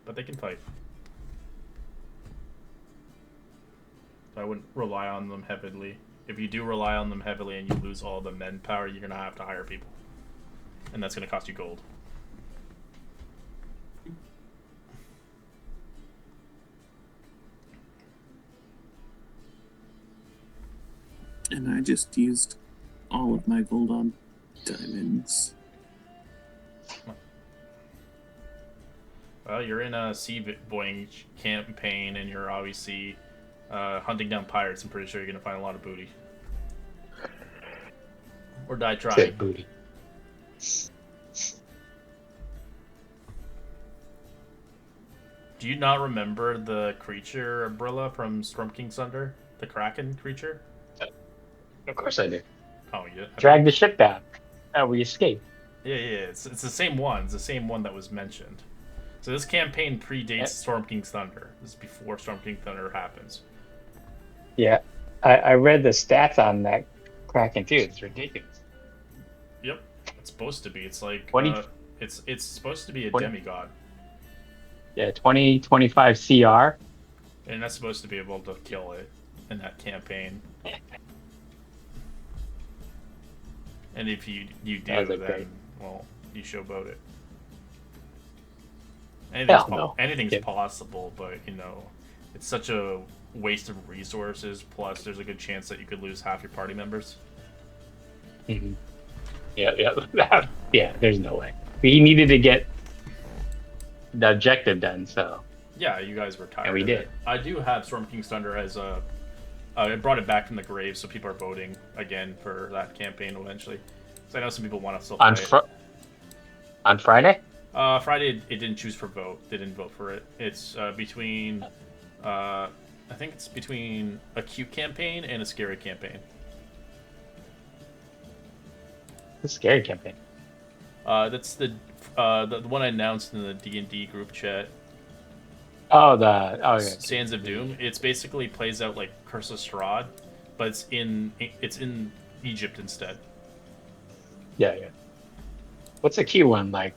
But they can fight. So I wouldn't rely on them heavily. If you do rely on them heavily and you lose all the men power, you're going to have to hire people. And that's going to cost you gold. And I just used all of my gold on diamonds. Well, you're in a sea-boying campaign, and you're obviously hunting down pirates. I'm pretty sure you're going to find a lot of booty. Or die trying. Good booty. Do you not remember the creature umbrella from Storm King's Thunder? The Kraken creature? Of course I do. Oh, yeah. Drag the ship down. We escape. Yeah. It's the same one. It's the same one that was mentioned. So this campaign predates Storm King's Thunder. This is before Storm King Thunder happens. Yeah. I read the stats on that Kraken too. It's ridiculous. Yep. It's supposed to be. It's like 20 it's supposed to be a 20 demigod. Yeah, 2025 CR. And that's supposed to be able to kill it in that campaign. And if you do, then great. well, you showboat it. No. Anything's possible, but it's such a waste of resources. Plus, there's a good chance that you could lose half your party members. Mm-hmm. Yeah. Yeah, there's no way. He needed to get the objective done, so Yeah, you guys were tired. And we of did. it. I do have Storm King's Thunder as a I brought it back from the grave, so people are voting again for that campaign eventually. So I know some people want to still play it. On Friday? Friday it didn't choose for vote. They didn't vote for it. It's between, I think it's between a cute campaign and a scary campaign. The scary campaign. That's the one I announced in the D&D group chat. Yeah. Sands of Doom. It's basically plays out like Curse of Strahd, but it's in Egypt instead. Yeah. What's the key one like?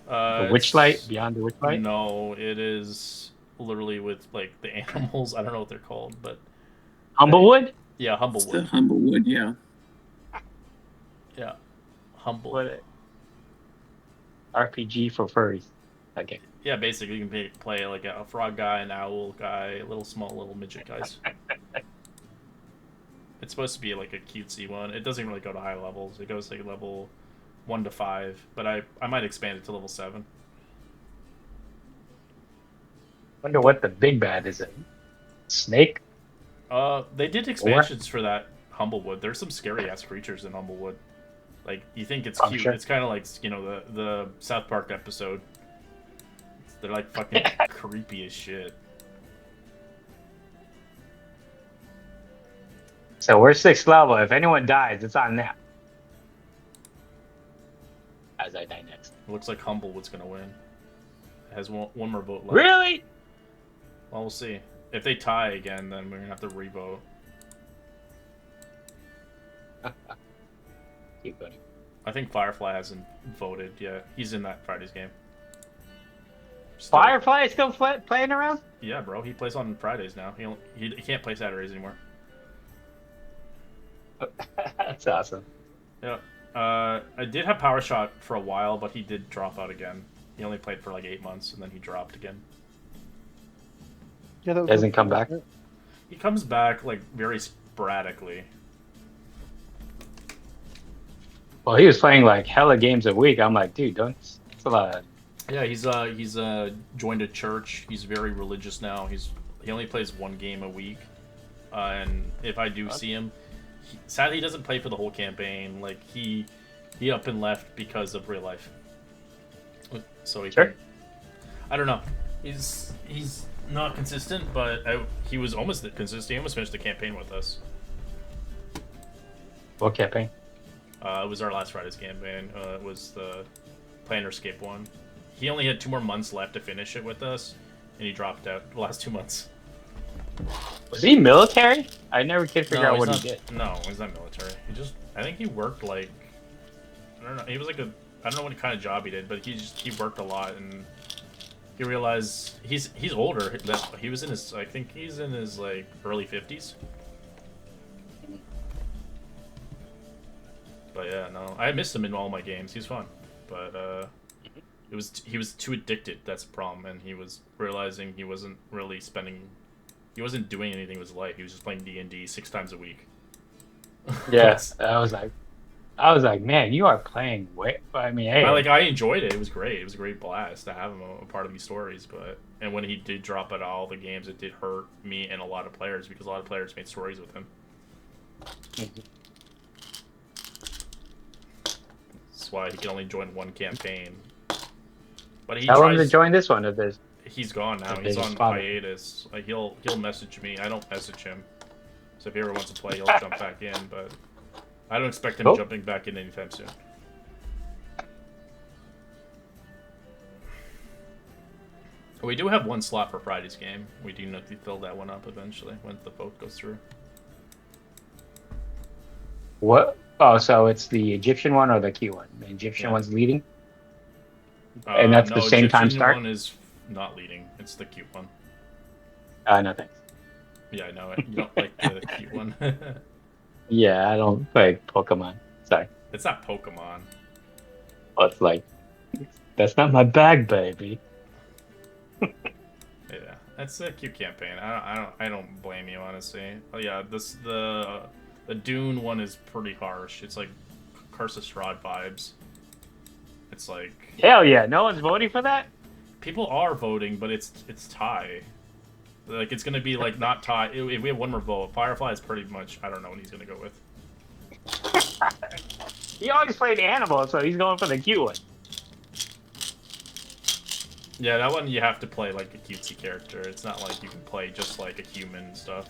The Witchlight? Beyond the Witchlight? No, it is literally with like the animals. I don't know what they're called, but Humblewood? Yeah, It's the Humblewood. Humblewood, yeah. Yeah, Humble. What? RPG for furries. Okay. Yeah, basically you can play like a frog guy, an owl guy, little midget guys. It's supposed to be like a cutesy one. It doesn't really go to high levels. It goes like level 1 to 5, but I might expand it to level 7. Wonder what the big bad is. Snake? They did expansions for that Humblewood. There's some scary ass creatures in Humblewood. Like you think it's cute. Sure. It's kind of like the South Park episode. They're like fucking creepy as shit. So we're 6th level. If anyone dies, it's on them. As I die next. It looks like Humblewood's gonna win. It has one more vote left. Really? Well, we'll see. If they tie again, then we're gonna have to revote. Keep going. I think Firefly hasn't voted yet. He's in that Friday's game. Firefly is still playing around? Yeah, bro. He plays on Fridays now. He can't play Saturdays anymore. That's awesome. Yeah. I did have Power Shot for a while, but he did drop out again. He only played for like 8 months, and then he dropped again. Yeah, that Doesn't come back? He comes back like very sporadically. Well, he was playing like hella games a week. I'm like, dude, that's a lot. Yeah, he's joined a church. He's very religious now. He only plays 1 game a week, and if I do see him, sadly he doesn't play for the whole campaign. Like he up and left because of real life. So he I don't know. He's not consistent, but he was almost consistent. He almost finished the campaign with us. What campaign? It was our last Friday's campaign. It was the Planescape one. He only had 2 more months left to finish it with us, and he dropped out the last 2 months. Was he military? I never could figure out what he did. No, he's not military. I think he worked like, I don't know. He was like I don't know what kind of job he did, but he worked a lot, and he realized he's older. He was in his, I think he's in his like early 50s. But yeah, no, I missed him in all my games. He's fun, but he was too addicted. That's the problem, and he was realizing he wasn't really doing anything with his life. He was just playing D&D 6 times a week. Yes, I was like, man, you are playing way. I mean, hey, I enjoyed it. It was great. It was a great blast to have him a part of these stories. And when he did drop out of all the games, it did hurt me and a lot of players because a lot of players made stories with him. That's why he can only join 1 campaign. But tell him to join this one if there's. He's gone now. He's on hiatus. He'll message me. I don't message him. So if he ever wants to play, he'll jump back in. But I don't expect him jumping back in anytime soon. We do have 1 slot for Friday's game. We do need to fill that one up eventually when the vote goes through. What? Oh, so it's the Egyptian one or the Q one? The Egyptian one's leading? And that's the same time start? The one is not leading. It's the cute one. No thanks. Yeah, I know it. You don't like the cute one. Yeah, I don't play Pokemon. Sorry. It's not Pokemon. Well, it's like, that's not my bag, baby. Yeah, that's a cute campaign. I don't blame you, honestly. Oh yeah, the Dune one is pretty harsh. It's like Curse of Strahd vibes. It's like hell yeah, no one's voting for that. People are voting, but it's tie. Like it's gonna be like not tied. If we have one more vote, Firefly is pretty much. I don't know what he's gonna go with. He always played animal, so he's going for the cute one. Yeah, that one you have to play like a cutesy character. It's not like you can play just like a human and stuff.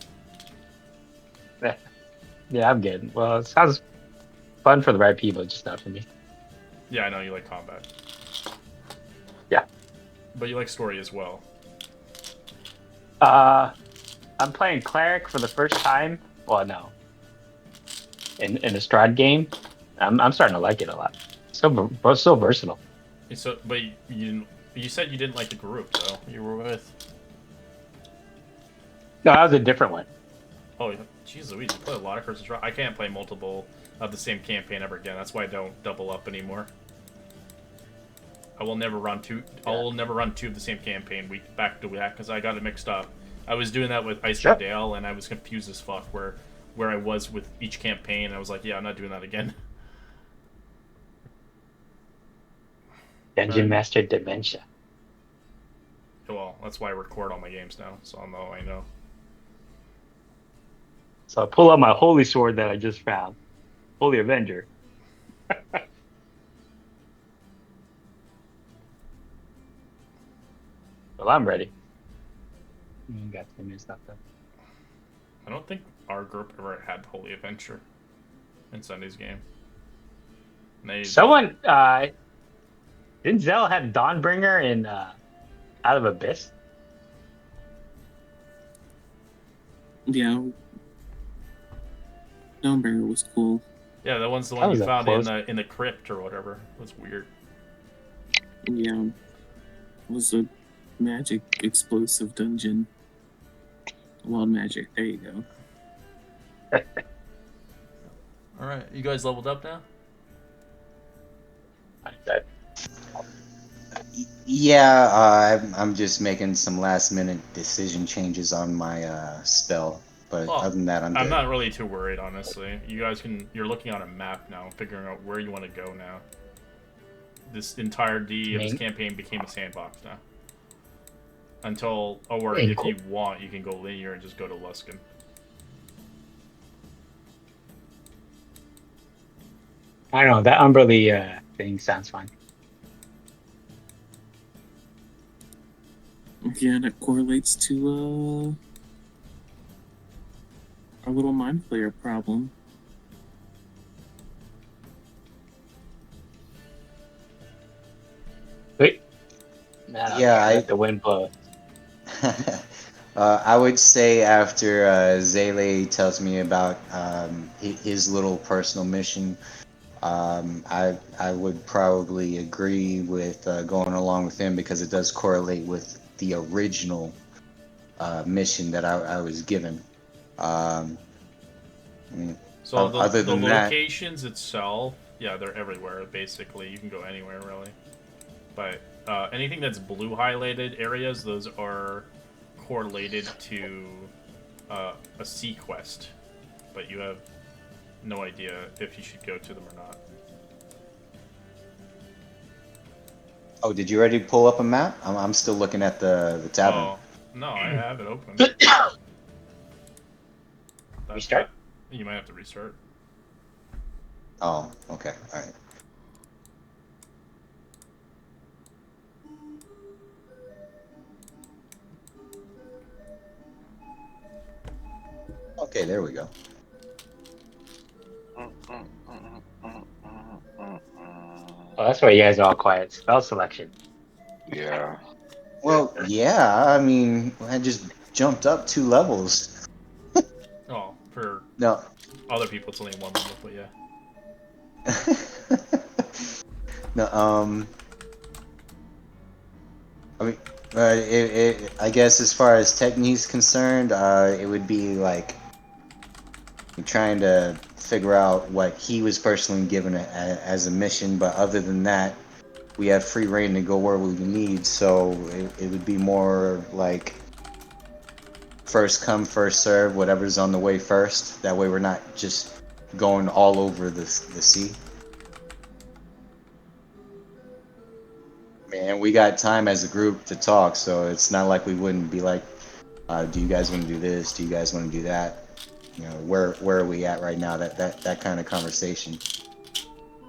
Yeah, I'm good. Well, it sounds fun for the right people, just not for me. Yeah, I know you like combat. Yeah. But you like story as well. I'm playing cleric for the first time. Well, no, in a Strahd game. I'm starting to like it a lot. So versatile. So, but you said you didn't like the group, though. You were with. No, that was a different one. Oh, jeez Louise, you play a lot of Curses. I can't play multiple of the same campaign ever again. That's why I don't double up anymore. I will never run two. I will never run two of the same campaign week back to back because I got it mixed up. I was doing that with Icewind Dale, and I was confused as fuck where I was with each campaign. I was like, yeah, I'm not doing that again. Dungeon Master Dementia. Well, that's why I record all my games now, so I'll know. I know. So I pull out my holy sword that I just found. Holy Avenger. Well, I'm ready. Got 10 minutes left though. I don't think our group ever had Holy Adventure in Sunday's game. Someone, didn't Zell have Dawnbringer in Out of Abyss? Yeah. Dawnbringer was cool. Yeah, that one's the one you found in the crypt or whatever. It was weird. Yeah. It was a magic explosive dungeon. Wild magic. There you go. Alright, you guys leveled up now? Yeah, I'm just making some last minute decision changes on my spell. But other than that, I'm good. not really too worried, honestly. You guys you're looking on a map now, figuring out where you want to go now. This entirety of this campaign became a sandbox now. Until, if you want, you can go linear and just go to Luskan. I don't know, that Umberly thing sounds fine. Yeah, that correlates to our little mind player problem. Wait. Yeah, I let the wind blow. I would say after Zele tells me about his little personal mission, I would probably agree with going along with him because it does correlate with the original mission that I was given. So other than the that, locations itself, yeah, they're everywhere. Basically, you can go anywhere really. But anything that's blue highlighted areas, those are correlated to a sea quest, but you have no idea if you should go to them or not. Oh, did you already pull up a map? I'm still looking at the tavern. Oh, no, I have it open. Restart? You might have to restart. Oh, okay, all right. Okay, there we go. Oh, that's why you guys are all quiet. Spell selection. Yeah. Well, yeah, I mean, I just jumped up 2 levels. Oh, for No. other people, it's only 1 level, but yeah. No, I mean, I guess as far as technique's concerned, it would be like trying to figure out what he was personally given as a mission, but other than that, we have free reign to go where we need, so it would be more like first come, first serve, whatever's on the way first. That way we're not just going all over the sea. Man, we got time as a group to talk, so it's not like we wouldn't be like Do you guys want to do this? Do you guys want to do that? You know, where are we at right now? That kind of conversation.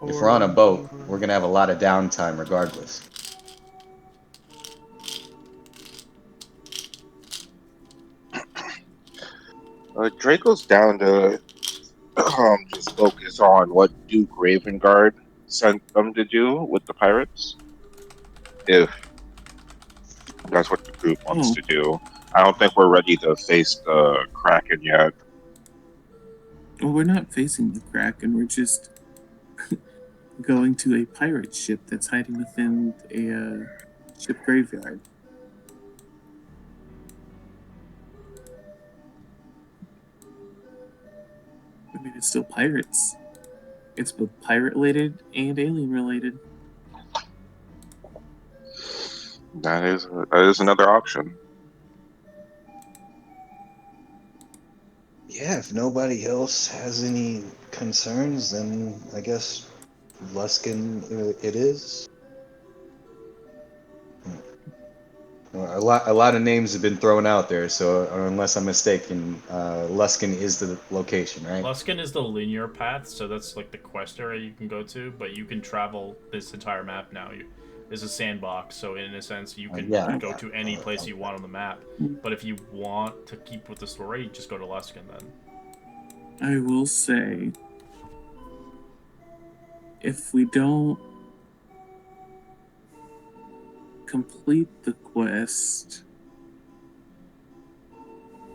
If we're on a boat, we're gonna have a lot of downtime regardless. Draco's down to just focus on what Duke Ravengard sent them to do with the pirates. If that's what the group wants Oh, to do. I don't think we're ready to face the Kraken yet. well, we're not facing the Kraken. We're just going to a pirate ship that's hiding within a ship graveyard. I mean, it's still pirates. It's both pirate related and alien related. That is another option. Yeah, if nobody else has any concerns, then I guess Luskin it is. A lot of names have been thrown out there, so unless I'm mistaken, Luskin is the location, right? Luskin is the linear path, so that's like the quest area you can go to, but you can travel this entire map now. There's a sandbox, so in a sense, you can go to any place you want on the map. But if you want to keep with the story, you just go to Luskin then. I will say, if we don't complete the quest,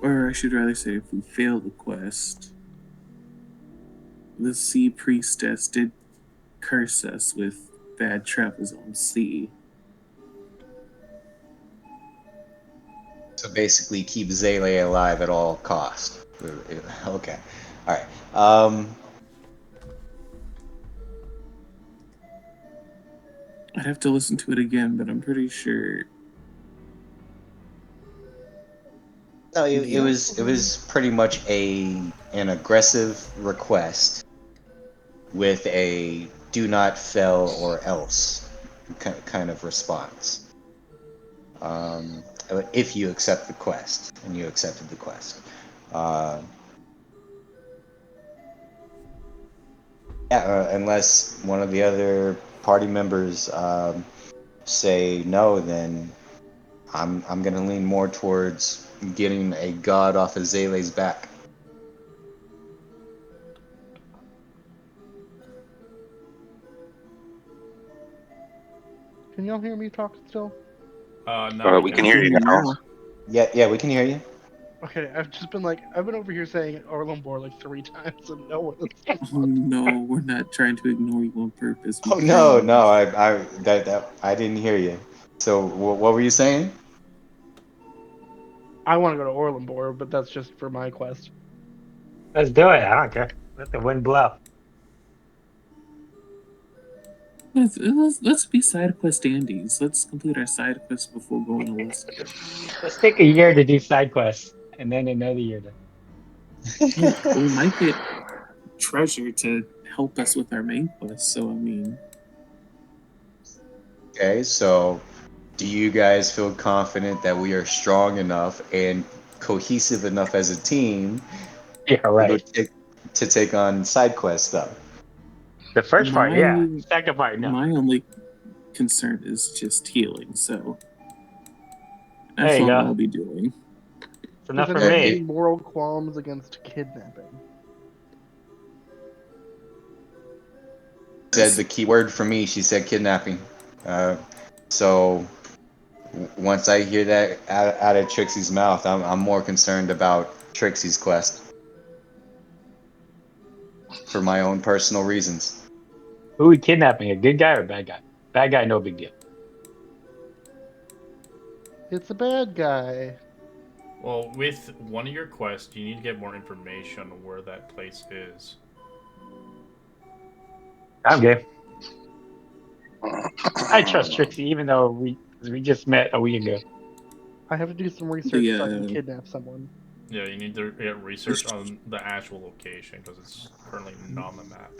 or I should rather say, if we fail the quest, the sea priestess did curse us with bad travels on sea. So basically, keep Zele alive at all cost. Okay, all right. I'd have to listen to it again, but I'm pretty sure. No, it was pretty much an aggressive request with a do not fail or else kind of response. If you accept the quest, and you accepted the quest. Unless one of the other party members say no, then I'm gonna lean more towards getting a god off of Zele's back. Can y'all hear me talk still? No, We we can can. hear you now. Yeah, we can hear you. Okay, I've been over here saying Orlumbor like 3 times and no one has Oh no, we're not trying to ignore you on purpose. Oh no, I didn't hear you. So what were you saying? I want to go to Orlumbor, but that's just for my quest. Let's do it. I don't care. Let the wind blow. Let's be side quest Andes. Let's complete our side quest before going to Luskin. Let's take a year to do side quests, and then another year to. We might get treasure to help us with our main quest. So I mean, Okay, so do you guys feel confident that we are strong enough and cohesive enough as a team Yeah, right. to take on side quest stuff? The first part, yeah. my Second part, no. my only concern is just healing. So There that's you all go. I'll be doing. It's enough Does for anyone have me. any moral qualms against kidnapping? Said the key word for me. She said kidnapping. So once I hear that out of Trixie's mouth, I'm more concerned about Trixie's quest for my own personal reasons. Who we kidnapping? A good guy or a bad guy? Bad guy, no big deal. It's a bad guy. Well, with one of your quests, you need to get more information on where that place is. I'm game. I trust Trixie, even though we just met a week ago. I have to do some research so I can The kidnap someone. Yeah, you need to get research on the actual location because it's currently not on the map.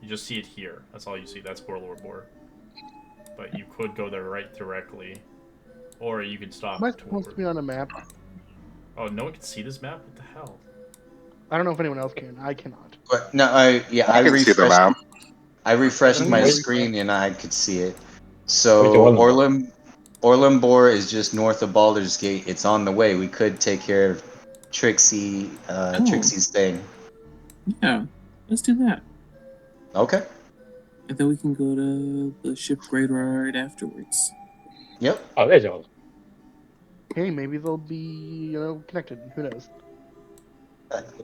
You just see it here. That's all you see. That's Orlumbor. But you could go there right directly, or you can stop. Am I supposed to be on a map? Oh, no one can see this map? What the hell? I don't know if anyone else can. I cannot. But no, I I can see the refreshed. map. I refreshed I'm my gonna screen and I could see it. Where's So the Orlem? Orlumbor is just north of Baldur's Gate. It's on the way. We could take care of Trixie's thing. Yeah, let's do that. Okay. And then we can go to the ship graveyard afterwards. Yep. Oh, there's Orlem. Hey, maybe they'll be connected. Who knows?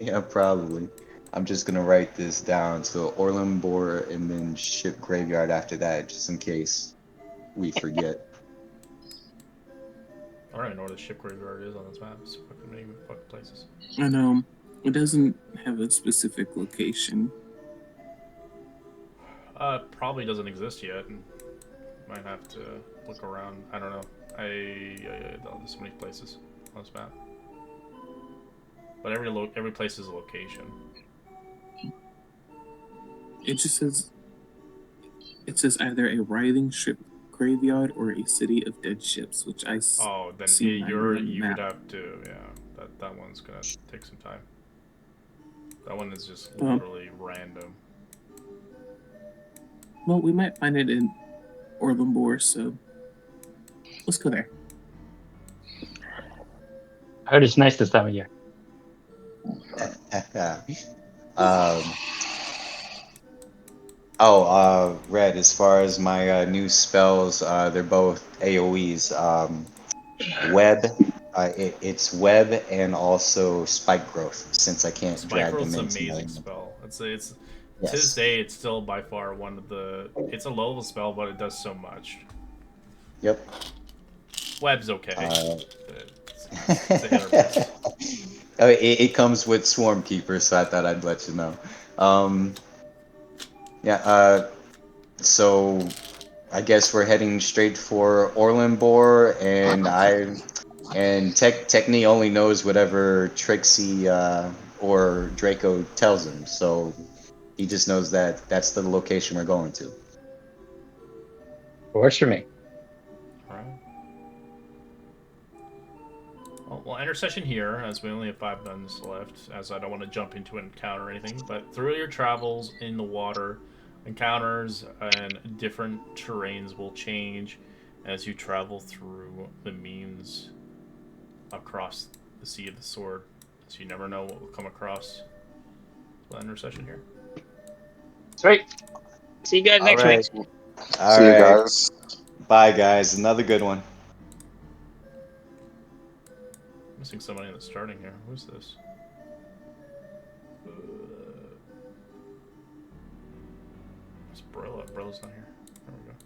Yeah, probably. I'm just gonna write this down. So Orlumbor and then ship graveyard after that, just in case we forget. I don't even know where the ship graveyard is on this map. It's fucking many fucking places. I know it doesn't have a specific location. Probably doesn't exist yet, and might have to look around. I don't know. There's so many places on this map, but every place is a location. It just says either a writhing ship graveyard or a city of dead ships, which I Oh, then see neither on the you map. would have to, yeah. That one's gonna take some time. That one is just Well- literally random. Well, we might find it in Orlumbor, so let's go there. I heard it's nice this time of year. um, Red, as far as my new spells, they're both AoEs. Web, it's web and also spike growth, since I can't Spike drag Growth's them an into amazing my... spell. To this Yes. day, it's still by far one of the. It's a low level spell, but it does so much. Yep. Web's okay. Uh, It's a hit or miss. it comes with Swarm Keeper, so I thought I'd let you know. So I guess we're heading straight for Orlumbor, and Techni only knows whatever Trixie or Draco tells him, so he just knows that that's the location we're going to. Works for me. Alright. Well, we'll enter session here, as we only have 5 guns left, as I don't want to jump into an encounter or anything. But through your travels in the water, encounters and different terrains will change as you travel through the means across the Sea of the Sword. So you never know what will come across. We'll enter session here. Sweet. See you guys All next right. week. All See you right. guys. Bye, guys. Another good one. Missing somebody in the starting here. Who's this? It's Brilla. Brilla's not here. There we go.